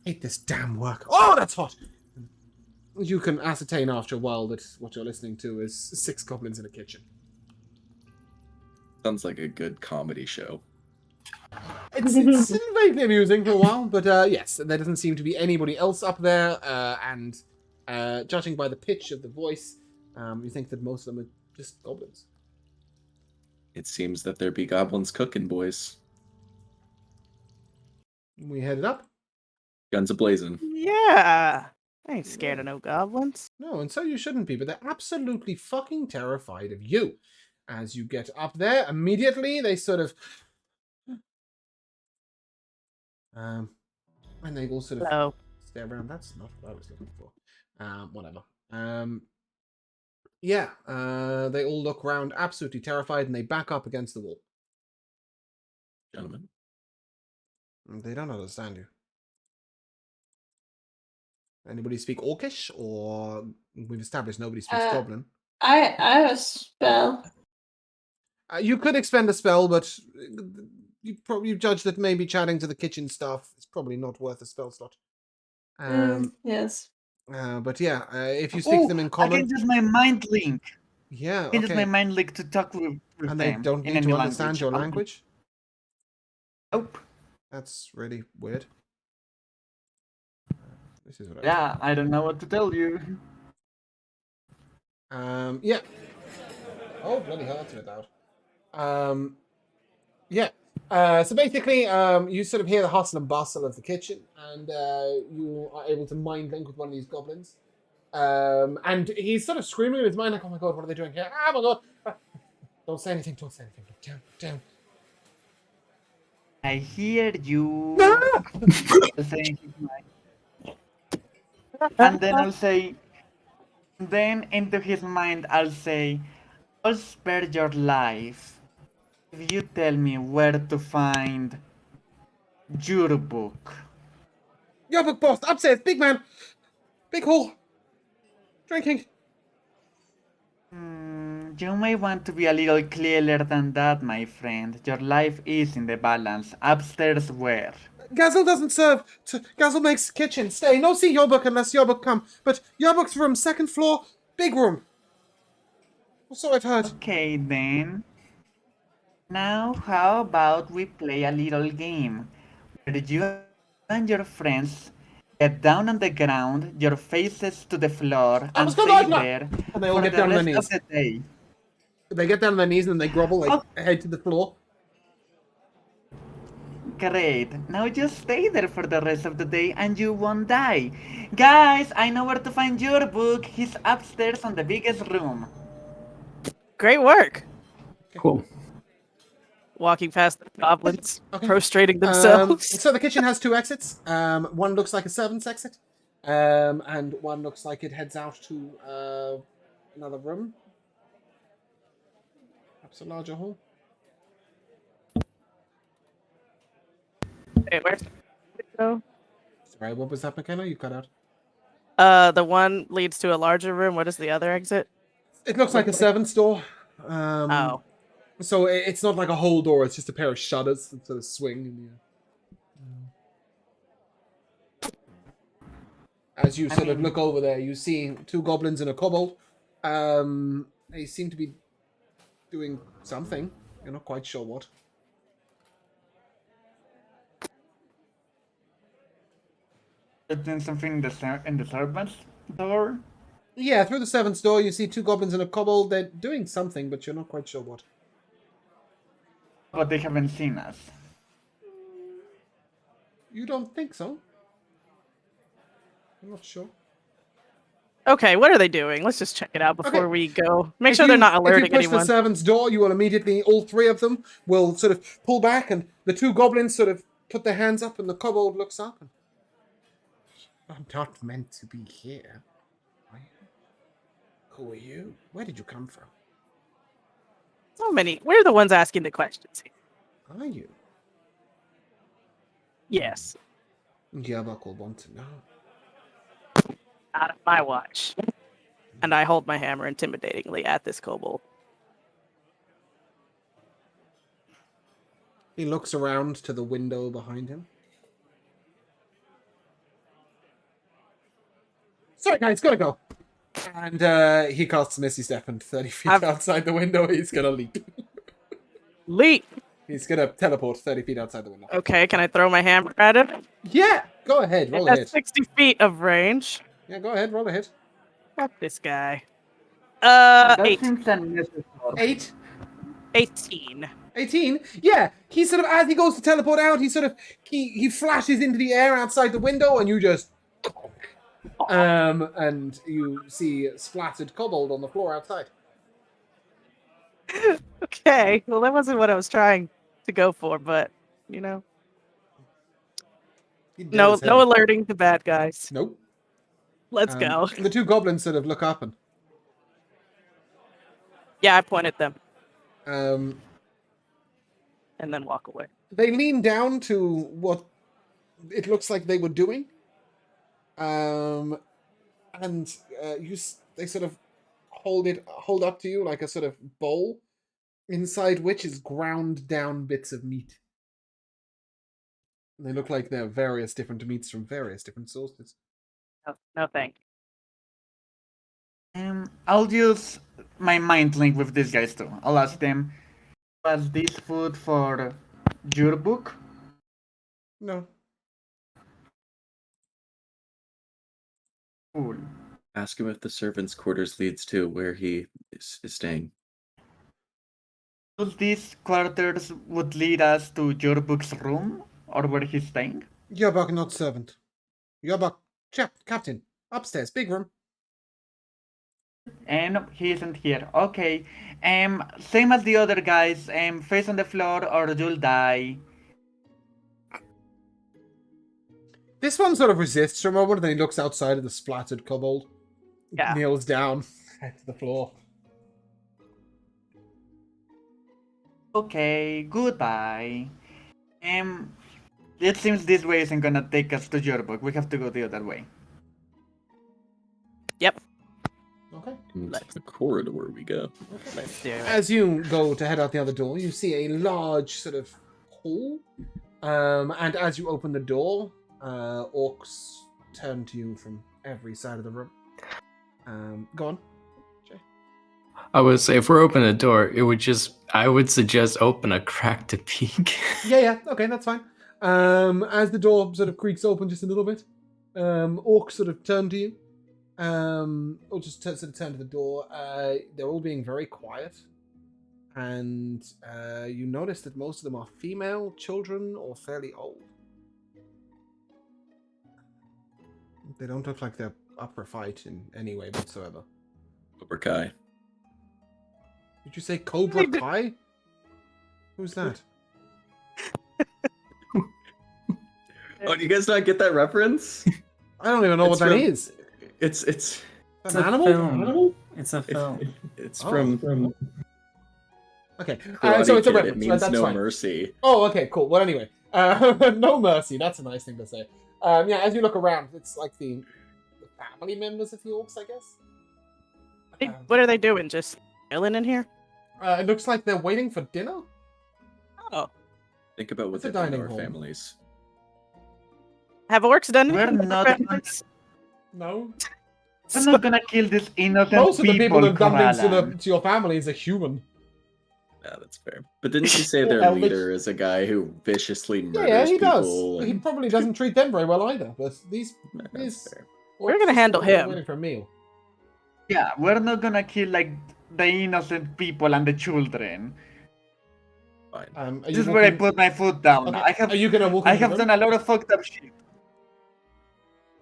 Hate this damn work. Oh, that's hot. you can ascertain after a while that what you're listening to is 6 goblins in a kitchen. Sounds like a good comedy show. It's vaguely amusing for a while, but yes, there doesn't seem to be anybody else up there, and judging by the pitch of the voice, you think that most of them are just goblins. It seems that there be goblins cooking, boys. We headed up. Guns a-blazing. Yeah. I ain't scared of no goblins. No, and so you shouldn't be, but they're absolutely fucking terrified of you. As you get up there, immediately they sort of... and they all sort of Hello. stare around. That's not what I was looking for. Whatever. Yeah, they all look around absolutely terrified, and they back up against the wall. Gentlemen. They don't understand you. Anybody speak Orcish, or we've established nobody speaks Goblin? I have a spell. You could expend a spell, but you judge that maybe chatting to the kitchen staff is probably not worth a spell slot. Yes. But yeah, if you speak to them in I common, can use my mind link. yeah, I can use my okay, mind link to talk with and they them don't in need any to understand your Okay. language. Nope. That's really weird. This is what I Yeah, I don't know what to tell you. Yeah. Oh, bloody hell, that's a bit loud. Yeah. So basically, you sort of hear the hustle and bustle of the kitchen, and you are able to mind link with one of these goblins. And he's sort of screaming in his mind, like, "Oh my god, what are they doing here? Oh my god! Don't say anything, don't say anything. Look down, down." I hear you. Saying his mind. And then I'll say, then into his mind, I'll say, I'll spare your life if you tell me where to find your book. Your book, boss, upstairs, big man, big hall, drinking. You may want to be a little clearer than that, my friend. Your life is in the balance. Upstairs where? Gazel doesn't serve. Gazel makes kitchen. Stay. No see your book unless your book come. But your book's room, second floor, big room. So I've heard. Okay then. Now how about we play a little game where you and your friends get down on the ground, your faces to the floor, and stay there And they all for get the down on their rest knees. of the day. They get down on their knees and then they grovel like head to the floor. Great. Now just stay there for the rest of the day and you won't die. Guys, I know where to find your book. He's upstairs on the biggest room. Great work. Cool. Walking past the goblins, Okay. prostrating themselves. So the kitchen has 2 exits. One looks like a servant's exit, and one looks like it heads out to another room. Perhaps a larger hall. Hey, where's the window? Sorry, what was that, McKenna? You cut out. The one leads to a larger room. What is the other exit? It looks like a servant's door. Oh. So it's not like a whole door, it's just a pair of shutters that sort of swing in the air. As you sort of look over there, you see 2 goblins and a kobold. They seem to be doing something. You're not quite sure what. Doing something in the servant's door? Yeah, through the servant's door, you see 2 goblins and a kobold. They're doing something, but you're not quite sure what. But they haven't seen us. You don't think so? I'm not sure. Okay, what are they doing? Let's just check it out before Okay. we go. Make If sure they're you- not alerting If you push anyone. the servant's door, you will immediately, all 3 of them will sort of pull back, and the 2 goblins sort of put their hands up, and the kobold looks up. And, I'm not meant to be here. Are you? Who are you? Where did you come from? So many. We're the ones asking the questions here. Are you? Yes. Yabak will want to know. Out of my watch. And I hold my hammer intimidatingly at this kobold. He looks around to the window behind him. Sorry, guys, gotta go. And he casts Misty Step, and 30 feet I've- outside the window, he's gonna leap. Leap. He's gonna teleport 30 feet outside the window. Okay, can I throw my hammer at him? Yeah, go ahead, roll It a has hit. 60 feet of range. Yeah, go ahead, roll a hit. Fuck this guy. That 8. seems unnecessary. 8. 18. 18. Yeah, he sort of, as he goes to teleport out, he flashes into the air outside the window, and you just and you see splattered kobold on the floor outside. Okay, well that wasn't what I was trying to go for, but you know, He dead no as hell. alerting the bad guys. Nope. Let's go. The two goblins sort of look up and Yeah, I point at them um, and then walk away. they lean down to what it looks like they were doing. And they sort of hold up to you like a sort of bowl, inside which is ground down bits of meat. They look like they're various different meats from various different sources. No thank you. I'll use my mind link with these guys too. I'll ask them, was this food for your book? No. Cool. Ask him if the servants' quarters leads to where he is staying. So these quarters would lead us to your book's room, or where he's staying? Yobak, not servant. Yobak, captain. Upstairs, big room. And he isn't here. Okay. Same as the other guys. Face on the floor, or you'll die. This one sort of resists for a moment, then he looks outside at the splattered kobold. Yeah. Kneels down, head to the floor. Okay, goodbye. It seems this way isn't gonna take us to your book. We have to go the other way. Yep. Okay. It's the corridor we go. Let's do it. As you go to head out the other door, you see a large sort of hall. And as you open the door, orcs turn to you from every side of the room. Go on, Jay. I would say if we're opening a door, I would suggest open a crack to peek. Yeah, okay, that's fine. As the door sort of creaks open just a little bit, orcs sort of turn to you. Or just sort of turn to the door. They're all being very quiet. And you notice that most of them are female, children, or fairly old. They don't look like they're up for a fight in any way whatsoever. Cobra Kai. Did you say Cobra Kai? Who's that? Oh, do you guys not get that reference? I don't even know what that is. It's An animal? Film. It's a film. it's Oh. from Okay, Karate so it's a Kid. reference. It means right, that's no fine. mercy. Oh, okay, cool. Well, anyway, no mercy. That's a nice thing to say. Yeah, as you look around, it's like the family members of the orcs, I guess. What are they doing? Just chilling in here? It looks like they're waiting for dinner. Oh. Think about what It's a they've done to dining our hall. families. Have orcs done We're anything? not No. I'm not gonna kill this innocent Most of the people people, who've done things Kelaan. to your family is a human. Yeah, that's fair. But didn't you say their Elvish. leader is a guy who viciously murders Yeah, he does. people? He and- probably doesn't treat them very well either. But these Yeah, that's fair. We're gonna orcs handle are him. waiting for a meal. Yeah, we're not gonna kill like the innocent people and the children. Fine. Are This you is where I walking- put my foot down. Okay, I have Are you gonna walk? I Into have the done room? a lot of fucked up shit.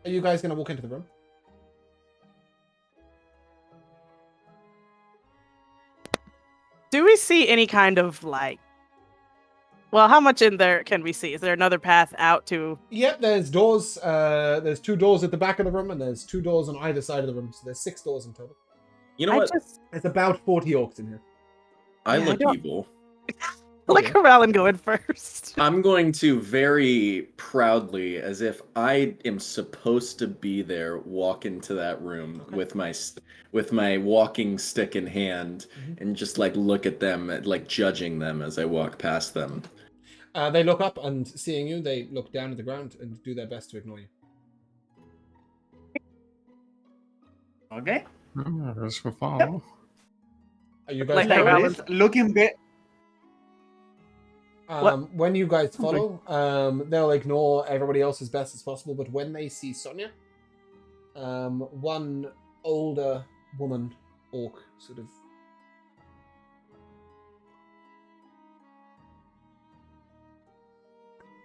Are you guys gonna walk into the room? Do we see any kind of like? Well, how much in there can we see? Is there another path out to? Yep, there's doors. There's 2 doors at the back of the room, and there's 2 doors on either side of the room. So there's 6 doors in total. You know I what? just There's about 40 orcs in here. I Yeah, I look don't- evil. like Kelaan going first. I'm going to very proudly, as if I am supposed to be there, walk into that room with my walking stick in hand, and just like look at them, like judging them as I walk past them. They look up, and seeing you, they look down at the ground and do their best to ignore you. Okay. This will follow. Are you guys Like that, following? Robin. It's looking bit. When you guys follow, they'll ignore everybody else as best as possible. But when they see Sonia, one older woman orc sort of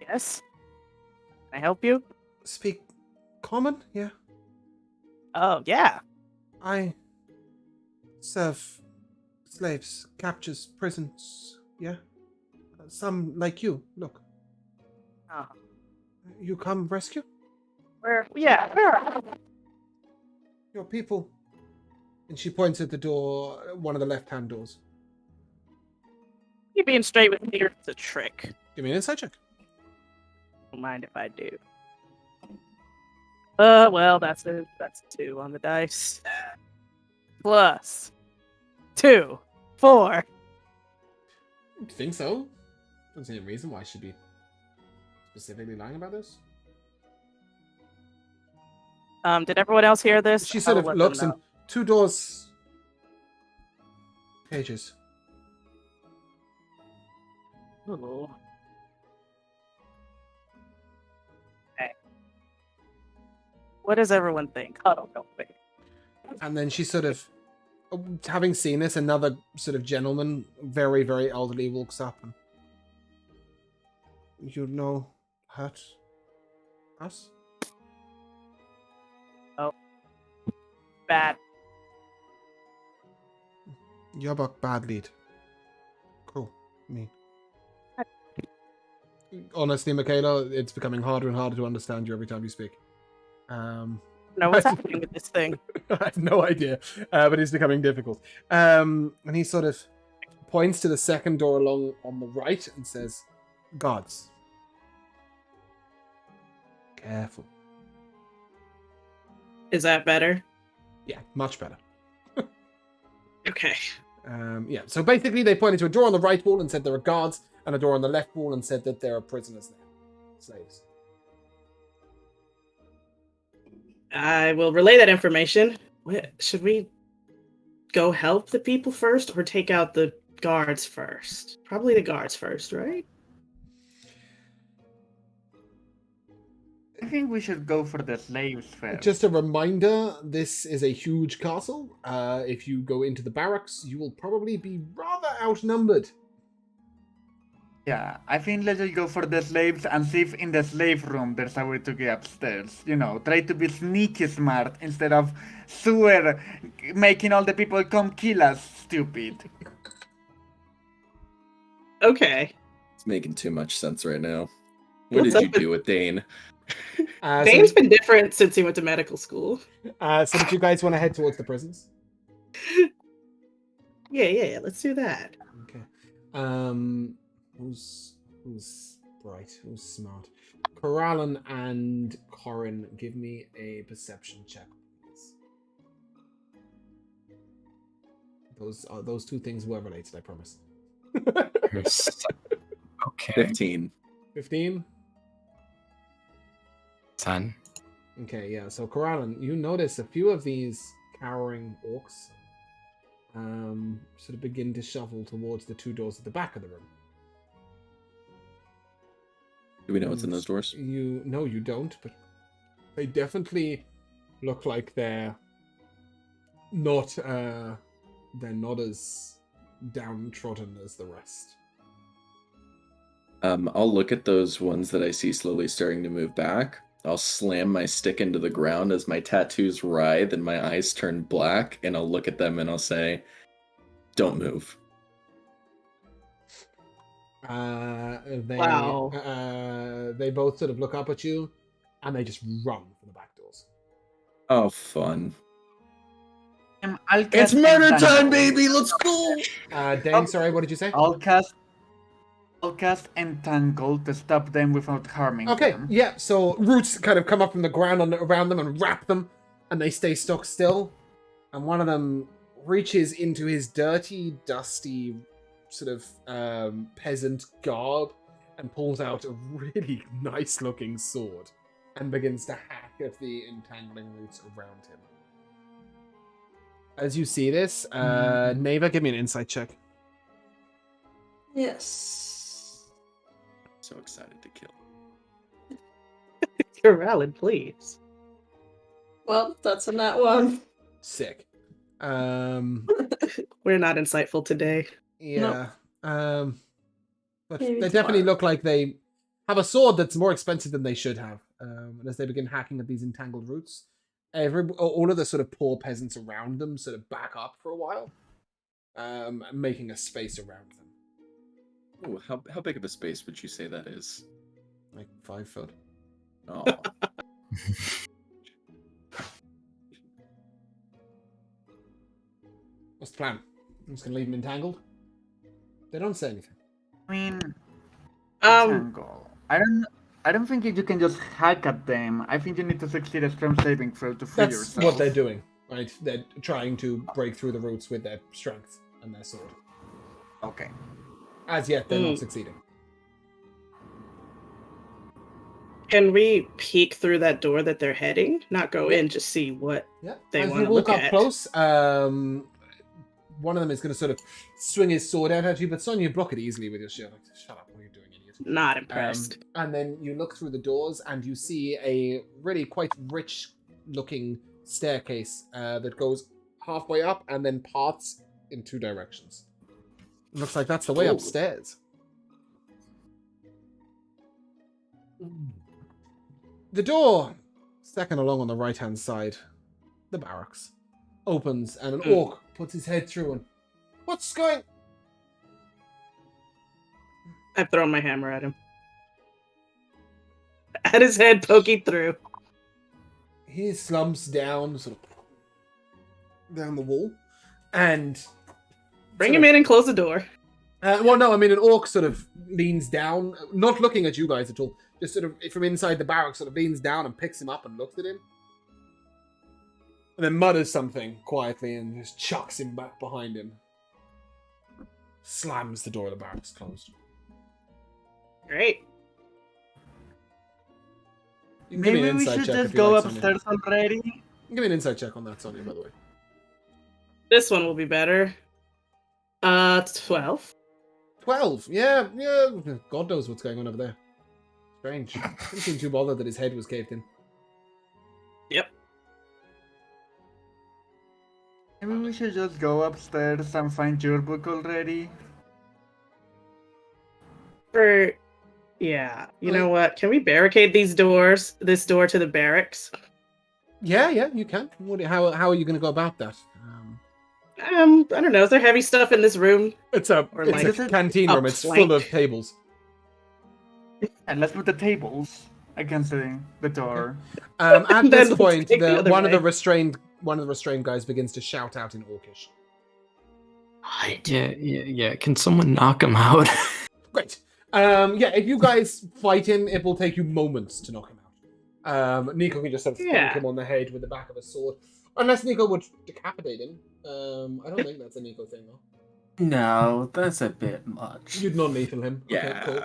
Yes. Can I help you? speak common. Yeah, Oh, yeah. I serve slaves, captures, prisons. Yeah, some like you. Look, Oh, you come rescue where? your people. And she points at the door, one of the left-hand doors. You being straight with me, it's a trick. Give me an insight check. Don't mind if I do. Well, that's a 2 on the dice. Plus 2, 4. You think so? Don't see any reason why I should be specifically lying about this. Did everyone else hear this? She sort I'll of let looks them and 2 doors. Pages. know. Ooh. Okay. What does everyone think? I don't know. And then she sort of, having seen this, another sort of gentleman, very, very elderly, walks up and, you know, hurt us? Bad. Yabak bad lead. Cool. Me. Honestly, Michaela, it's becoming harder and harder to understand you every time you speak. No, what's happening with this thing? I have no idea, but it's becoming difficult. And he sort of points to the second door along on the right and says, "Guards, careful." Is that better? Yeah, much better. Okay. Yeah, so basically they pointed to a door on the right wall and said there are guards, and a door on the left wall and said that there are prisoners there. Slaves. I will relay that information. Should we go help the people first or take out the guards first? Probably the guards first, right? I think we should go for the slaves first. Just a reminder, this is a huge castle. If you go into the barracks, you will probably be rather outnumbered. Yeah, I think let's just go for the slaves and see if in the slave room there's a way to get upstairs. You know, try to be sneaky smart instead of sewer making all the people come kill us, stupid. Okay. It's making too much sense right now. What What's did you up with- do with Dane? Dane's been different since he went to medical school. So did you guys want to head towards the prisons? Yeah, let's do that. Okay. Who's bright? Who's smart? Kelaan and Corin, give me a perception check, please. Those two things were related, I promise. Okay. 15. 15? 10. Okay, yeah. So Kelaan, you notice a few of these cowering orcs sort of begin to shuffle towards the 2 doors at the back of the room. Do we know what's in those doors? No, you don't, but they definitely look like they're not as downtrodden as the rest. I'll look at those ones that I see slowly starting to move back. I'll slam my stick into the ground as my tattoos writhe and my eyes turn black, and I'll look at them and I'll say, "Don't move." Wow. They both sort of look up at you, and they just run for the back doors. Oh, fun. I'll It's cast murder Entangle. time, baby! Let's go! Dane, sorry, what did you say? I'll cast Entangle to stop them without harming Okay, them. yeah, so roots kind of come up from the ground around them and wrap them, and they stay stuck still. And one of them reaches into his dirty, dusty, sort of peasant garb and pulls out a really nice-looking sword and begins to hack at the entangling roots around him. as you see this, Neva, give me an insight check. Yes. So excited to kill. Kelaan, please. Well, that's a nat one. Sick. We're not insightful today. Yeah. But Maybe they definitely tomorrow. look like they have a sword that's more expensive than they should have. And as they begin hacking at these entangled roots, all of the sort of poor peasants around them sort of back up for a while, making a space around them. Ooh, how big of a space would you say that is? Like 5 foot. Oh. What's the plan? I'm just gonna leave them entangled. They don't say anything. I mean, Um, tangle. I don't think you can just hack at them. I think you need to succeed a strength saving throw to free That's yourself. what they're doing, right? They're trying to break through the roots with their strength and their sword. Okay. As yet, they're not succeeding. can we peek through that door that they're heading? Not go in, just see what Yeah. they As want you to walk look up at. close, one of them is going to sort of swing his sword out at you, but Sonya, you block it easily with your shield. Like, shut up, what are you doing, idiot? Not impressed. And then you look through the doors and you see a really quite rich-looking staircase that goes halfway up and then parts in 2 directions. Looks like that's the way Ooh. upstairs. The door, second along on the right-hand side, the barracks, opens and an orc puts his head through and... What's going... I've thrown my hammer at him. At his head, poking through. He slumps down, sort of down the wall, and Bring him in and close the door. well, no, I mean an orc sort of leans down, not looking at you guys at all, just sort of from inside the barracks, sort of leans down and picks him up and looks at him, and then mutters something quietly and just chucks him back behind him. Slams the door of the barracks closed. Great. You can give me Maybe an we insight should check just if you go like, Sonia. upstairs already. Give me an insight check on that, Sonia, by the way. This one will be better. 12. 12. Yeah. God knows what's going on over there. Strange. Didn't seem too bothered that his head was caved in. Yep. Maybe we should just go upstairs and find your book already. Yeah. You know what? Can we barricade these doors? This door to the barracks? Yeah, you can. How are you going to go about that? I don't know. Is there heavy stuff in this room? It's a Or it's like a canteen a room. It's plank. full of tables. And let's put the tables against the door. At Then this let's point, take the other one of the way. restrained guys begins to shout out in Orcish. Yeah. Can someone knock him out? Great. If you guys fight him, it will take you moments to knock him out. Nico can just sort of thunk him on the head with the back of a sword. Unless Nico would decapitate him. I don't think that's a Nico thing, though. No, that's a bit much. You'd non-lethal him. Yeah. Okay,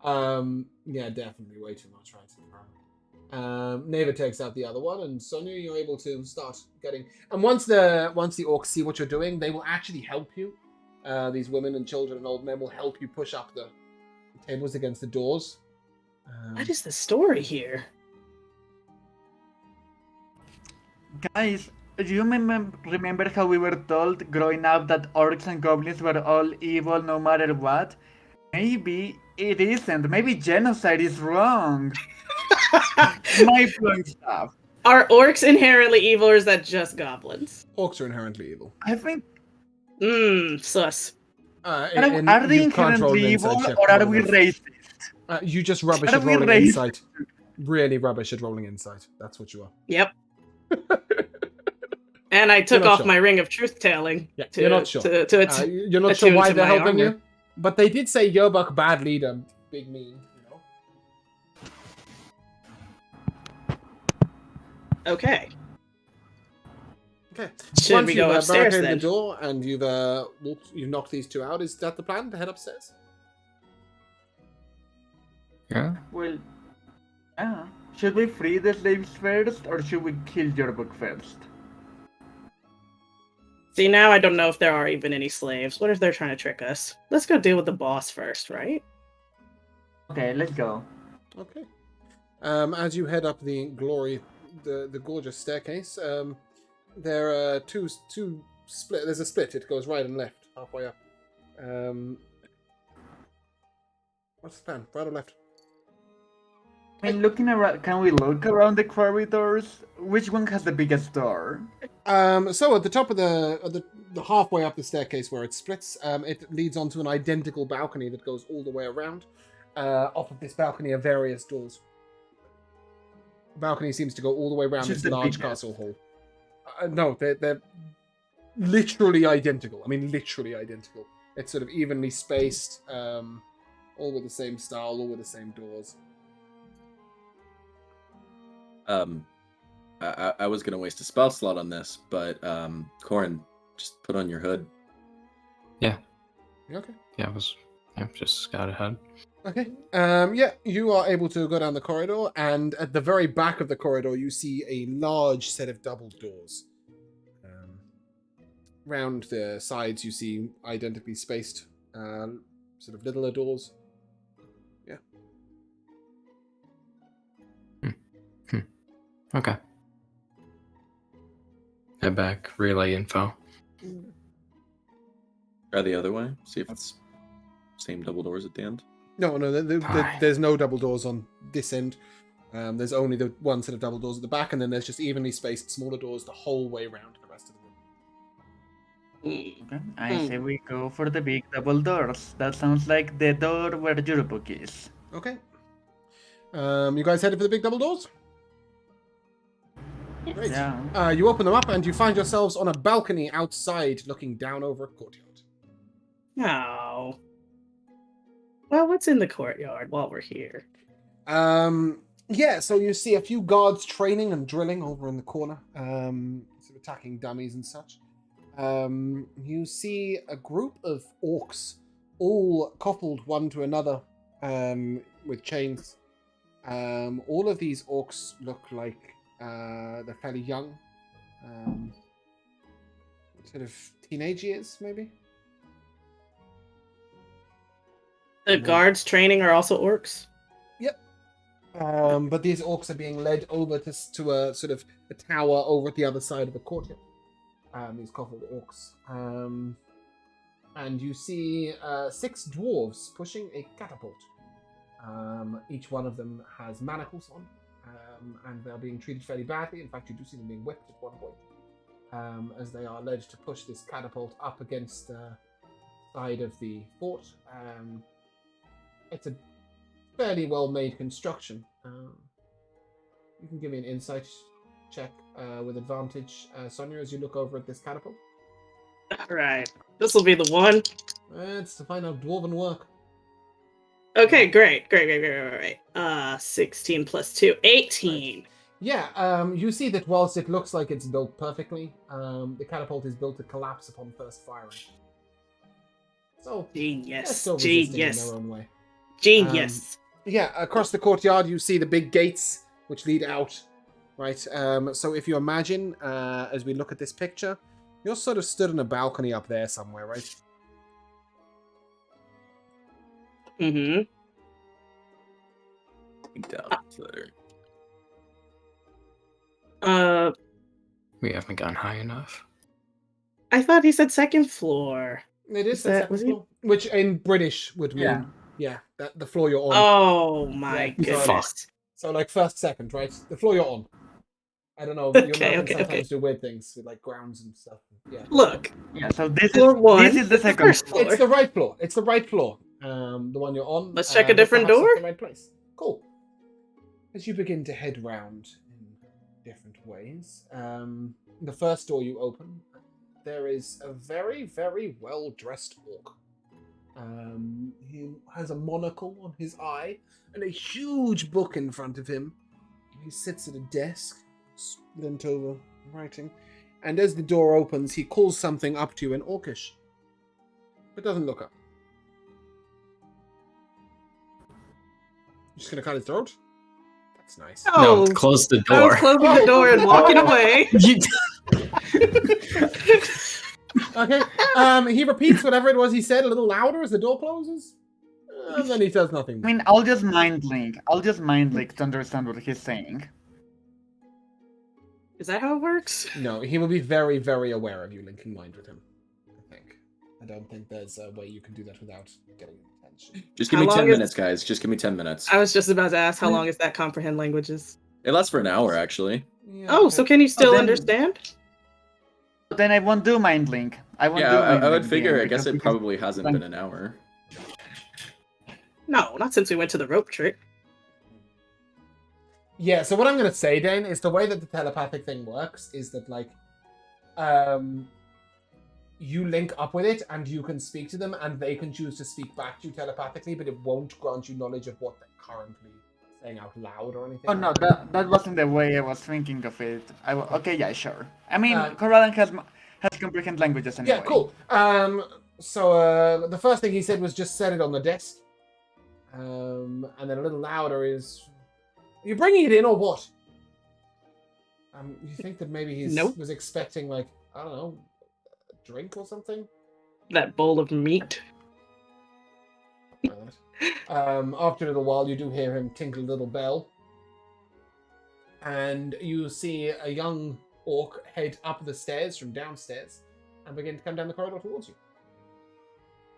cool. Definitely way too much, right? Neva takes out the other one, and Sonya, you're able to start getting... And once the orcs see what you're doing, they will actually help you. These women and children and old men will help you push up the tables against the doors. What is the story here? Guys, do you remember how we were told growing up that orcs and goblins were all evil no matter what? Maybe it isn't. Maybe genocide is wrong. Mind-blowing stuff. Are orcs inherently evil, or is that just goblins? Orcs are inherently evil. I think... Sus. Are they inherently evil, or are we racist? You just rubbish Are at we rolling racist? insight. Really rubbish at rolling insight. That's what you are. Yep. And I took not off sure. my ring of truth-telling. Yeah, to, you're not sure. You're not sure attune why to they're my helping armor. you, but they did say Yobuk, bad leader, big mean. Okay. Okay. Should Once we you've go upstairs barricaded then? the door and you've knocked these two out, is that the plan to head upstairs? Yeah. Well, yeah. Should we free the slaves first, or should we kill your book first? See, now I don't know if there are even any slaves. What if they're trying to trick us? Let's go deal with the boss first, right? Okay, let's go. Okay. As you head up the gorgeous staircase, there are two split. There's a split. It goes right and left, halfway up. What's the plan? Right or left? I mean, looking around, can we look around the corridors? Which one has the biggest door? So at the top of the halfway up the staircase where it splits, it leads onto an identical balcony that goes all the way around. Off of this balcony are various doors. The balcony seems to go all the way around this large castle hall. No, they're literally identical. I mean, literally identical. It's sort of evenly spaced, all with the same style, all with the same doors. I was gonna waste a spell slot on this, but Corin, just put on your hood. Yeah. Okay. Yeah, just scout ahead. Okay. Yeah, you are able to go down the corridor, and at the very back of the corridor, you see a large set of double doors. Round the sides, you see identically spaced, sort of littler doors. Yeah. Okay. Head back, relay info. Try the other way. See if it's same double doors at the end. No, there's no double doors on this end. There's only the one set of double doors at the back, and then there's just evenly spaced smaller doors the whole way around the rest of the room. Okay, I say we go for the big double doors. That sounds like the door where your book is. Okay. You guys headed for the big double doors? Great. Yeah. You open them up, and you find yourselves on a balcony outside, looking down over a courtyard. Oh. Well, what's in the courtyard while we're here? Yeah, so you see a few guards training and drilling over in the corner, sort of attacking dummies and such. You see a group of orcs, all coupled one to another, with chains. All of these orcs look like they're fairly young, sort of teenage years, maybe. The guards training are also orcs? Yep. But these orcs are being led over to a sort of a tower over at the other side of the courtyard. These coupled orcs. And you see 6 dwarves pushing a catapult. Each one of them has manacles on, and they're being treated fairly badly. In fact, you do see them being whipped at one point, as they are led to push this catapult up against the side of the fort. It's a fairly well-made construction. You can give me an insight check with advantage, Sonia, as you look over at this catapult. Alright. This will be the one. It's to find out dwarven work. Okay, great. 16 plus 2, 18. Right. Yeah, you see that whilst it looks like it's built perfectly, the catapult is built to collapse upon first firing. So, Genius. still resisting in their own way. Genius. Yeah, across the courtyard you see the big gates which lead out, right? So if you imagine, as we look at this picture, you're sort of stood on a balcony up there somewhere, right? Mm-hmm. Down there. We haven't gone high enough. I thought he said second floor. It is that- the second was it? floor, which in British would mean, Yeah. that the floor you're on. Oh my Yeah, goodness. fuck. So like first, second, right? The floor you're on. I don't know. You'll Okay, know sometimes okay. do weird things with like grounds and stuff. Yeah. Look, Yeah, so this floor one. is the second first floor. floor. It's the right floor. It's the right floor. The one you're on. Let's check a but different perhaps door? not the right place. Cool. As you begin to head round in different ways, the first door you open, there is a very, very well-dressed orc. He has a monocle on his eye and a huge book in front of him. He sits at a desk, bent over, writing. And as the door opens, he calls something up to you in Orcish, but doesn't look up. You're just gonna cut his throat? That's nice. Oh, No, close the I was door. closing the door and walking away. Okay. He repeats whatever it was he said a little louder as the door closes. And then he does nothing. I mean, I'll just mind link. To understand what he's saying. Is that how it works? No, he will be very, very aware of you linking mind with him. I think. I don't think there's a way you can do that without getting attention. Just give How me 10 long is- minutes, guys. Just give me 10 minutes. I was just about to ask how long is that comprehend languages? It lasts for an hour, actually. Yeah, Oh, so can you still then- understand? But then I won't do mind link. I Yeah, I would figure. I guess it because probably hasn't been an hour. No, not since we went to the rope trick. Yeah, so what I'm going to say, Dane, is the way that the telepathic thing works is that, like, you link up with it and you can speak to them and they can choose to speak back to you telepathically, but it won't grant you knowledge of what they're currently saying out loud or anything. Oh no, that wasn't the way I was thinking of it. Okay, yeah, sure. I mean, Kelaan has comprehend languages anyway. Yeah, cool. So the first thing he said was just set it on the desk. And then a little louder is, are you bringing it in or what? You think that maybe he Nope. was expecting, like, I don't know, a drink or something? That bowl of meat. After a little while, you do hear him tinkle a little bell. And you see a young orc head up the stairs from downstairs and begin to come down the corridor towards you.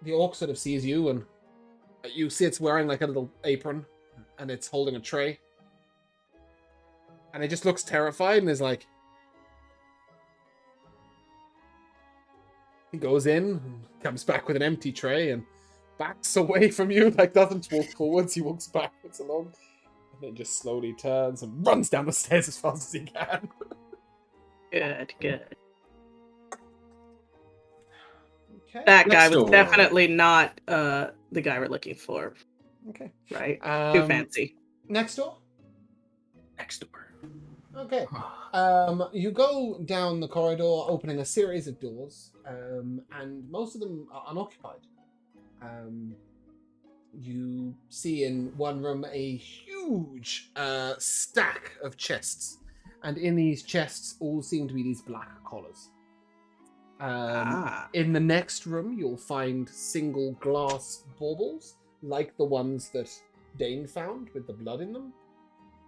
The orc sort of sees you, and you see it's wearing like a little apron, and it's holding a tray. And it just looks terrified and is like... He goes in, and comes back with an empty tray, and backs away from you, like doesn't walk forwards, he walks backwards along. And then just slowly turns and runs down the stairs as fast as he can. Good. Okay. That guy Next was door. definitely not the guy we're looking for, Okay. right? Too fancy. Next door? Next door. Okay. You go down the corridor, opening a series of doors, and most of them are unoccupied. You see in one room a huge stack of chests, and in these chests all seem to be these black collars. In the next room, you'll find single glass baubles, like the ones that Dane found with the blood in them,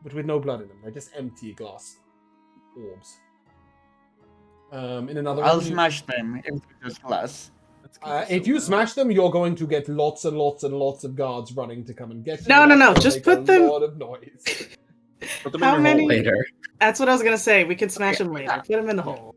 but with no blood in them. They're just empty glass orbs. In another I'll room, smash them if there's glass. if you smash them, you're going to get lots and lots and lots of guards running to come and get you. No, That's no, gonna just make put a them- lot of noise. Put them How in your hole many- Later. That's what I was gonna say. We can smash them later. Put them in the hole.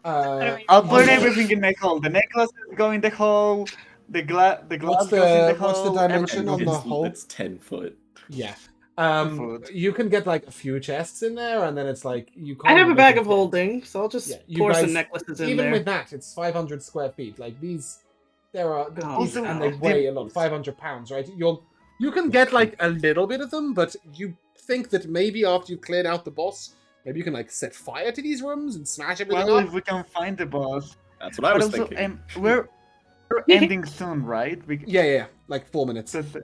I'll put everything in my hole. The necklace go in the hole. The glass goes in the what's the hole. dimension on everything the goes- hole? It's 10 foot. Yeah. Food. You can get like a few chests in there, and then it's like you can't. I have even a bag make of it fit. holding, so I'll just Yeah, you pour guys- some necklaces in Even there. with that, it's 500 square feet. Like these, there are Oh, these, and no. they weigh a lot. 500 pounds, right? You can get like a little bit of them, but you think that maybe after you cleared out the boss, maybe you can like set fire to these rooms and smash everything Well, up. if we can find the boss. That's what I But was also, thinking. we're ending soon, right? Yeah, like 4 minutes. Okay.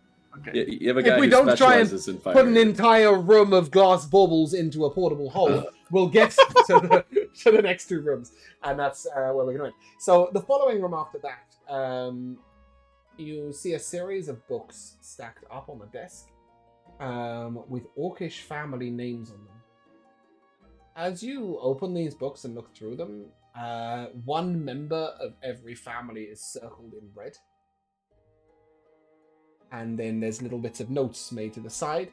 You have a guy If we who don't try and specializes in fire. put an entire room of glass baubles into a portable hole, we'll get to the next two rooms, and that's where we're going to end. So the following room after that, you see a series of books stacked up on the desk with Orcish family names on them. As you open these books and look through them, one member of every family is circled in red. And then there's little bits of notes made to the side,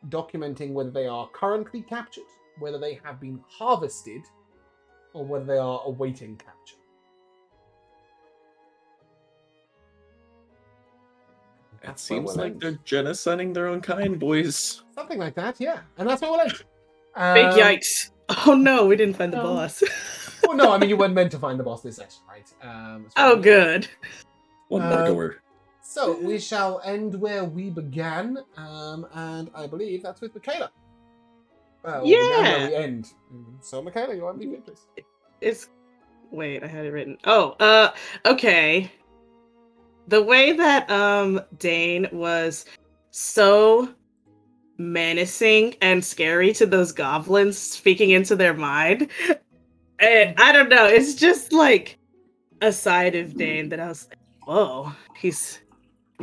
documenting whether they are currently captured, whether they have been harvested, or whether they are awaiting capture. It That's where seems we'll like end. they're genociding their own kind, boys. Something like that, yeah. And that's where we'll end. Big yikes! Oh no, we didn't find the no. boss. Well, no, I mean, you weren't meant to find the boss this session, right? Oh, good. One more door. So we shall end where we began, and I believe that's with Michaela. We began where we end. So Michaela, you want to begin, please? It's wait, I had it written. Oh, okay. The way that Dane was so menacing and scary to those goblins, speaking into their mind. And I don't know, it's just like a side of Dane that I was like, whoa, he's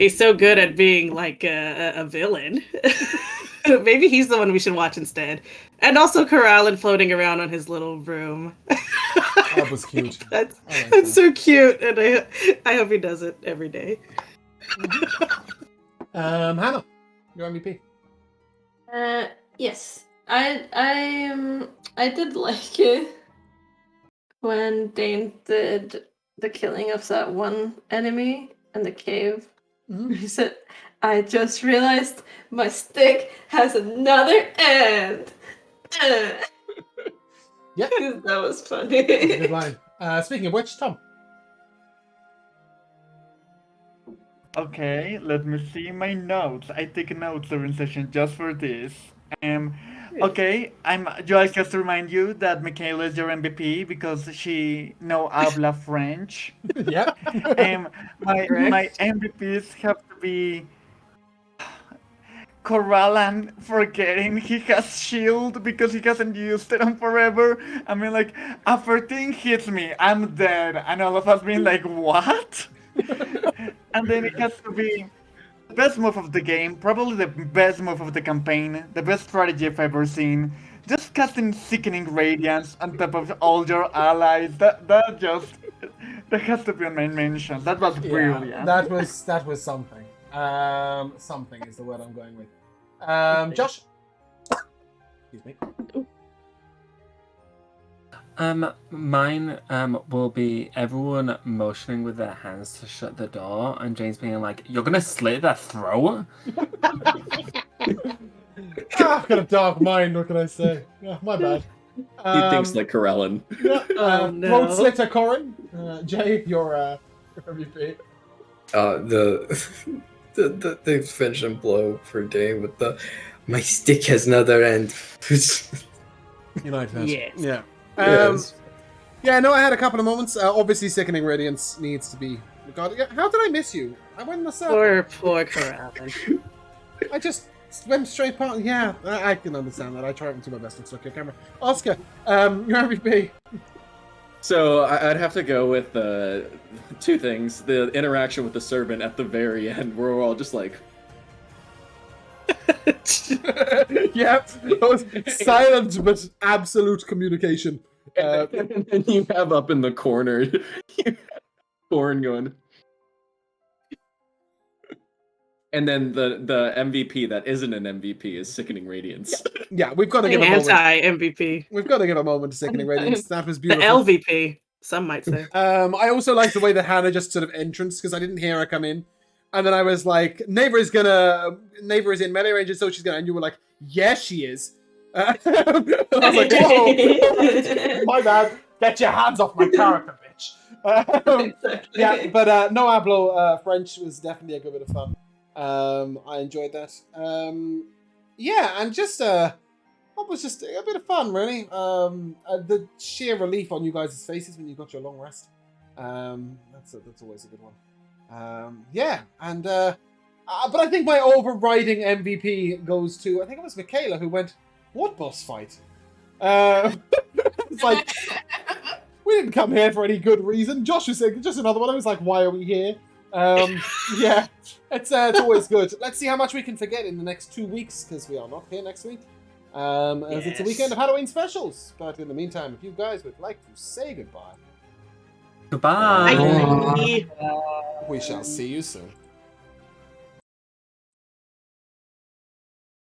so good at being like a villain. Maybe he's the one we should watch instead. And also Kelaan floating around on his little room. That was cute. That's that. so cute, and I hope he does it every day. Hannah, your MVP. Yes. I did like it when Dane did the killing of that one enemy in the cave. He said, I just realized my stick has another end. Yeah. That was funny. That's a good line. Speaking of which, Tom. Okay, let me see my notes. I take notes during session just for this. Okay, I'm just to remind you that Michaela is your MVP because she no habla French. Yeah. My MVPs have to be Kelaan forgetting he has shield because he hasn't used it on forever. I mean, like, after thing hits me, I'm dead, and all of us being like, what? And then it has to be the best move of the game, probably the best move of the campaign, the best strategy I've ever seen. Just casting Sickening Radiance on top of all your allies. That has to be on my mention. That was brilliant. Yeah, that was something. Something is the word I'm going with. Josh. Excuse me. Mine will be everyone motioning with their hands to shut the door, and James being like, "You're gonna slit their throat." I've got a dark mind. What can I say? Yeah, my bad. He thinks like Kelaan. Yeah, Oh, no. Throat slitter, Corin. Jay, your MVP. The finishing blow for Dane with my stick has another end. United. Yes. Yeah. Yes. Yeah, no, I had a couple of moments. Obviously, Sickening Radiance needs to be regarded. Yeah, how did I miss you? I went in the circle. Poor Kelaan. I just went straight past. Yeah, I can understand that. I try to do my best to look at your camera. Oscar, your MVP. So I'd have to go with two things: the interaction with the servant at the very end, where we're all just like, Yep, it was silent but absolute communication. and then you have up in the corner, you have Corin going. And then the MVP that isn't an MVP is Sickening Radiance. Yeah, we've got to give a moment. Anti-MVP. We've got to give a moment to Sickening Radiance. That was The beautiful. LVP, some might say. I also like the way that Hannah just sort of entranced because I didn't hear her come in. And then I was like, Neighbor is in melee range, so she's gonna. And you were like, yes, she is. I was like, whoa, my bad. Get your hands off my character, bitch. Exactly. Yeah, but no hablo French was definitely a good bit of fun. I enjoyed that. Yeah, and just it was just a bit of fun, really. The sheer relief on you guys' faces when you got your long rest. That's always a good one. Yeah, and but I think my overriding MVP goes to, I think it was Michaela who went, what boss fight? It's like, we didn't come here for any good reason. Josh was saying, just another one. I was like, why are we here? Yeah, it's always good. Let's see how much we can forget in the next 2 weeks, because we are not here next week. As it's a weekend of Halloween specials. But in the meantime, if you guys would like to say goodbye, Goodbye. Bye. we shall see you soon.